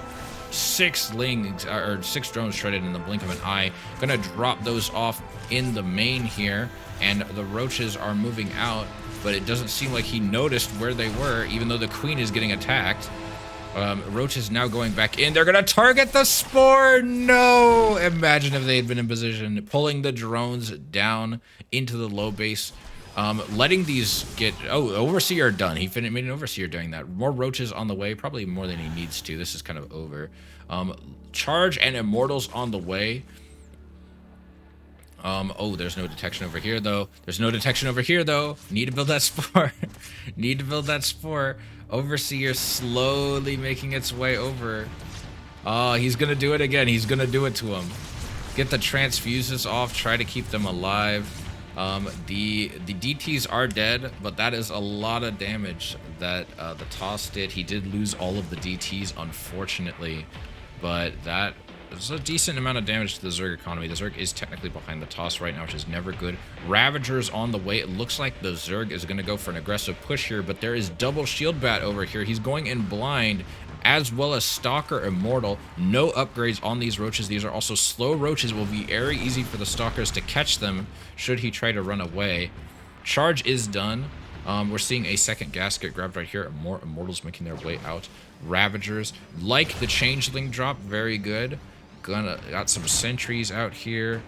Lings, or 6 drones shredded in the blink of an eye. Gonna drop those off in the main here, and the Roaches are moving out. But it doesn't seem like he noticed where they were, even though the Queen is getting attacked. Roach is now going back in. They're going to target the spore. No! Imagine if they had been in position. Pulling the drones down into the low base. Letting these get... Oh, Overseer done. He made an Overseer doing that. More Roaches on the way. Probably more than he needs to. This is kind of over. Charge and Immortals on the way. Oh, there's no detection over here, though. There's no detection over here, though. Need to build that spore. Need to build that spore. Overseer slowly making its way over. Oh, he's going to do it again. He's going to do it to him. Get the transfuses off. Try to keep them alive. The DTs are dead, but that is a lot of damage that the Toss did. He did lose all of the DTs, unfortunately, but that... There's a decent amount of damage to the Zerg economy. The Zerg is technically behind the Toss right now, which is never good. Ravagers on the way. It looks like the Zerg is going to go for an aggressive push here, but there is double Shield Bat over here. He's going in blind, as well as Stalker Immortal. No upgrades on these Roaches. These are also slow Roaches. It will be very easy for the Stalkers to catch them should he try to run away. Charge is done. We're seeing a second gas get grabbed right here. More Immortals making their way out. Ravagers, like the Changeling drop, very good. Got some sentries out here.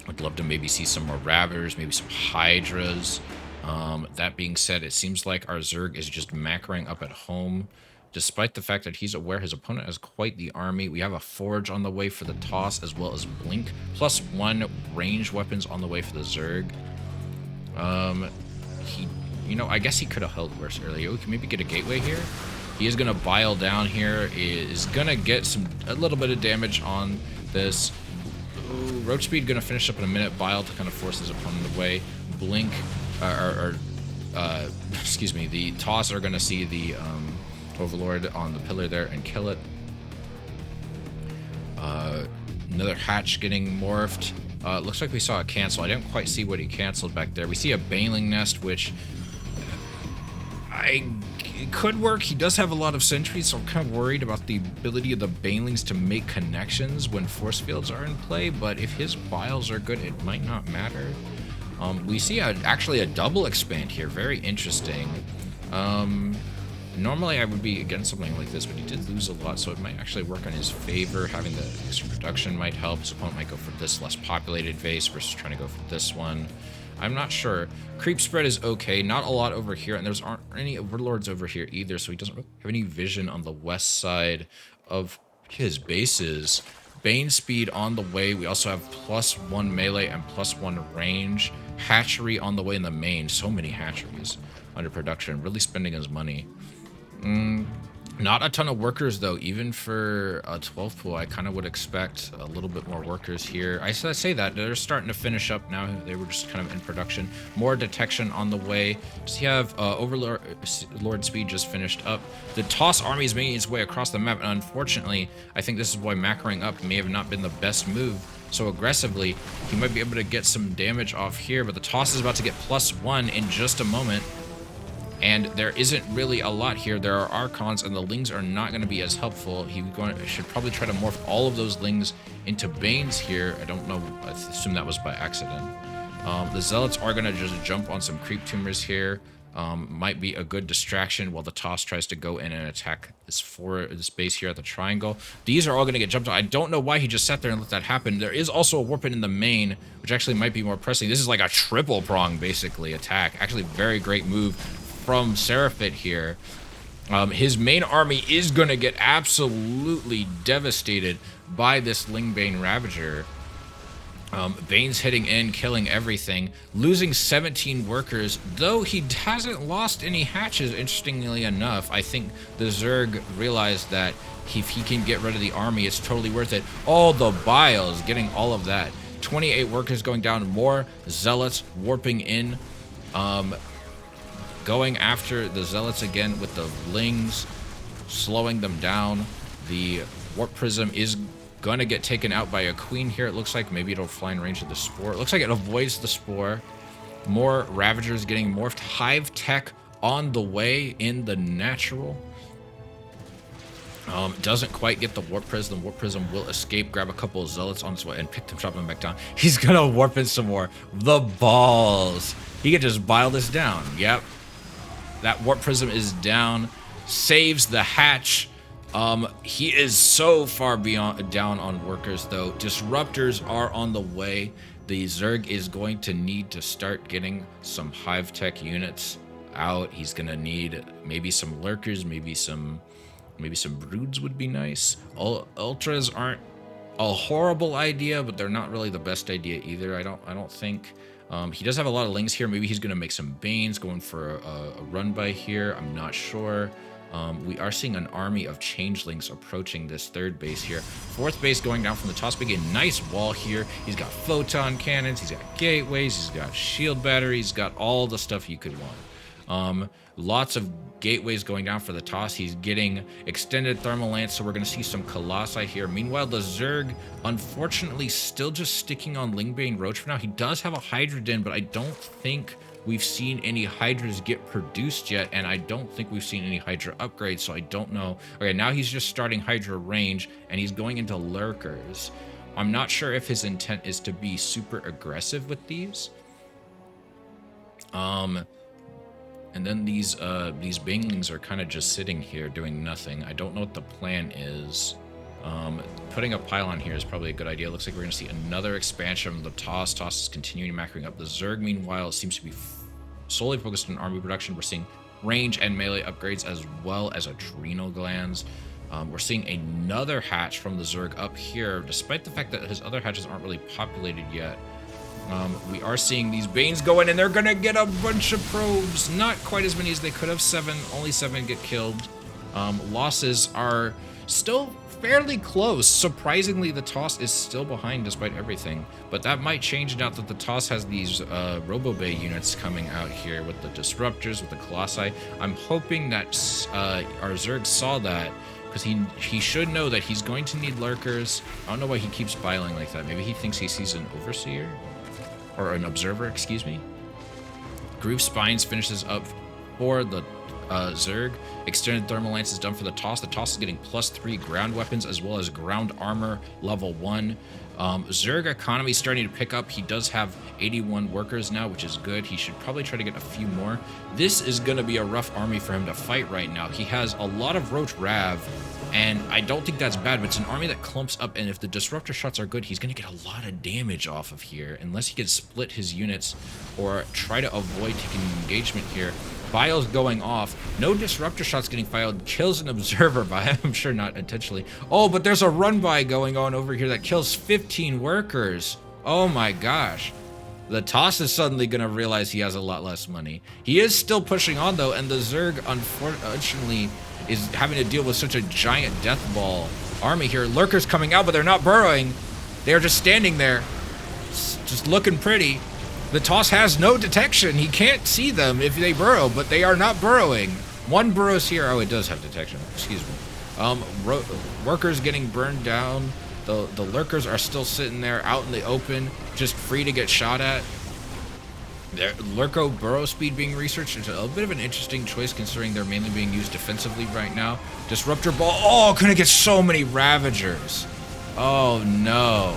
I'd love to maybe see some more Ravagers, maybe some Hydras. That being said, it seems like our Zerg is just macroing up at home, despite the fact that he's aware his opponent has quite the army. We have a Forge on the way for the Toss, as well as Blink, plus 1 range weapons on the way for the Zerg. I guess he could have held worse earlier. We can maybe get a gateway here. He is going to bile down here. Is going to get a little bit of damage on this. Ooh, Roach Speed going to finish up in a minute. Bile to kind of force his opponent away. Blink, excuse me, the Toss are going to see the Overlord on the pillar there and kill it. Another hatch getting morphed. Looks like we saw a cancel. I didn't quite see what he canceled back there. We see a Baneling Nest, which it could work. He does have a lot of sentries, so I'm kind of worried about the ability of the Banelings to make connections when force fields are in play, but if his biles are good, it might not matter. We see actually a double expand here. Very interesting. Normally I would be against something like this, but he did lose a lot, so it might actually work on his favor. Having the extra production might help. His opponent might go for this less populated base versus trying to go for this one. I'm not sure. Creep spread is okay. Not a lot over here, and aren't any Overlords over here either, so he doesn't really have any vision on the west side of his bases. Bane speed on the way. We also have +1 melee and +1 range. Hatchery on the way in the main. So many hatcheries under production. Really spending his money. Not a ton of workers, though. Even for a 12 pool, I kind of would expect a little bit more workers here. I say that. They're starting to finish up now. They were just kind of in production. More detection on the way. Does he have Overlord Lord Speed just finished up? The Toss army is making its way across the map, and unfortunately, I think this is why macroing up may have not been the best move so aggressively. He might be able to get some damage off here, but the Toss is about to get +1 in just a moment. And there isn't really a lot here. There are Archons, and the Lings are not going to be as helpful. He should probably try to morph all of those Lings into Banes here. I don't know. I assume that was by accident. The Zealots are going to just jump on some Creep Tumors here. Might be a good distraction while the Toss tries to go in and attack this base here at the triangle. These are all going to get jumped on. I don't know why he just sat there and let that happen. There is also a Warpin in the main, which actually might be more pressing. This is like a triple prong, basically, attack. Actually, very great move from Seraphit here. His main army is going to get absolutely devastated by this Lingbane Ravager. Bane's hitting in, killing everything, losing 17 workers, though he hasn't lost any hatches, interestingly enough. I think the Zerg realized that if he can get rid of the army, it's totally worth it. All the biles, getting all of that. 28 workers going down, more Zealots warping in. Going after the Zealots again with the Lings, slowing them down. The Warp Prism is going to get taken out by a Queen here, it looks like. Maybe it'll fly in range of the Spore. It looks like it avoids the Spore. More Ravagers getting morphed. Hive Tech on the way in the natural. Doesn't quite get the Warp Prism. The Warp Prism will escape, grab a couple of Zealots on his way, and pick them, drop them back down. He's going to warp in some more. The balls. He could just bile this down. Yep. That Warp Prism is down, saves the hatch. He is so far down on workers, though. Disruptors are on the way. The Zerg is going to need to start getting some Hive Tech units out. He's going to need maybe some Lurkers, maybe some Broods would be nice. Ultras aren't a horrible idea, but they're not really the best idea either. I don't think. He does have a lot of Lings here. Maybe he's going to make some Banes, going for a run by here. I'm not sure. We are seeing an army of Changelings approaching this third base here. Fourth base going down from the Toss. Big, a nice wall here. He's got Photon Cannons. He's got Gateways. He's got Shield Batteries. He's got all the stuff you could want. Lots of Gateways going down for the Toss. He's getting extended Thermal Lance, so we're going to see some Colossi here. Meanwhile, the Zerg, unfortunately, still just sticking on Lingbane Roach for now. He does have a Hydra Den, but I don't think we've seen any Hydras get produced yet, and I don't think we've seen any Hydra upgrades, so I don't know. Okay, now he's just starting Hydra range, and he's going into Lurkers. I'm not sure if his intent is to be super aggressive with these. And then these Banglings are kind of just sitting here doing nothing. I don't know what the plan is. Putting a pylon here is probably a good idea. Looks like we're going to see another expansion of the Toss. Toss is continuing macroing up. The Zerg, meanwhile, seems to be solely focused on army production. We're seeing range and melee upgrades as well as adrenal glands. We're seeing another hatch from the Zerg up here, despite the fact that his other hatches aren't really populated yet. We are seeing these Banes go in, and they're gonna get a bunch of probes. Not quite as many as they could have. Only 7 get killed. Losses are still fairly close. Surprisingly, the Toss is still behind despite everything. But that might change now that the Toss has these Robo-Bay units coming out here with the Disruptors, with the Colossi. I'm hoping that our Zerg saw that, because he should know that he's going to need Lurkers. I don't know why he keeps biling like that. Maybe he thinks he sees an Overseer? Or an Observer, excuse me. Groove Spines finishes up for the Zerg. Extended Thermal Lance is done for the Toss. The Toss is getting +3 ground weapons as well as ground armor level 1. Zerg economy is starting to pick up. He does have 81 workers now, which is good. He should probably try to get a few more. This is going to be a rough army for him to fight right now. He has a lot of Roach Rav, and I don't think that's bad, but it's an army that clumps up, and if the Disruptor shots are good, he's going to get a lot of damage off of here, unless he can split his units or try to avoid taking engagement here. Bile's going off. No disruptor shots getting fired. Kills an observer by, I'm sure not intentionally. Oh, but there's a run by going on over here that kills 15 workers. Oh my gosh. The Toss is suddenly going to realize he has a lot less money. He is still pushing on, though, and the Zerg, unfortunately, is having to deal with such a giant death ball army here. Lurkers coming out, but they're not burrowing. They're just standing there, just looking pretty. The Toss has no detection. He can't see them if they burrow, but they are not burrowing. One burrows here. Oh, it does have detection. Excuse me. Workers getting burned down. The Lurkers are still sitting there out in the open, just free to get shot at. Their Lurko burrow speed being researched is a bit of an interesting choice considering they're mainly being used defensively right now. Disruptor ball. Oh, gonna get so many Ravagers. Oh no.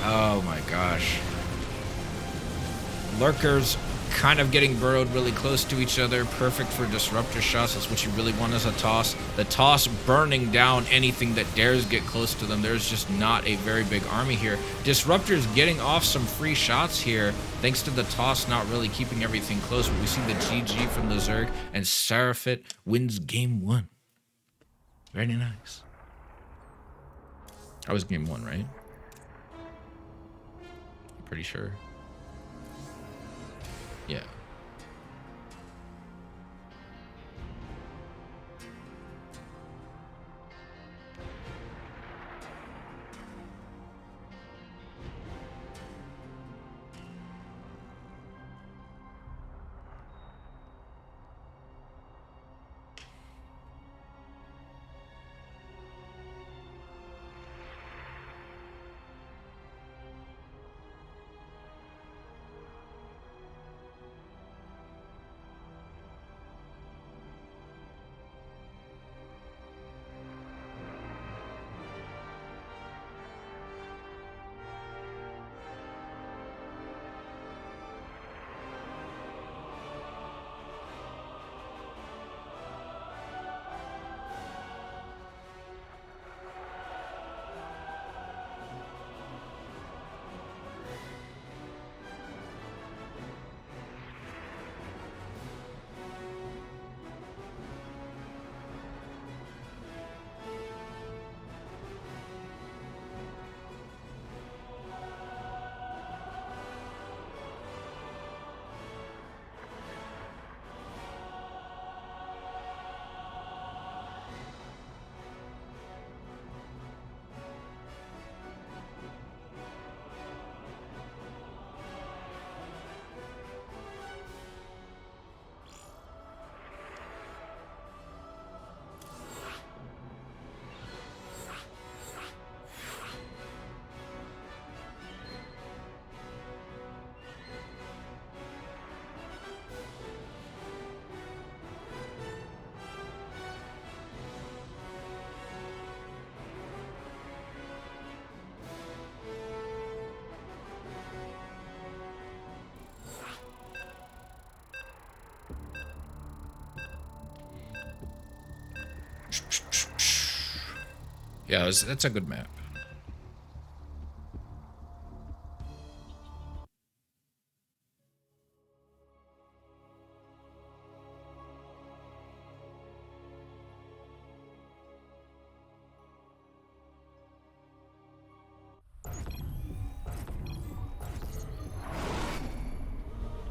Oh my gosh. Lurkers kind of getting burrowed really close to each other. Perfect for disruptor shots. That's what you really want as a Toss. The Toss burning down anything that dares get close to them. There's just not a very big army here. Disruptors getting off some free shots here thanks to the Toss not really keeping everything close. But we see the GG from the Zerg, and Seraphet wins game 1. Very nice. That was game 1, right? I'm pretty sure. Yeah. Yeah, that's a good map.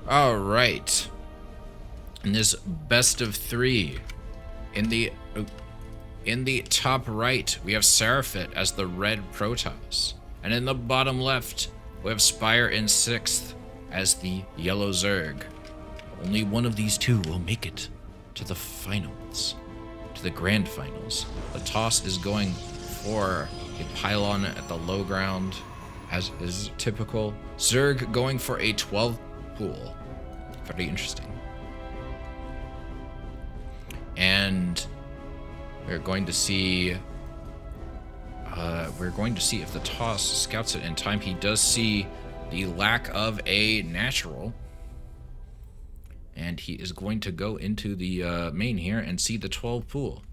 All right. In this best of 3, in the top right, we have Seraphet as the red Protoss. And in the bottom left, we have Spire in 6th as the yellow Zerg. Only one of these two will make it to the finals, to the grand finals. The Toss is going for a pylon at the low ground, as is typical. Zerg going for a 12 pool. Very interesting. And we're going to see if the Toss scouts it in time. He does see the lack of a natural, and he is going to go into the main here and see the 12 pool.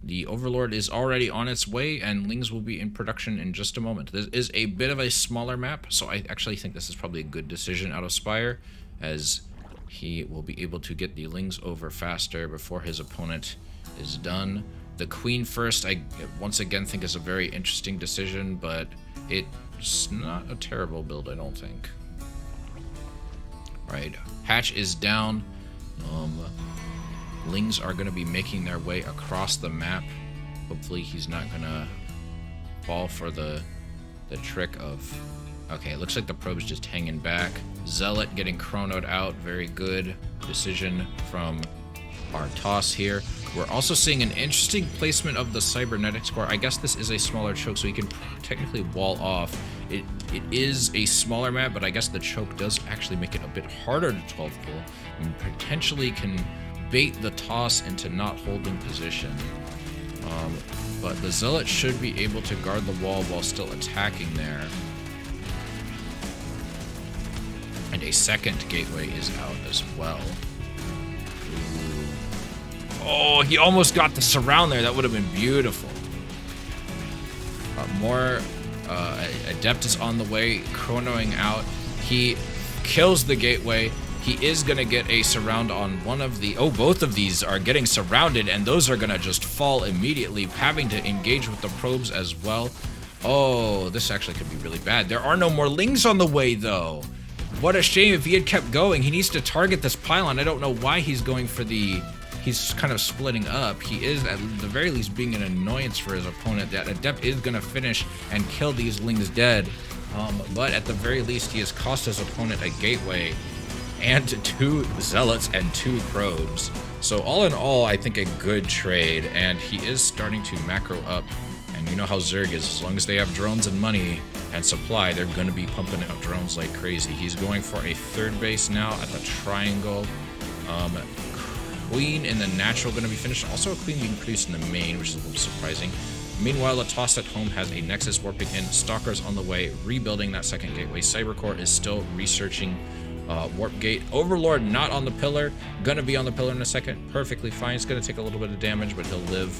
The Overlord is already on its way, and Lings will be in production in just a moment. This is a bit of a smaller map, so I actually think this is probably a good decision out of Spire, as he will be able to get the Lings over faster before his opponent is done. The Queen first, I once again think is a very interesting decision, but it's not a terrible build, I don't think. Right, Hatch is down. Lings are going to be making their way across the map. Hopefully he's not going to fall for the trick of... Okay, it looks like the probe's just hanging back. Zealot getting chronoed out. Very good decision from our toss here. We're also seeing an interesting placement of the cybernetics core. I guess this is a smaller choke, so he can technically wall off. It is a smaller map, but I guess the choke does actually make it a bit harder to 12 pull and potentially can bait the toss into not holding position. But the Zealot should be able to guard the wall while still attacking there. And a second gateway is out as well. Ooh. Oh, he almost got the surround there. That would have been beautiful. More Adept is on the way, chronoing out. He kills the gateway. He is going to get a surround on one of the... Oh, both of these are getting surrounded, and those are going to just fall immediately, having to engage with the probes as well. Oh, this actually could be really bad. There are no more Lings on the way, though. What a shame. If he had kept going, he needs to target this pylon. I don't know why he's going for the... He's kind of splitting up. He is, at the very least, being an annoyance for his opponent. That Adept is going to finish and kill these Lings dead. But at the very least, he has cost his opponent a gateway and 2 Zealots and 2 probes. So all in all, I think a good trade. And he is starting to macro up. And you know how Zerg is. As long as they have drones and money and supply, they're going to be pumping out drones like crazy. He's going for a 3rd base now at the triangle. Queen in the natural going to be finished. Also a Queen being produced in the main, which is a little surprising. Meanwhile, the toss at home has a Nexus warping in. Stalker's on the way, rebuilding that second gateway. Cybercore is still researching Warp Gate. Overlord not on the pillar. Gonna be on the pillar in a second. Perfectly fine. It's gonna take a little bit of damage, but he'll live.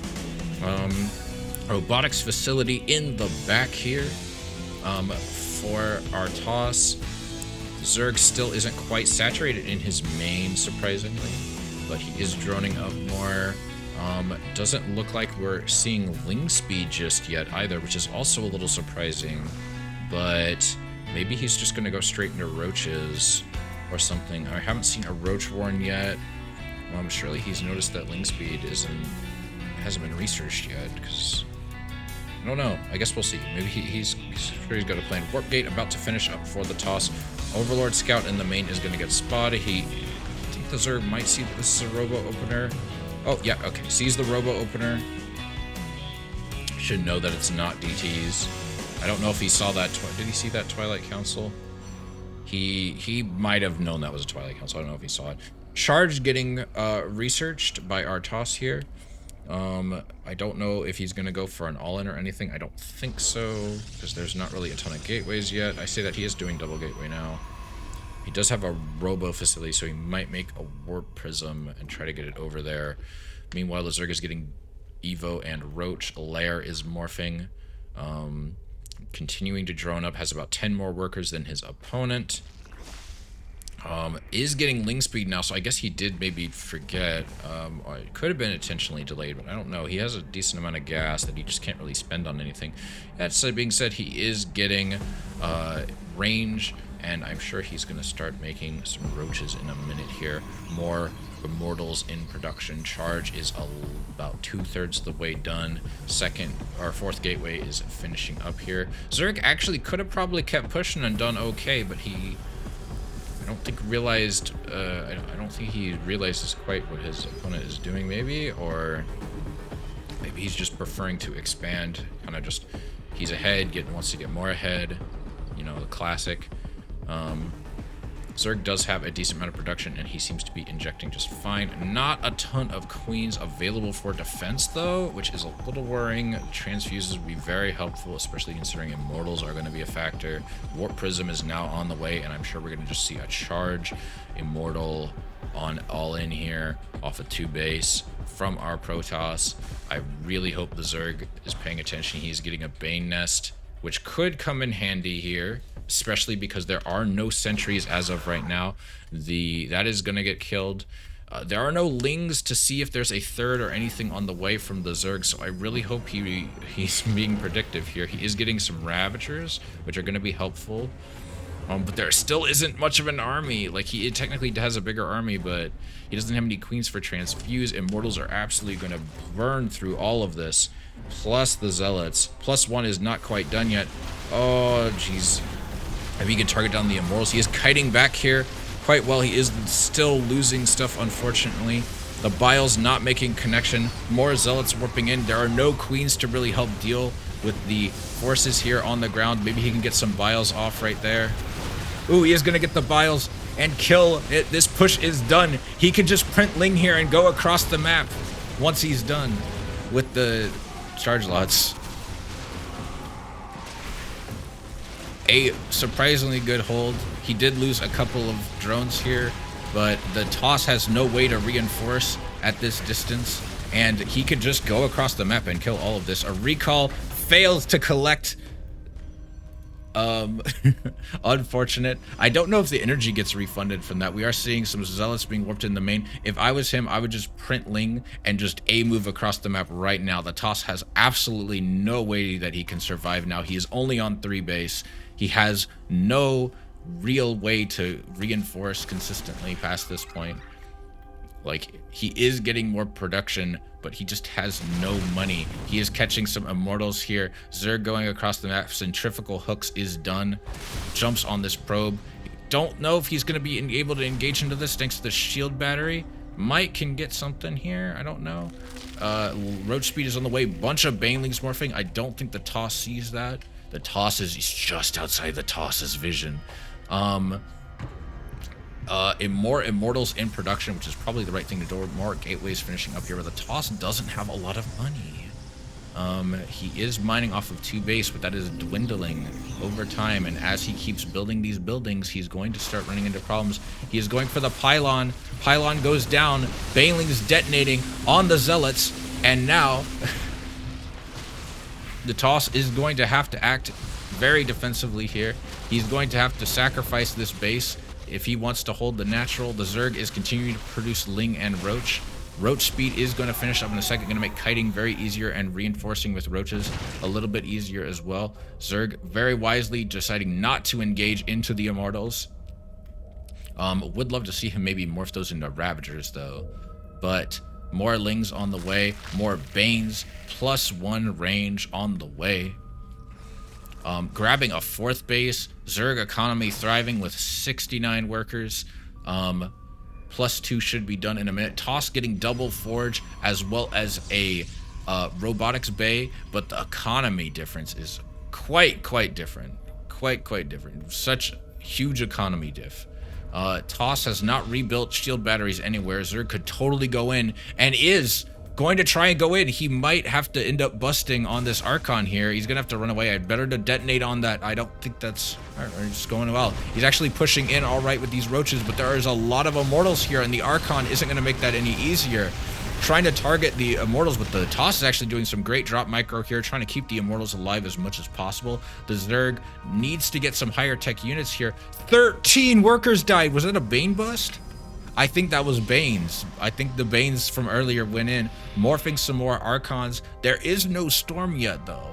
Robotics facility in the back here for our toss. Zerg still isn't quite saturated in his main, surprisingly, but he is droning up more. Doesn't look like we're seeing Ling speed just yet either, which is also a little surprising, but maybe he's just gonna go straight into roaches or something. I haven't seen a roach warren yet. Surely he's noticed that Ling speed hasn't been researched yet, because I don't know. I guess we'll see. Maybe he's sure he's got a plan. Warp Gate about to finish up for the toss. Overlord Scout in the main is gonna get spotted. I think the Zerg might see that this is a robo opener. Oh, yeah, okay. Sees the robo opener. Should know that it's not DTs. I don't know if he saw that. Did he see that Twilight Council? He might have known that was a Twilight Council. I don't know if he saw it. Charge getting researched by our toss here. I don't know if he's going to go for an all-in or anything. I don't think so, because there's not really a ton of gateways yet. I say that he is doing double gateway now. He does have a robo facility, so he might make a warp prism and try to get it over there. Meanwhile, the Zerg is getting Evo and Roach. Lair is morphing. Continuing to drone up, has about 10 more workers than his opponent. Is getting Ling speed now, so I guess he did maybe forget. Or it could have been intentionally delayed, but I don't know. He has a decent amount of gas that he just can't really spend on anything. That being said, he is getting range, and I'm sure he's going to start making some roaches in a minute here. More Immortals in production. Charge is about 2/3 of the way done. Second or fourth gateway is finishing up here. Zerg actually could have probably kept pushing and done okay, but I don't think realized. I don't think he realizes quite what his opponent is doing. Maybe, or maybe he's just preferring to expand. Kind of just he's ahead, wants to get more ahead. You know, the classic. Zerg does have a decent amount of production, and he seems to be injecting just fine. Not a ton of queens available for defense, though, which is a little worrying. Transfuses would be very helpful, especially considering Immortals are going to be a factor. Warp Prism is now on the way, and I'm sure we're going to just see a charge Immortal on all-in here off of 2 base from our Protoss. I really hope the Zerg is paying attention. He's getting a Bane Nest which could come in handy here, especially because there are no sentries as of right now. That is going to get killed. There are no lings to see if there's a third or anything on the way from the Zerg, so I really hope he's being predictive here. He is getting some Ravagers, which are going to be helpful. But there still isn't much of an army. Like, he technically has a bigger army, but he doesn't have any queens for transfuse. Immortals are absolutely going to burn through all of this. Plus the Zealots. +1 is not quite done yet. Oh, jeez. If he can target down the Immortals. He is kiting back here quite well. He is still losing stuff, unfortunately. The Bile's not making connection. More Zealots warping in. There are no queens to really help deal with the forces here on the ground. Maybe he can get some Biles off right there. Ooh, he is going to get the Biles and kill it. This push is done. He can just print Ling here and go across the map once he's done with the charge lots. A surprisingly good hold. He did lose a couple of drones here, but the Toss has no way to reinforce at this distance, and he could just go across the map and kill all of this. A recall fails to collect. Unfortunate. I don't know if the energy gets refunded from that. We are seeing some Zealots being warped in the main. If I was him, I would just print Ling and just move across the map right now. The Toss has absolutely no way that he can survive now. He is only on 3 base. He has no real way to reinforce consistently past this point. Like, he is getting more production, but he just has no money. He is catching some Immortals here. Zerg going across the map. Centrifugal hooks is done. Jumps on this probe. Don't know if he's going to be able to engage into this thanks to the shield battery. Might can get something here. I don't know. Roach speed is on the way. Bunch of Banelings morphing. I don't think the Toss sees that. The Toss is just outside the Toss's vision. More Immortals in production, which is probably the right thing to do. More gateways finishing up here, but the Toss doesn't have a lot of money. He is mining off of 2 base, but that is dwindling over time, and as he keeps building these buildings, he's going to start running into problems. He is going for the Pylon. Pylon goes down. Banelings detonating on the Zealots, and now the Toss is going to have to act very defensively here. He's going to have to sacrifice this base if he wants to hold the natural. The Zerg is continuing to produce Ling and Roach. Roach speed is going to finish up in a second, going to make kiting very easier and reinforcing with Roaches a little bit easier as well. Zerg very wisely deciding not to engage into the Immortals. Would love to see him maybe morph those into Ravagers though. But more Lings on the way, more Banes, +1 range on the way. Grabbing a 4th base. Zerg economy thriving with 69 workers. +2 should be done in a minute. Toss getting double forge as well as a robotics bay, but the economy difference is quite different. Quite different. Such huge economy diff. Toss has not rebuilt shield batteries anywhere. Zerg could totally go in and is going to try and go in. He might have to end up busting on this Archon here. He's gonna have to run away. I'd better to detonate on that. I don't think that's just going well. He's actually pushing in all right with these Roaches, but there is a lot of Immortals here, and the Archon isn't gonna make that any easier. Trying to target the Immortals, but the Toss is actually doing some great drop micro here, trying to keep the Immortals alive as much as possible. The Zerg needs to get some higher tech units here. 13 workers died. Was that a Bane bust? I think that was Banes. I think the Banes from earlier went in, morphing some more Archons. There is no Storm yet, though.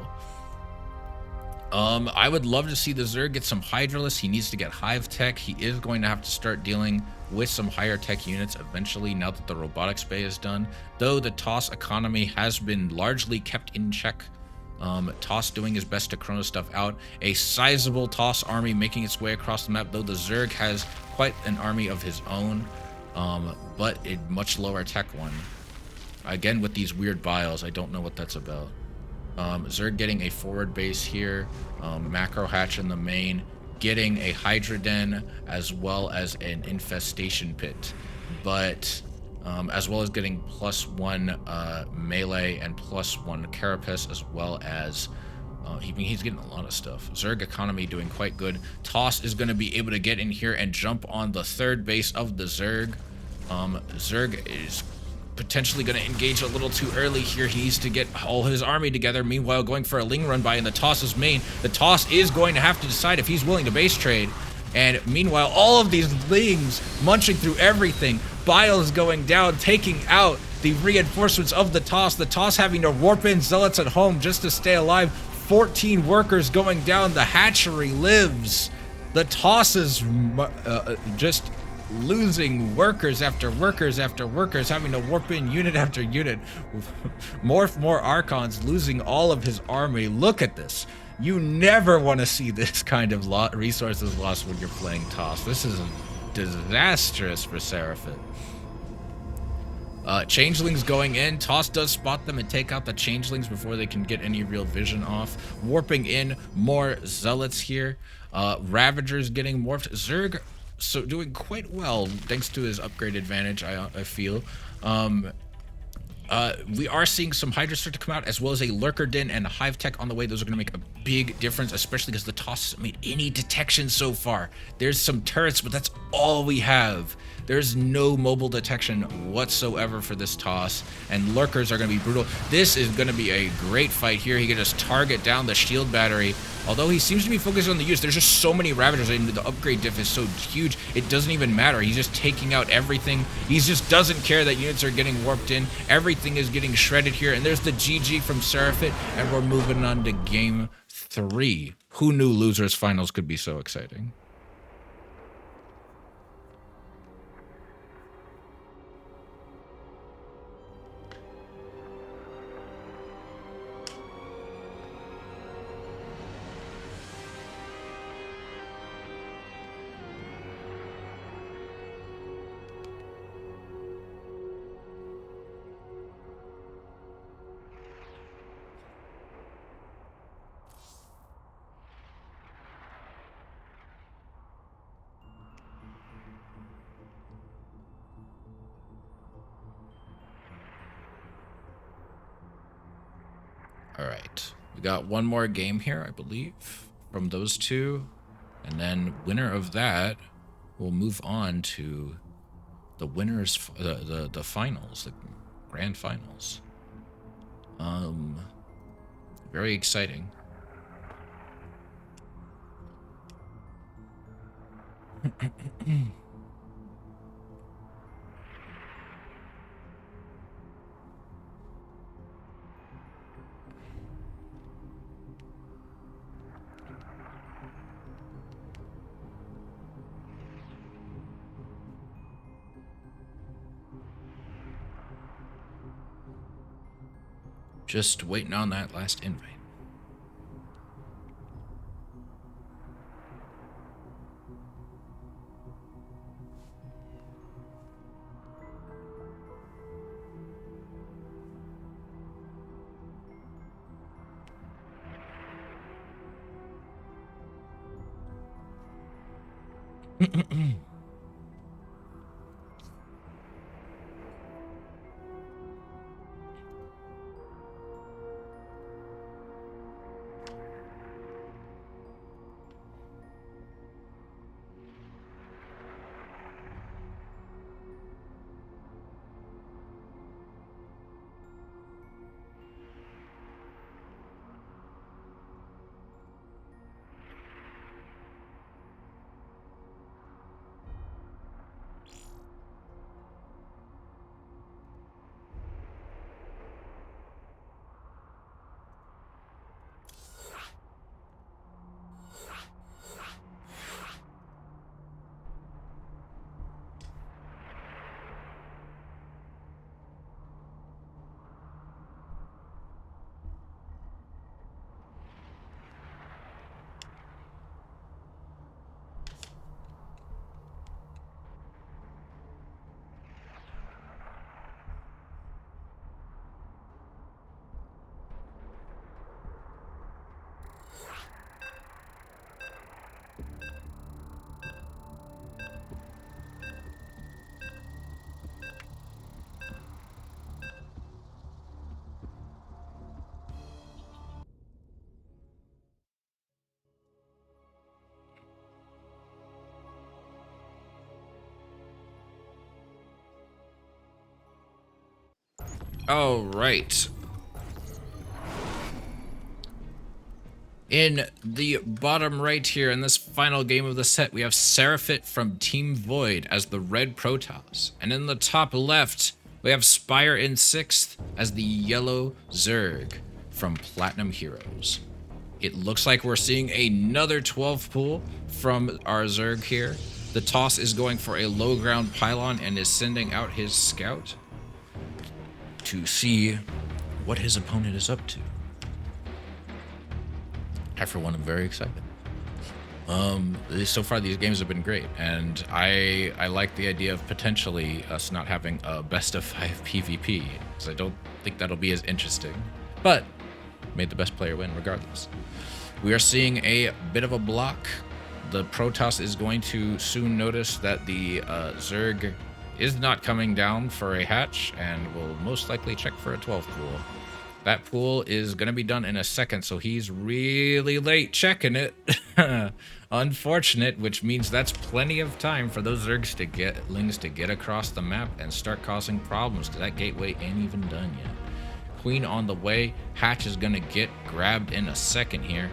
I would love to see the Zerg get some Hydralisk. He needs to get Hive Tech. He is going to have to start dealing with some higher tech units eventually, now that the Robotics Bay is done. Though the Toss economy has been largely kept in check. Toss doing his best to chrono stuff out. A sizable Toss army making its way across the map, though the Zerg has quite an army of his own. But a much lower tech one. Again, with these weird biles, I don't know what that's about. Zerg getting a forward base here, macro hatch in the main, getting a Hydra Den as well as an infestation pit, but as well as getting +1 melee and +1 carapace, as well as he's getting a lot of stuff. Zerg economy doing quite good. Toss is going to be able to get in here and jump on the 3rd base of the Zerg. Zerg is potentially going to engage a little too early here. He needs to get all his army together. Meanwhile, going for a Ling run by in the Toss's main. The Toss is going to have to decide if he's willing to base trade. And meanwhile, all of these Lings munching through everything. Bile is going down, taking out the reinforcements of the Toss having to warp in Zealots at home just to stay alive. 14 workers going down. The hatchery lives. The Toss is just losing workers after workers after workers, having to warp in unit after unit. More Archons, losing all of his army. Look at this. You never want to see this kind of resources lost when you're playing Toss. This is disastrous for Seraphit. Changelings going in. Toss does spot them and take out the Changelings before they can get any real vision off. Warping in more Zealots here. Ravagers getting morphed. Zerg doing quite well thanks to his upgrade advantage, I feel. We are seeing some Hydra start to come out, as well as a Lurker Den and a Hive Tech on the way. Those are going to make a big difference, especially because the Toss hasn't made any detection so far. There's some turrets, but that's all we have. There's no mobile detection whatsoever for this Toss, and Lurkers are going to be brutal. This is going to be a great fight here. He can just target down the shield battery. Although he seems to be focused on the use, there's just so many Ravagers, and the upgrade diff is so huge, it doesn't even matter. He's just taking out everything. He just doesn't care that units are getting warped in. Everything is getting shredded here, and there's the GG from Seraphit, and we're moving on to game 3. Who knew losers finals could be so exciting? All right, we got one more game here, I believe, from those two, and then winner of that will move on to the winners, the finals, the grand finals. Very exciting. Just waiting on that last invite. All right. In the bottom right here, in this final game of the set, we have Seraphit from Team Void as the red Protoss. And in the top left, we have Spire in 6th as the yellow Zerg from Platinum Heroes. It looks like we're seeing another 12 pool from our Zerg here. The Toss is going for a low ground pylon and is sending out his scout to see what his opponent is up to. I, for one, am very excited. So far these games have been great, and I like the idea of potentially us not having a best of 5 PvP, because I don't think that'll be as interesting. But may the best player win regardless. We are seeing a bit of a block. The Protoss is going to soon notice that the Zerg is not coming down for a hatch, and will most likely check for a 12 pool. That pool is going to be done in a second, so he's really late checking it. Unfortunate, which means that's plenty of time for those Zergs to get Lings to get across the map and start causing problems, because that gateway ain't even done yet. Queen on the way. Hatch is going to get grabbed in a second here.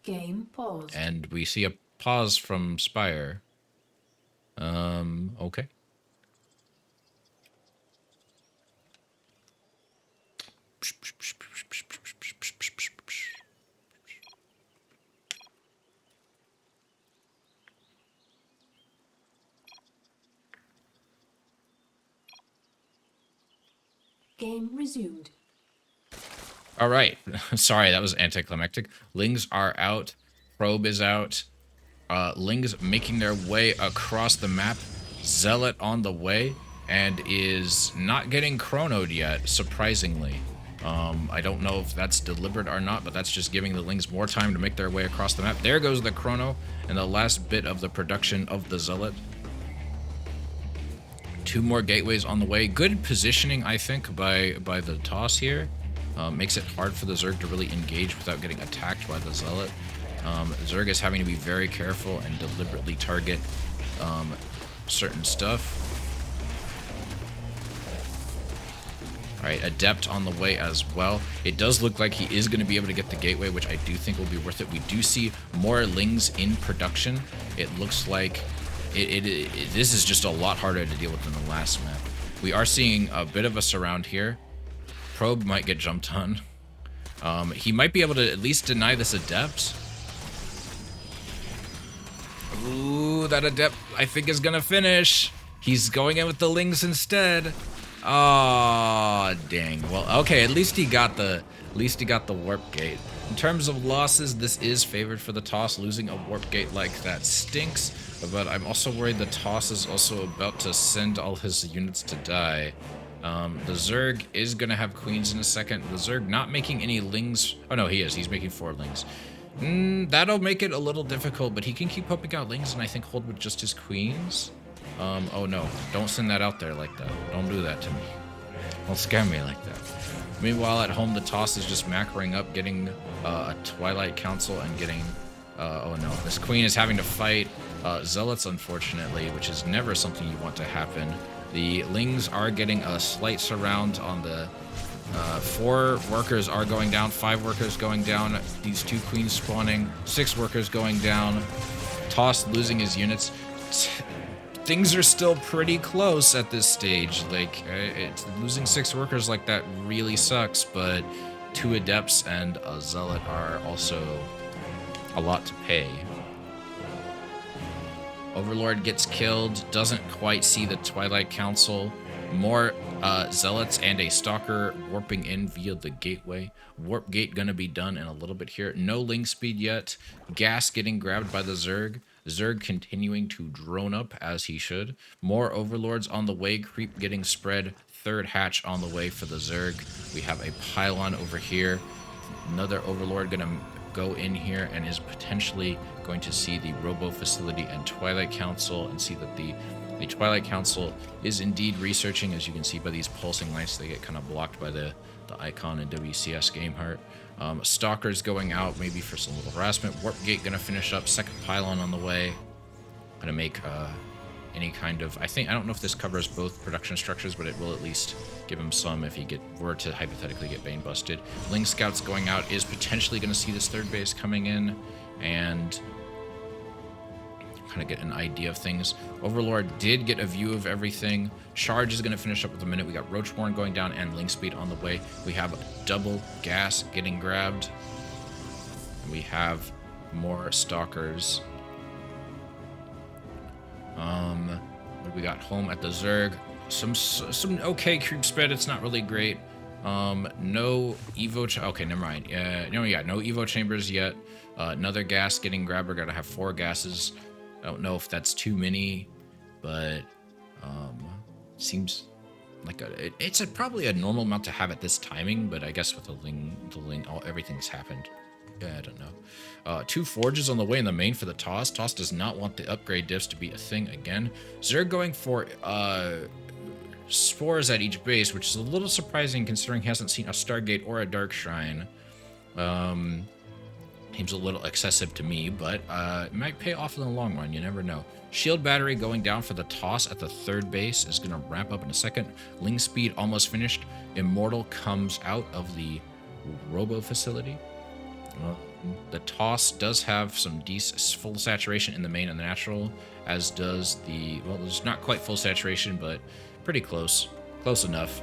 Game paused. And we see a pause from Spire. Okay. Game resumed. All right. Sorry, that was anticlimactic. Lings are out. Probe is out. Lings making their way across the map. Zealot on the way and is not getting chronoed yet, surprisingly. I don't know if that's deliberate or not, but that's just giving the Lings more time to make their way across the map. There goes the chrono and the last bit of the production of the Zealot. 2 more gateways on the way. Good positioning, I think, by the Toss here. Makes it hard for the Zerg to really engage without getting attacked by the Zealot. Zerg is having to be very careful and deliberately target certain stuff. Alright, Adept on the way as well. It does look like he is going to be able to get the gateway, which I do think will be worth it. We do see more Lings in production. It looks like this is just a lot harder to deal with than the last map. We are seeing a bit of a surround here. Probe might get jumped on. He might be able to at least deny this Adept. Ooh, that Adept I think is gonna finish. He's going in with the Lings instead. Oh, dang. Well, okay, at least he got the warp gate. In terms of losses, this is favored for the Toss. Losing a warp gate like that stinks, but I'm also worried the Toss is also about to send all his units to die. The Zerg is gonna have queens in a second. The Zerg not making any Lings. Oh no, he is. He's making 4 Lings. That'll make it a little difficult, but he can keep pumping out Lings and I think hold with just his queens. Oh no, don't send that out there like that. Don't do that to me. Don't scare me like that. Meanwhile, at home, the Toss is just macroing up, getting a Twilight Council and getting... oh no, this queen is having to fight Zealots, unfortunately, which is never something you want to happen. The Lings are getting a slight surround on the... 4 workers are going down, 5 workers going down, these 2 queens spawning, 6 workers going down, Toss losing his units. Things are still pretty close at this stage. Like, losing 6 workers like that really sucks, but 2 Adepts and a Zealot are also a lot to pay. Overlord gets killed, doesn't quite see the Twilight Council. More Zealots and a Stalker warping in via the gateway. Warp gate gonna be done in a little bit here. No Ling speed yet. Gas getting grabbed by the Zerg. Zerg continuing to drone up as he should. More Overlords on the way. Creep getting spread. 3rd hatch on the way for the Zerg. We have a pylon over here. Another Overlord gonna go in here and is potentially going to see the Robo Facility and Twilight Council and see that the Twilight Council is indeed researching. As you can see by these pulsing lights, they get kind of blocked by the icon in WCS Game Heart. Stalkers going out maybe for some little harassment. Warp Gate gonna finish up. 2nd pylon on the way. Gonna make any kind of... I don't know if this covers both production structures, but it will at least give him some if he were to hypothetically get Bane busted. Ling Scouts going out is potentially going to see this third base coming in and kind of get an idea of things. Overlord did get a view of everything. Charge is going to finish up with a minute. We got Roachborn going down and Ling Speed on the way. We have double gas getting grabbed. And we have more stalkers. What do we got? Home at the Zerg. Some okay creep sped. It's not really great. No Evo... Okay, never mind. No Evo chambers yet. Another gas getting grabbed. We're going to have 4 gases. I don't know if that's too many, but seems like it's probably a normal amount to have at this timing, but I guess with the Ling, everything's happened. Yeah, I don't know. 2 forges on the way in the main for the Toss. Toss does not want the upgrade diffs to be a thing again. Zerg going for spores at each base, which is a little surprising considering he hasn't seen a Stargate or a Dark Shrine. Seems a little excessive to me, but it might pay off in the long run. You never know. Shield battery going down for the Toss at the 3rd base is going to wrap up in a second. Ling Speed almost finished. Immortal comes out of the Robo facility. The Toss does have some full saturation in the main and the natural, as does the... Well, there's not quite full saturation, but pretty close. Close enough.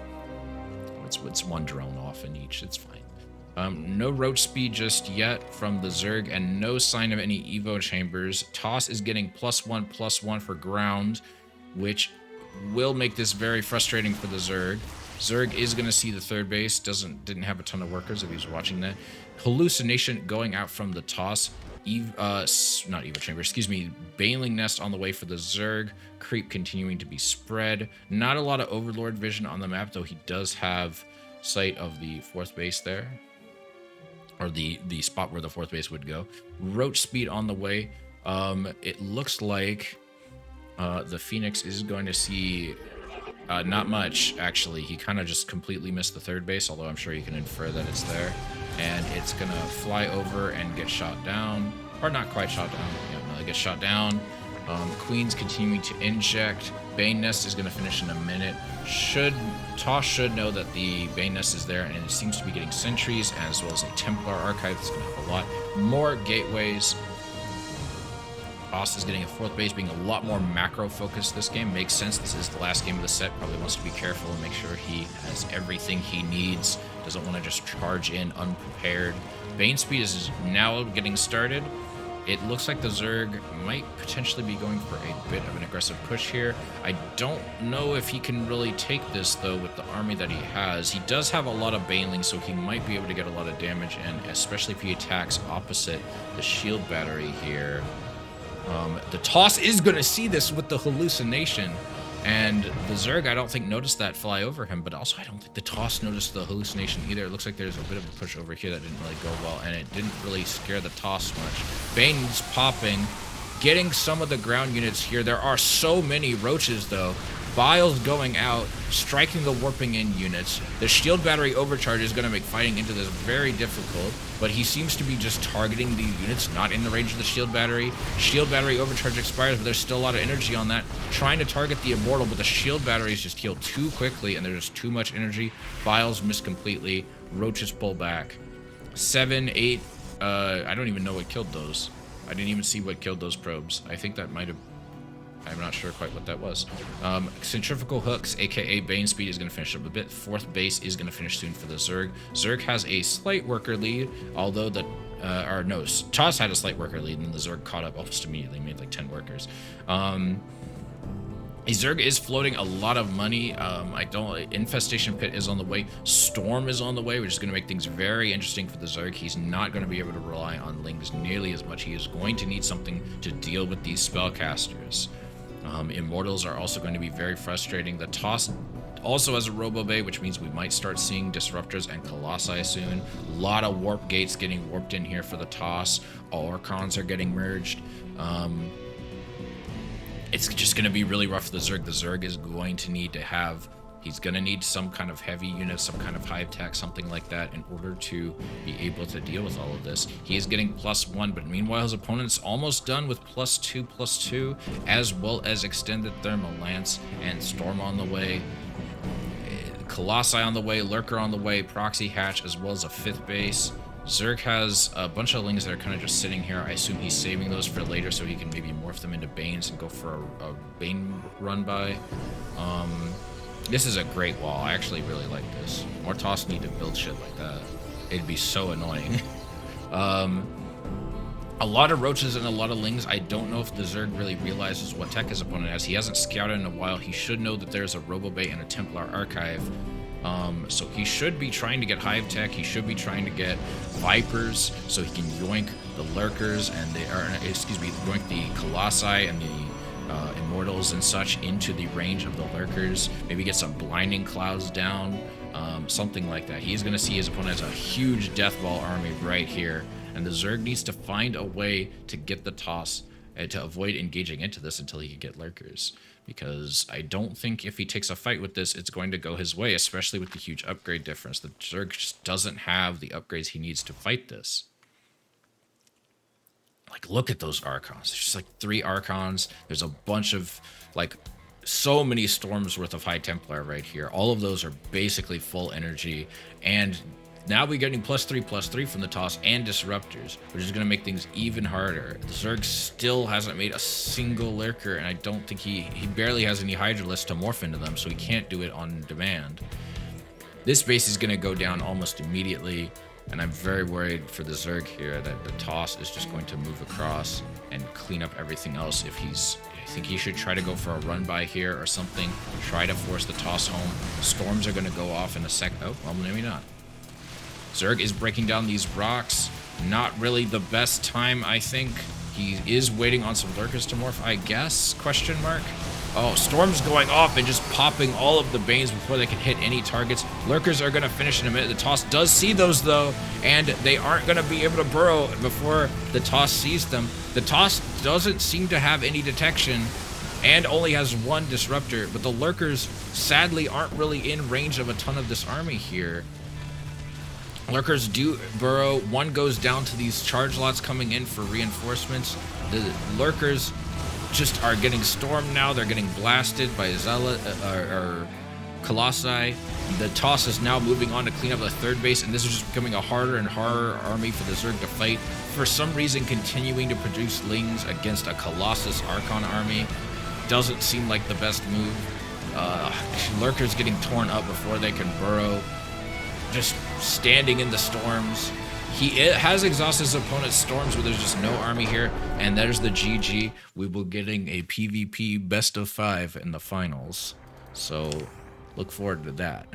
It's 1 drone off in each. It's fine. No roach speed just yet from the Zerg, and no sign of any Evo chambers. Toss is getting +1/+1 for ground, which will make this very frustrating for the Zerg. Zerg is going to see the 3rd base. Didn't have a ton of workers if he was watching that. Hallucination going out from the Toss. Not Evo chamber, excuse me. Baneling Nest on the way for the Zerg. Creep continuing to be spread. Not a lot of Overlord vision on the map, though he does have sight of the 4th base there. Or the spot where the 4th base would go. Roach speed on the way. It looks like the Phoenix is going to see not much, actually. He kind of just completely missed the 3rd base, although I'm sure you can infer that it's there. And it's going to fly over and get shot down. Or not quite shot down. Yeah, no, it gets shot down. Queen's continuing to inject. Bane Nest is going to finish in a minute. Toss should know that the Bane Nest is there, and it seems to be getting sentries as well as a Templar archive. That's going to have a lot more gateways. Toss is getting a 4th base, being a lot more macro focused this game. Makes sense. This is the last game of the set. Probably wants to be careful and make sure he has everything he needs. Doesn't want to just charge in unprepared. Bane speed is now getting started. It looks like the Zerg might potentially be going for a bit of an aggressive push here. I don't know if he can really take this, though, with the army that he has. He does have a lot of Baneling, so he might be able to get a lot of damage, and especially if he attacks opposite the shield battery here. The Toss is going to see this with the hallucination, and the Zerg, I don't think, noticed that fly over him, but also I don't think the Toss noticed the hallucination either. It looks like there's a bit of a push over here that didn't really go well, and it didn't really scare the Toss much. Bane's popping, getting some of the ground units here. There are so many roaches, though. Biles going out, striking the warping in units. The shield battery overcharge is going to make fighting into this very difficult, but he seems to be just targeting the units not in the range of the shield battery. Shield battery overcharge expires, but there's still a lot of energy on that. Trying to target the Immortal, but the shield batteries just heal too quickly, and there's too much energy. Biles miss completely. Roaches pull back. 7, 8, I don't even know what killed those. I didn't even see what killed those probes. I think that might have... I'm not sure quite what that was. Centrifugal hooks, aka Bane speed, is going to finish up a bit. 4th base is going to finish soon for the Zerg. Zerg has a slight worker lead, although the... Toss had a slight worker lead, and then the Zerg caught up almost immediately, made like 10 workers. Zerg is floating a lot of money. Infestation Pit is on the way. Storm is on the way, which is going to make things very interesting for the Zerg. He's not going to be able to rely on Lings nearly as much. He is going to need something to deal with these spellcasters. Immortals are also going to be very frustrating. The Toss also has a Robo Bay, which means we might start seeing Disruptors and Colossi soon. A lot of warp gates getting warped in here for the Toss. Orcons are getting merged. It's just going to be really rough for the Zerg. The Zerg is going to need to have... He's going to need some kind of heavy unit, some kind of high tech, something like that in order to be able to deal with all of this. He is getting +1, but meanwhile his opponent's almost done with +2/+2, as well as extended thermal lance and storm on the way. Colossi on the way, Lurker on the way, Proxy Hatch, as well as a 5th base. Zerg has a bunch of Lings that are kind of just sitting here. I assume he's saving those for later so he can maybe morph them into Banes and go for a Bane run by. This is a great wall. I actually really like this. More Toss need to build shit like that. It'd be so annoying. A lot of Roaches and a lot of Lings. I don't know if the Zerg really realizes what tech his opponent has. He hasn't scouted in a while. He should know that there's a Robobay and a Templar Archive. So he should be trying to get Hive Tech. He should be trying to get Vipers so he can yoink the Lurkers and yoink the Colossi and the Immortals and such into the range of the Lurkers. Maybe get some Blinding Clouds down, something like that. He's going to see his opponent has a huge Death Ball army right here, and the Zerg needs to find a way to get the toss, to avoid engaging into this until he can get Lurkers. Because I don't think if he takes a fight with this, it's going to go his way, especially with the huge upgrade difference. The Zerg just doesn't have the upgrades he needs to fight this. Like, look at those Archons. There's just like 3 Archons. There's a bunch of, like, so many Storms worth of High Templar right here. All of those are basically full energy. And now we're getting +3/+3 from the toss and disruptors, which is going to make things even harder. The Zerg still hasn't made a single Lurker, and I don't think he barely has any Hydralisks to morph into them, so he can't do it on demand. This base is going to go down almost immediately, and I'm very worried for the Zerg here that the toss is just going to move across and clean up everything else. I think he should try to go for a run by here or something, try to force the toss home. Storms are going to go off in a sec. Oh, well, maybe not. Zerg is breaking down these rocks. Not really the best time, I think. He is waiting on some Lurkers to morph, I guess? Question mark. Oh, Storm's going off and just popping all of the Banes before they can hit any targets. Lurkers are going to finish in a minute. The toss does see those, though, and they aren't going to be able to burrow before the toss sees them. The toss doesn't seem to have any detection and only has 1 disruptor, but the Lurkers, sadly, aren't really in range of a ton of this army here. Lurkers do burrow. 1 goes down to these charge lots coming in for reinforcements. The Lurkers just are getting stormed now. They're getting blasted by Zealot or Colossi. The toss is now moving on to clean up the 3rd base, and this is just becoming a harder and harder army for the Zerg to fight. For some reason, continuing to produce Lings against a Colossus Archon army doesn't seem like the best move. Lurkers getting torn up before they can burrow. Just standing in the storms. He has exhausted his opponent's storms, but there's just no army here. And there's the GG. We will be getting a PvP best of 5 in the finals. So look forward to that.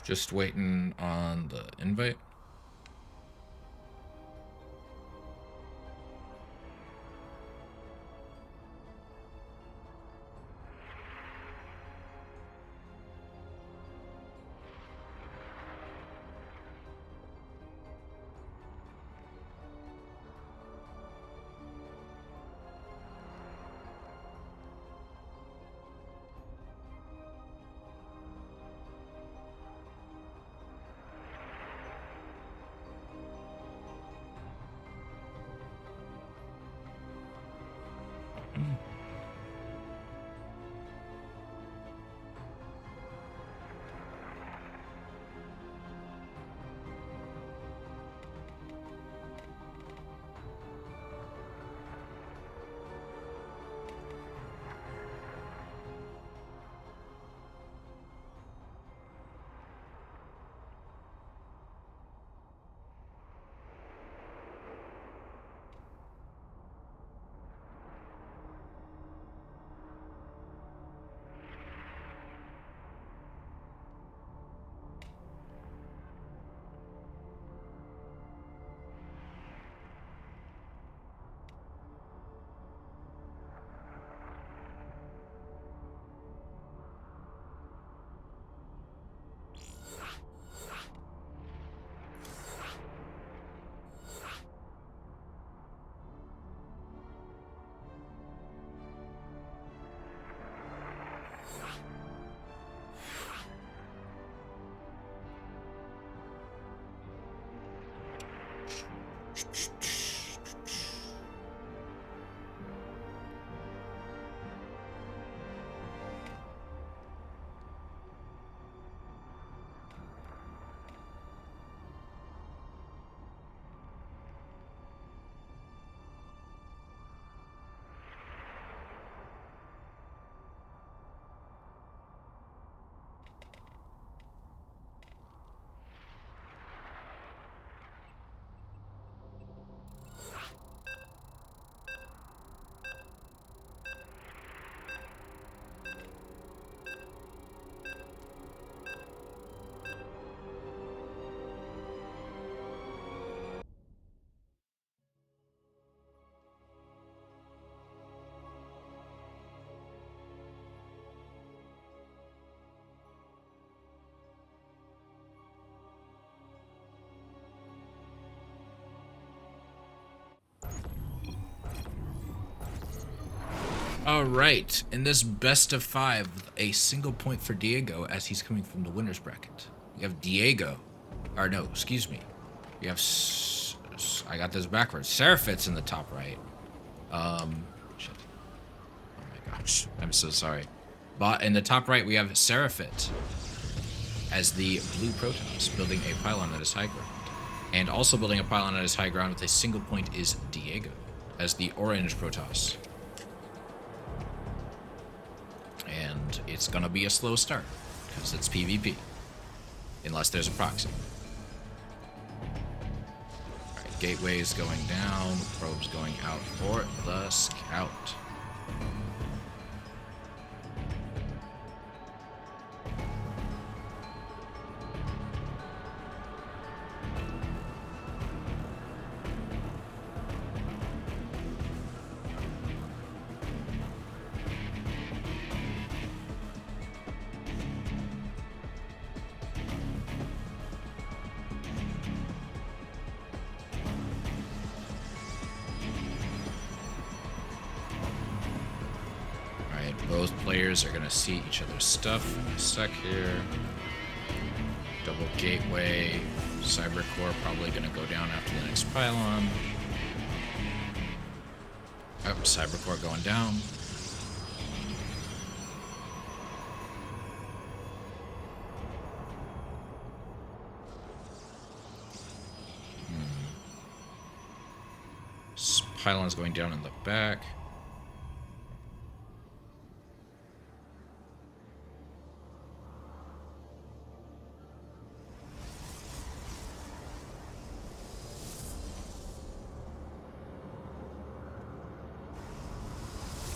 Just waiting on the invite. All right, in this best of 5, a single point for Diego as he's coming from the winner's bracket. We have Diego, or no, excuse me. We have, I got this backwards. Seraphit's in the top right. Shit. Oh my gosh, I'm so sorry. But in the top right, we have Seraphit as the blue Protoss, building a pylon at his high ground. And also building a pylon at his high ground with a single point is Diego as the orange Protoss. And it's gonna be a slow start because it's PvP, unless there's a proxy. Alright, gateways going down, probes going out for the scout. Both players are going to see each other's stuff in a sec here. Double gateway. Cybercore probably going to go down after the next pylon. Oh, Cybercore going down. Pylon's going down in the back.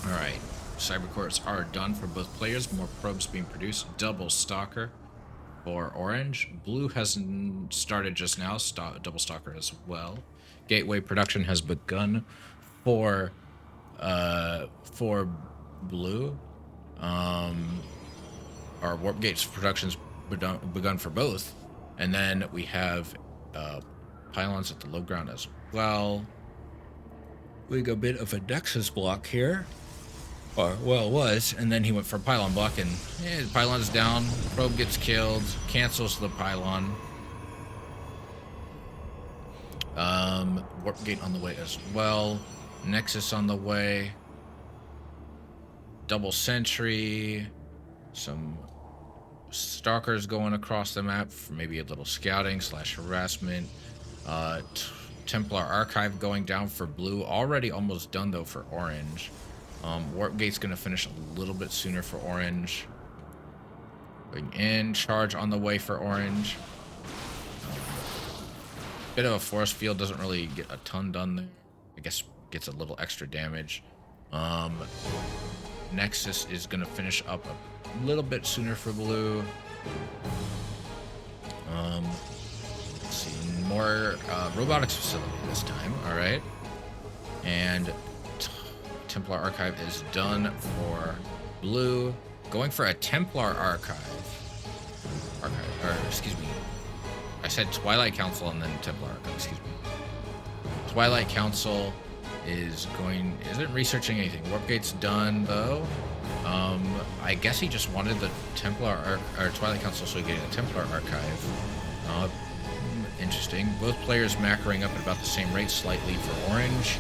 Alright, cybercores are done for both players. More probes being produced. Double Stalker. for orange. Blue has started just now, double stalker as well. Gateway production has begun for blue. Our warp gates production's begun for both, and then we have pylons at the low ground as well. We got a bit of a nexus block here. Or, well, it was, and then he went for pylon block, and the pylon's down. Probe gets killed, cancels the pylon. Warp gate on the way as well. Nexus on the way. Double sentry. Some stalkers going across the map for maybe a little scouting / harassment. Templar Archive going down for blue. Already almost done though for orange. Warp gate's gonna finish a little bit sooner for orange. Going in, charge on the way for orange. Bit of a force field, doesn't really get a ton done there. I guess gets a little extra damage. Nexus is gonna finish up a little bit sooner for blue. Let's see, more robotics facility this time. All right, and Templar Archive is done for blue. Going for a Templar Archive. Or excuse me. I said Twilight Council and then Templar Archive, excuse me. Twilight Council isn't researching anything. Warp gate's done though. I guess he just wanted the Templar or Twilight Council so he could get a Templar Archive. Interesting. Both players macroing up at about the same rate, slightly for orange.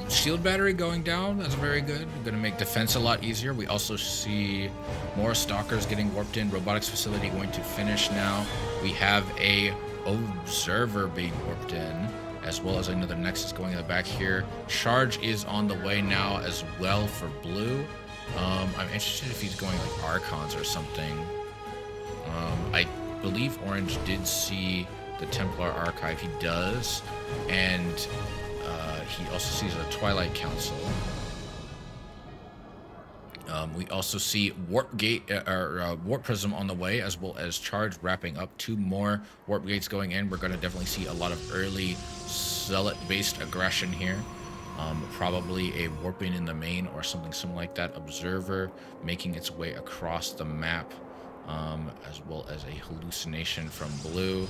Shield battery going down, that's very good. Gonna make defense a lot easier. We also see more stalkers getting warped in. Robotics facility going to finish now. We have a observer being warped in, as well as another nexus going in the back here. Charge is on the way now as well for blue. I'm interested if he's going like Archons or something. I believe orange did see the Templar Archive. He does, and he also sees a Twilight Council. We also see Warp Gate or Warp Prism on the way, as well as Charge wrapping up. 2 more Warp Gates going in. We're going to definitely see a lot of early Zealot-based aggression here. Probably a warping in the main or something similar like that. Observer making its way across the map, as well as a hallucination from blue.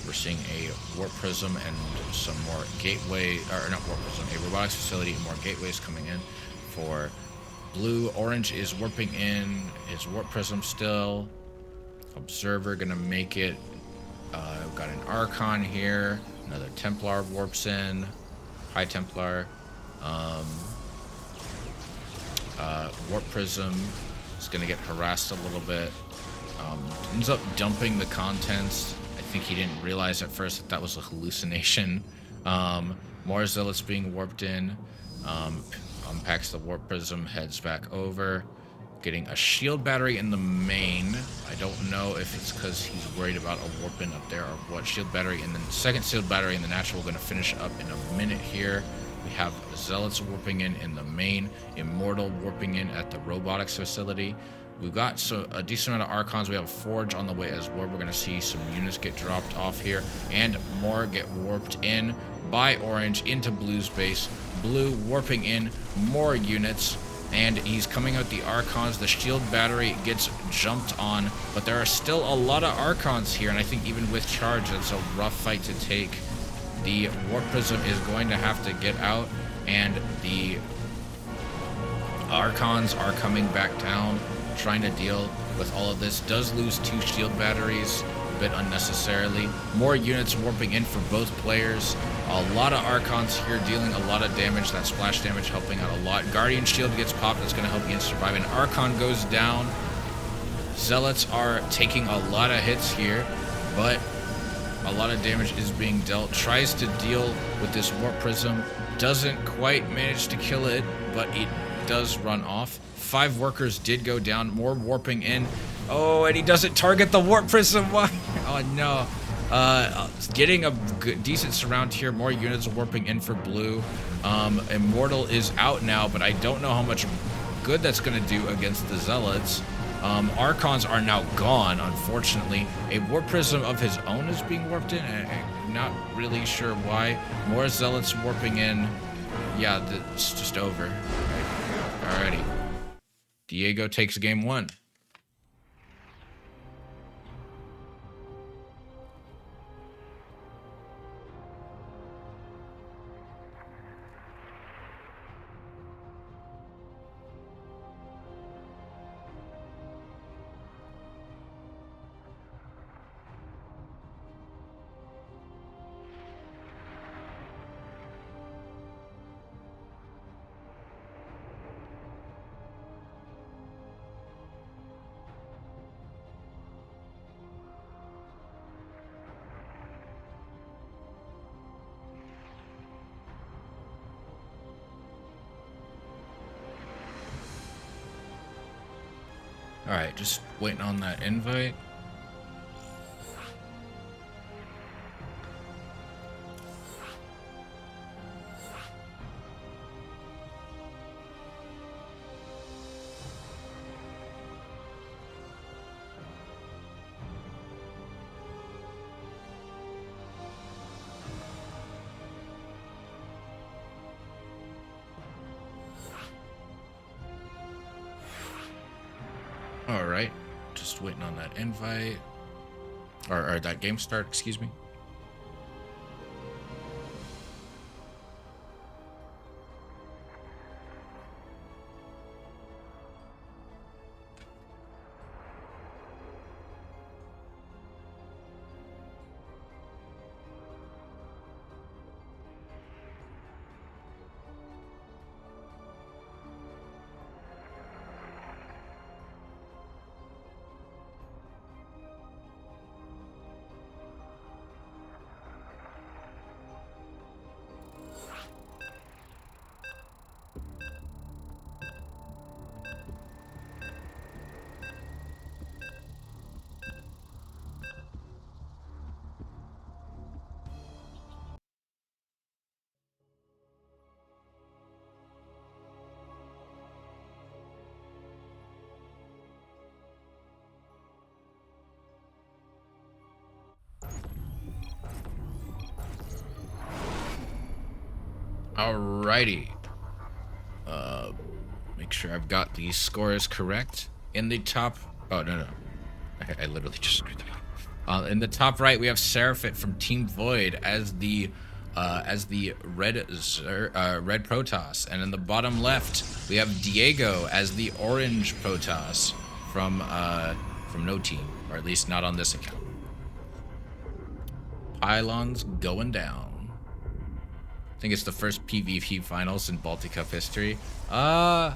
We're seeing a Warp Prism and some more gateway, or not Warp Prism, a robotics facility and more gateways coming in for blue. Orange is warping in his Warp Prism still. Observer gonna make it. We've got an Archon here. Another Templar warps in. High Templar. Warp Prism is gonna get harassed a little bit. Ends up dumping the contents. I think he didn't realize at first that that was a hallucination. More Zealots being warped in. Unpacks the Warp Prism, heads back over. Getting a shield battery in the main. I don't know if it's because he's worried about a warping up there or what. Shield battery, and then second shield battery in the natural. Going to finish up in a minute here. We have Zealots warping in the main. Immortal warping in at the robotics facility. We've got a decent amount of Archons. We have a Forge on the way as well. We're going to see some units get dropped off here. And more get warped in by Orange into Blue's base. Blue warping in more units. And he's coming out the Archons. The shield battery gets jumped on. But there are still a lot of Archons here. And I think even with Charge, it's a rough fight to take. The Warp Prism is going to have to get out. And the Archons are coming back down, trying to deal with all of this. Does lose 2 shield batteries a bit unnecessarily. More units warping in for both players. A lot of Archons here dealing a lot of damage. That splash damage helping out a lot. Guardian shield gets popped. That's going to help against surviving. Archon goes down. Zealots are taking a lot of hits here, but a lot of damage is being dealt. Tries to deal with this Warp Prism. Doesn't quite manage to kill it, but it does run off. 5 workers did go down. More warping in. Oh, and he doesn't target the Warp Prism. Why? Oh, no. Getting a decent surround here. More units warping in for blue. Immortal is out now, but I don't know how much good that's going to do against the Zealots. Archons are now gone, unfortunately. A warp prism of his own is being warped in. I'm not really sure why. More zealots warping in. Yeah, it's just over. Alrighty. Diego takes game 1. Alright, just waiting on that invite. Alright, just waiting on that invite. Or that game start, excuse me. Alrighty. Make sure I've got these scores correct. In the top... Oh, no. I literally just screwed them up. In the top right, we have Seraphit from Team Void as the red Protoss. And in the bottom left, we have Diego as the orange Protoss from no team. Or at least not on this account. Pylons going down. I think it's the first PvP finals in Balticup history. I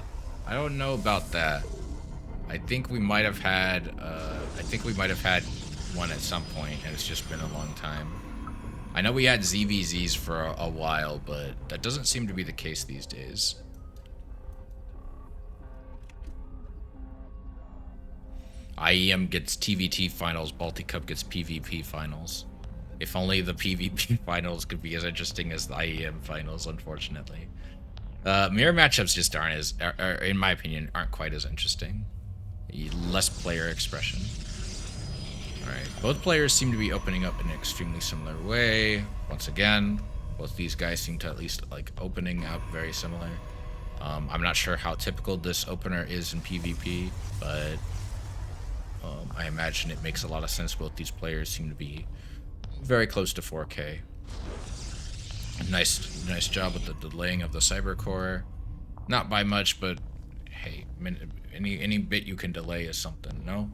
don't know about that. I think we might have had one at some point, and it's just been a long time. I know we had ZVZs for a while, but that doesn't seem to be the case these days. IEM gets TVT finals, Balticup gets PvP finals. If only the PvP finals could be as interesting as the IEM finals, unfortunately. Mirror matchups just aren't as, in my opinion, aren't quite as interesting. Less player expression. Alright, both players seem to be opening up in an extremely similar way. Once again, both these guys seem to at least like opening up very similar. I'm not sure how typical this opener is in PvP, but I imagine it makes a lot of sense. Both these players seem to be very close to 4K. Nice job with the delaying of the cyber core. Not by much, but hey, any bit you can delay is something, no?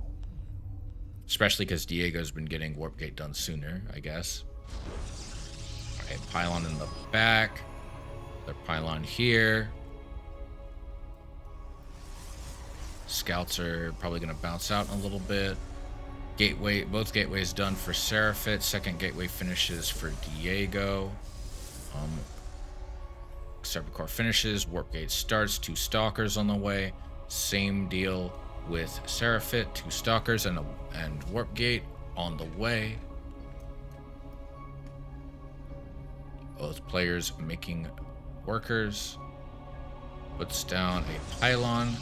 Especially because Diego's been getting warp gate done sooner, I guess. Alright, pylon in the back. Their pylon here. Scouts are probably gonna bounce out in a little bit. Gateway, both gateways done for Seraphit. Second gateway finishes for Diego. Cyber core finishes. Warp gate starts. 2 stalkers on the way. Same deal with Seraphit. 2 stalkers and warp gate on the way. Both players making workers. Puts down a pylon.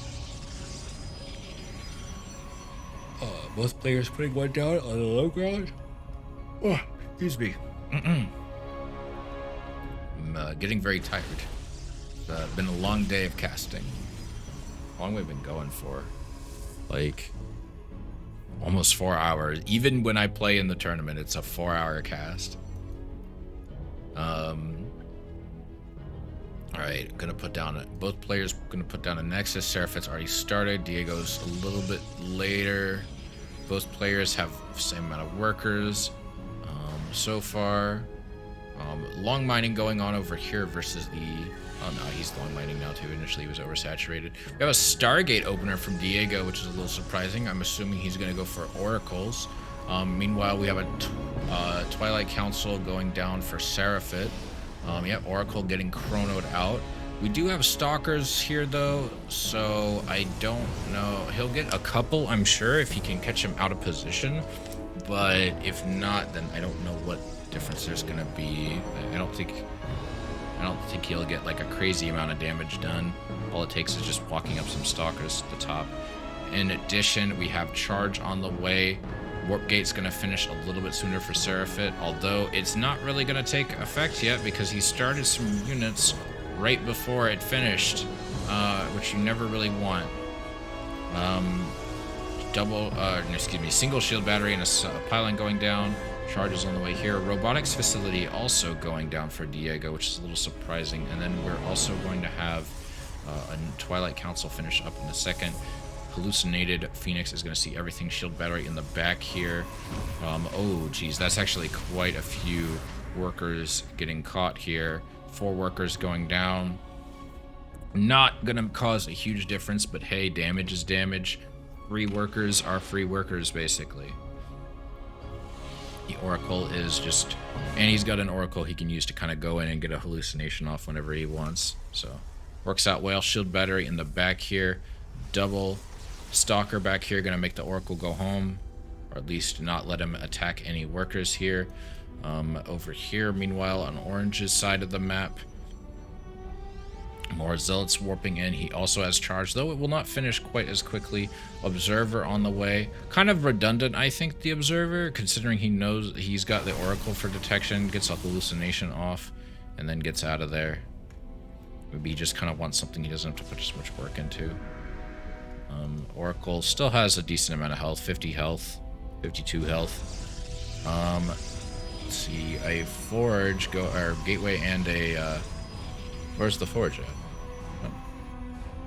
Both players putting one down on the low ground. Oh, excuse me. I'm getting very tired. It's been a long day of casting. How long have we been going for? Like, almost 4 hours. Even when I play in the tournament, it's a 4-hour cast. Alright, gonna put down both players gonna put down a Nexus. Seraphit's already started. Diego's a little bit later. Both players have the same amount of workers so far. Long mining going on over here versus the... Oh no, he's long mining now too. Initially he was oversaturated. We have a Stargate opener from Diego, which is a little surprising. I'm assuming he's going to go for Oracles. Meanwhile, we have a Twilight Council going down for Seraphit. Yeah, Oracle getting chronoed out. We do have Stalkers here though, so I don't know. He'll get a couple, I'm sure, if he can catch him out of position. But if not, then I don't know what difference there's going to be. I don't think he'll get like a crazy amount of damage done. All it takes is just walking up some Stalkers at the top. In addition, we have Charge on the way. Warp Gate's going to finish a little bit sooner for Seraphit, although it's not really going to take effect yet because he started some units right before it finished, which you never really want. Single shield battery and a pylon going down. Charges on the way here. Robotics facility also going down for Diego, which is a little surprising. And then we're also going to have a Twilight Council finish up in a second. Hallucinated Phoenix is going to see everything. Shield battery in the back here. Oh, geez, that's actually quite a few workers getting caught here. 4 workers going down. Not going to cause a huge difference, but hey, damage is damage. Free workers are free workers, basically. The Oracle is just... And he's got an Oracle he can use to kind of go in and get a hallucination off whenever he wants. So, works out well. Shield battery in the back here. Double Stalker back here. Going to make the Oracle go home. Or at least not let him attack any workers here. Over here, meanwhile, on Orange's side of the map... More Zealots warping in. He also has Charge, though it will not finish quite as quickly. Observer on the way. Kind of redundant, I think, the Observer, considering he knows he's got the Oracle for detection, gets a hallucination off, and then gets out of there. Maybe he just kind of wants something he doesn't have to put as much work into. Oracle still has a decent amount of health, 50 health, 52 health. Let's see, a Forge, Gateway and a... Where's the Forge at?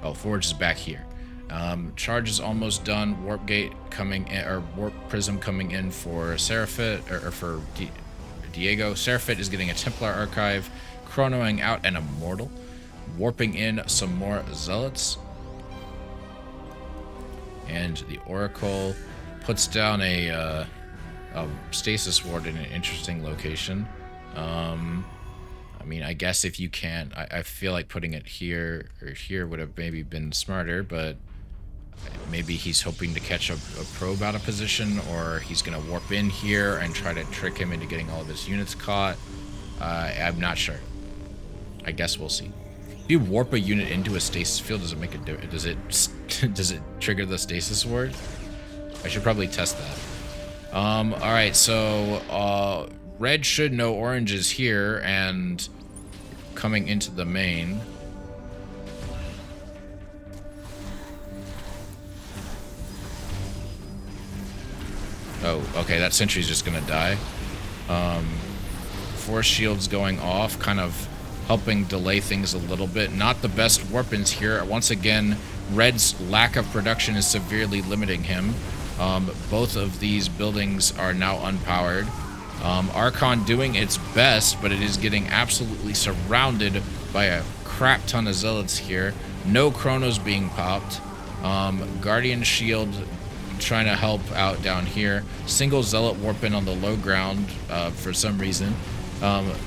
Oh, Forge is back here. Charge is almost done. Warp Gate coming in, or Warp Prism coming in for Seraphit, or for Diego. Seraphit is getting a Templar Archive, chronoing out an Immortal, warping in some more Zealots. And the Oracle puts down a Stasis Ward in an interesting location. I mean, I guess if you can't, I feel like putting it here or here would have maybe been smarter, but maybe he's hoping to catch a probe out of position, or he's going to warp in here and try to trick him into getting all of his units caught. I'm not sure. I guess we'll see. If you warp a unit into a stasis field, does it make a difference? Does it trigger the stasis ward? I should probably test that. All right, so red should know orange is here and coming into the main. Oh, okay, that sentry's just gonna die. Force shields going off, kind of helping delay things a little bit. Not the best warp-ins here. Once again, red's lack of production is severely limiting him. Both of these buildings are now unpowered. Archon doing its best, but it is getting absolutely surrounded by a crap ton of zealots here. No chronos being popped. Guardian shield trying to help out down here. Single zealot warping on the low ground for some reason.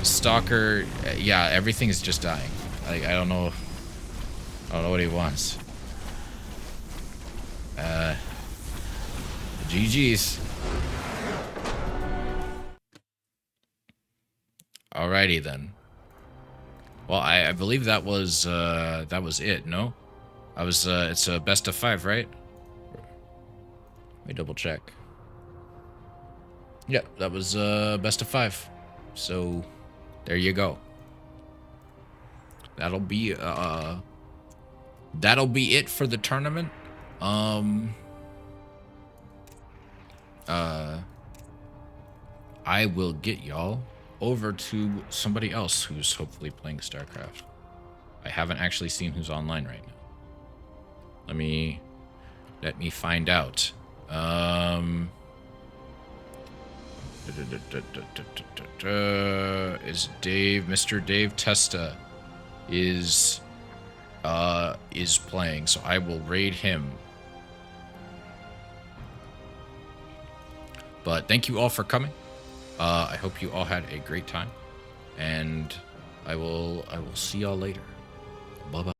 Stalker, yeah, everything is just dying. I don't know what he wants. GG's. Alrighty then. Well, I believe that was it. No, I was. It's a best of 5, right? Let me double check. Yeah, that was best of 5. So there you go. That'll be it for the tournament. I will get y'all over to somebody else who's hopefully playing StarCraft. I haven't actually seen who's online right now. Let me find out. Is Mr. Dave Testa is playing, so I will raid him. But thank you all for coming. I hope you all had a great time, and I will see y'all later. Bye bye.